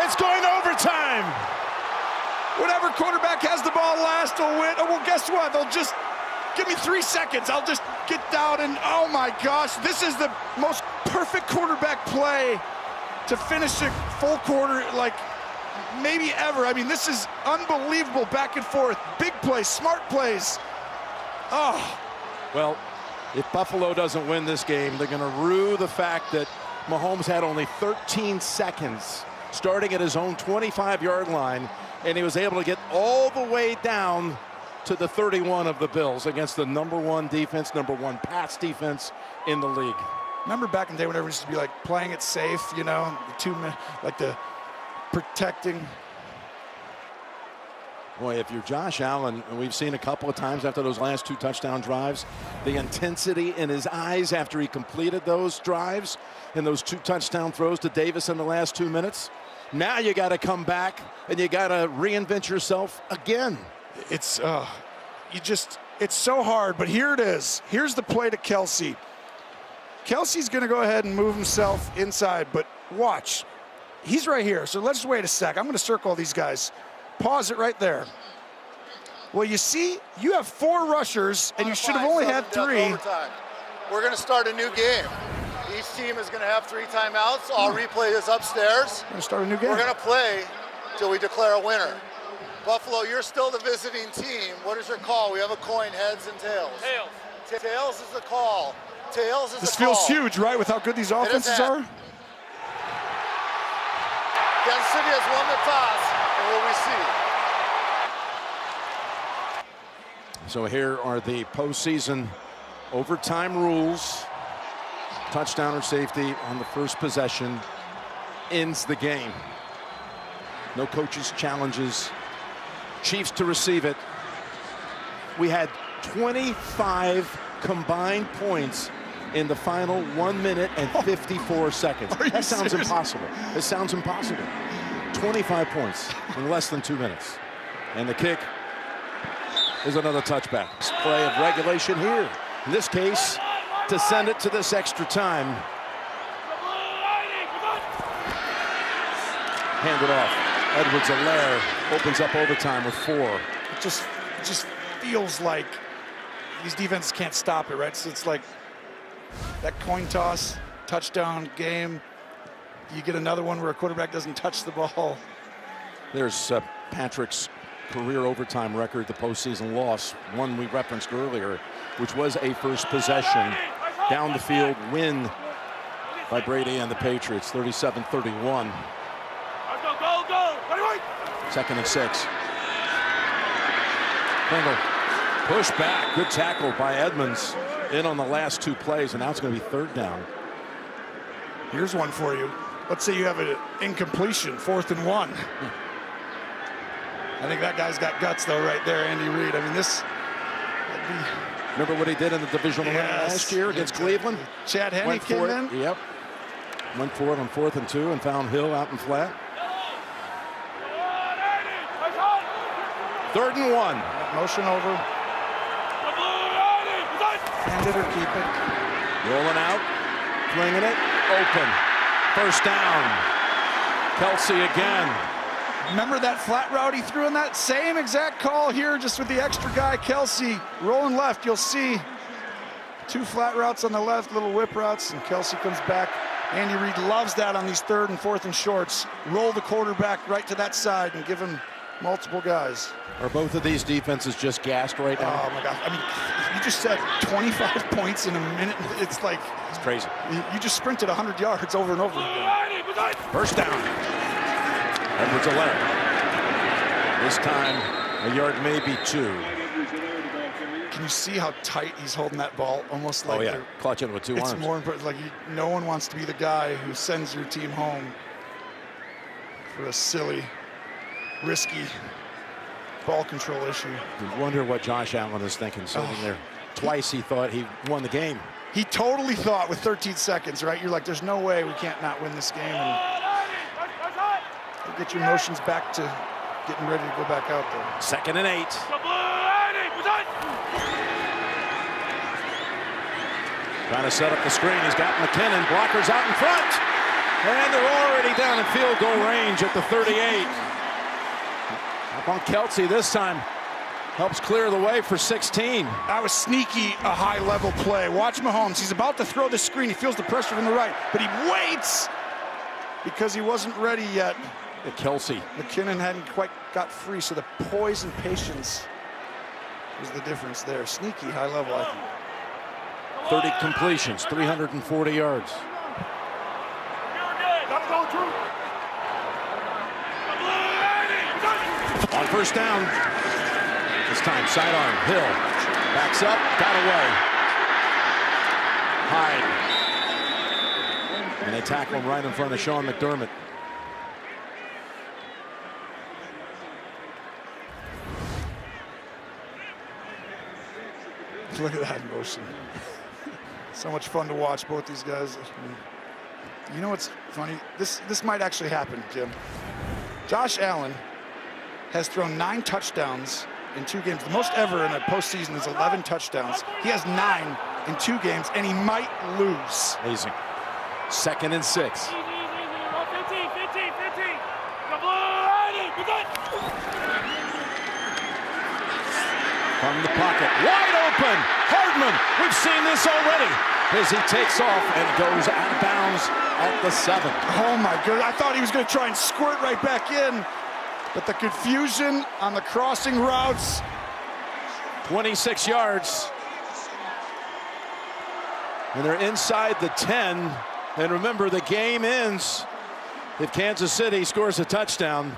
It's going to overtime. Whatever quarterback has the ball last will win. Oh, well, guess what? They'll just give me 3 seconds. I'll just get down and, oh my gosh, this is the most perfect quarterback play to finish a full quarter, like maybe ever. I mean, this is unbelievable back and forth. Big plays, smart plays. Oh. Well, if Buffalo doesn't win this game, they're going to rue the fact that Mahomes had only 13 seconds starting at his own 25-yard line, and he was able to get all the way down to the 31 of the Bills against the #1 defense, #1 pass defense in the league. Remember back in the day whenever it used to be like playing it safe, you know, the protecting. Boy, if you're Josh Allen, and we've seen a couple of times after those last 2 touchdown drives, the intensity in his eyes after he completed those drives and those 2 touchdown throws to Davis in the last 2 minutes. Now you got to come back and you got to reinvent yourself again. It's it's so hard, but here it is. Here's the play to Kelce. Kelce's going to go ahead and move himself inside, but watch. He's right here, so let's wait a sec. I'm going to circle these guys. Pause it right there. Well, you see, you have 4 rushers, and you should have only had 3. We're going to start a new game. Each team is going to have 3 timeouts. I'll replay this upstairs. We're going to start a new game. We're going to play till we declare a winner. Buffalo, you're still the visiting team. What is your call? We have a coin, heads and tails. Tails. Tails is the call. Tails is this the call. This feels huge, right, with how good these offenses are? Kansas City has won the toss, and what we see. So here are the postseason overtime rules. Touchdown or safety on the first possession ends the game. No coaches' challenges. Chiefs to receive it. We had 25 combined points in the final 1 minute and 54 seconds. That sounds impossible. It sounds impossible. 25 points in less than 2 minutes. And the kick is another touchback. Play of regulation here. In this case, to send it to this extra time. Hand it off. Edwards-Helaire opens up overtime with 4. It just feels like these defenses can't stop it, right? So it's like that coin toss, touchdown game. You get another one where a quarterback doesn't touch the ball. There's Patrick's career overtime record, the postseason loss, one we referenced earlier, which was a first possession down the field win by Brady and the Patriots, 37-31. 2nd and 6. Pringle, push back. Good tackle by Edmonds in on the last 2 plays, and now it's going to be 3rd down. Here's one for you. Let's say you have an incompletion, 4th and 1. I think that guy's got guts, though, right there, Andy Reid. I mean, this... Remember what he did in the divisional round last year against Cleveland? Chad Henne came in. Yep. Went for it on 4th and 2 and found Hill out in flat. 3rd and 1. Motion over. Hand it or keep it. Rolling out. Flinging it. Open. 1st down. Kelsey again. Remember that flat route he threw in that same exact call here, just with the extra guy, Kelsey, rolling left. You'll see 2 flat routes on the left, little whip routes, and Kelsey comes back. Andy Reid loves that on these 3rd and 4th and shorts. Roll the quarterback right to that side and give him multiple guys. Are both of these defenses just gassed right now? Oh my gosh, I mean, you just said 25 points in a minute. It's like... It's crazy. You just sprinted 100 yards over and over again. 1st down. Edwards 11. This time, a yard, maybe 2. Can you see how tight he's holding that ball? Almost like clutching with 2 arms. It's more important. Like no one wants to be the guy who sends your team home for a silly, risky ball control issue. You wonder what Josh Allen is thinking sitting there. Twice he thought he won the game. He totally thought with 13 seconds, right? You're like, there's no way we can't not win this game. And get your emotions back to getting ready to go back out there. 2nd and 8. Trying to set up the screen. He's got McKinnon. Blockers out in front. And they're already down in field goal range at the 38. Up on Kelsey this time. Helps clear the way for 16. That was sneaky, a high-level play. Watch Mahomes. He's about to throw the screen. He feels the pressure from the right, but he waits because he wasn't ready yet. Kelsey. McKinnon hadn't quite got free, so the poise and patience was the difference there. Sneaky, high level, I think. 30 completions, 340 yards. On 1st down. This time, sidearm. Hill backs up, got away. Hyde. And they tackle him right in front of Sean McDermott. Look at that motion. So much fun to watch both these guys. You know what's funny? This might actually happen, Jim. Josh Allen has thrown 9 touchdowns in 2 games. The most ever in a postseason is 11 touchdowns. He has 9 in 2 games, and he might lose. Amazing. 2nd and 6. From the pocket, wide open, Hardman. We've seen this already as he takes off and goes out of bounds at the 7. Oh my goodness, I thought he was going to try and squirt right back in, but the confusion on the crossing routes. 26 yards. And they're inside the 10. And remember, the game ends if Kansas City scores a touchdown.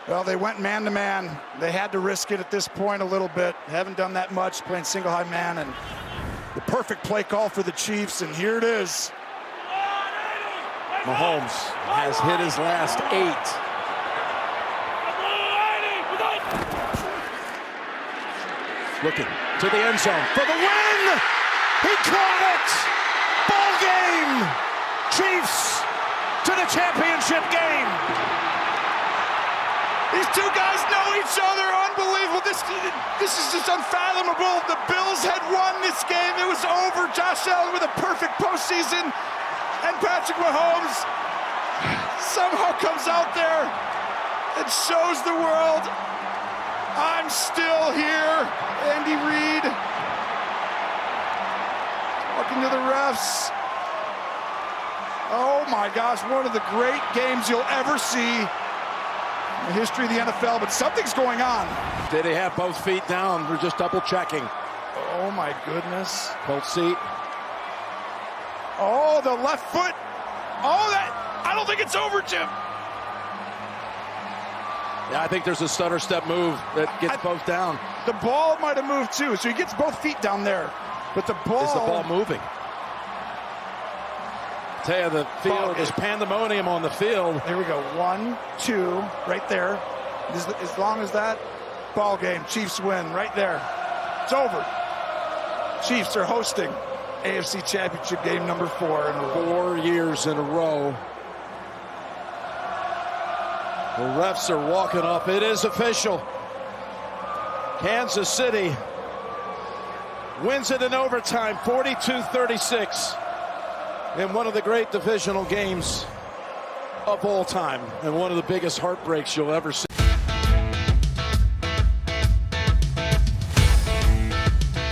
Well, they went man-to-man. They had to risk it at this point a little bit. Haven't done that much, playing single high man, and the perfect play call for the Chiefs, and here it is. Mahomes has hit his last 8. Looking to the end zone for the win! He caught it! Ball game! Chiefs to the championship game! These 2 guys know each other. Unbelievable. This is just unfathomable. The Bills had won this game. It was over. Josh Allen with a perfect postseason. And Patrick Mahomes somehow comes out there and shows the world, I'm still here. Andy Reid talking to the refs. Oh my gosh, one of the great games you'll ever see in the history of the NFL, but something's going on. Did he have both feet down? We're just double checking. Oh my goodness. Colt seat. Oh, the left foot. Oh, I don't think it's over, Jim. Yeah, I think there's a stutter step move that gets both down. The ball might have moved too, so he gets both feet down there. But the ball... Is the ball moving? Tell you, the field is pandemonium on the field. Here we go. 1, 2, right there. As long as that ball game, Chiefs win right there. It's over. Chiefs are hosting AFC Championship game number 4 in a row. 4 years in a row. The refs are walking up. It is official. Kansas City wins it in overtime, 42-36, in one of the great divisional games of all time, and one of the biggest heartbreaks you'll ever see.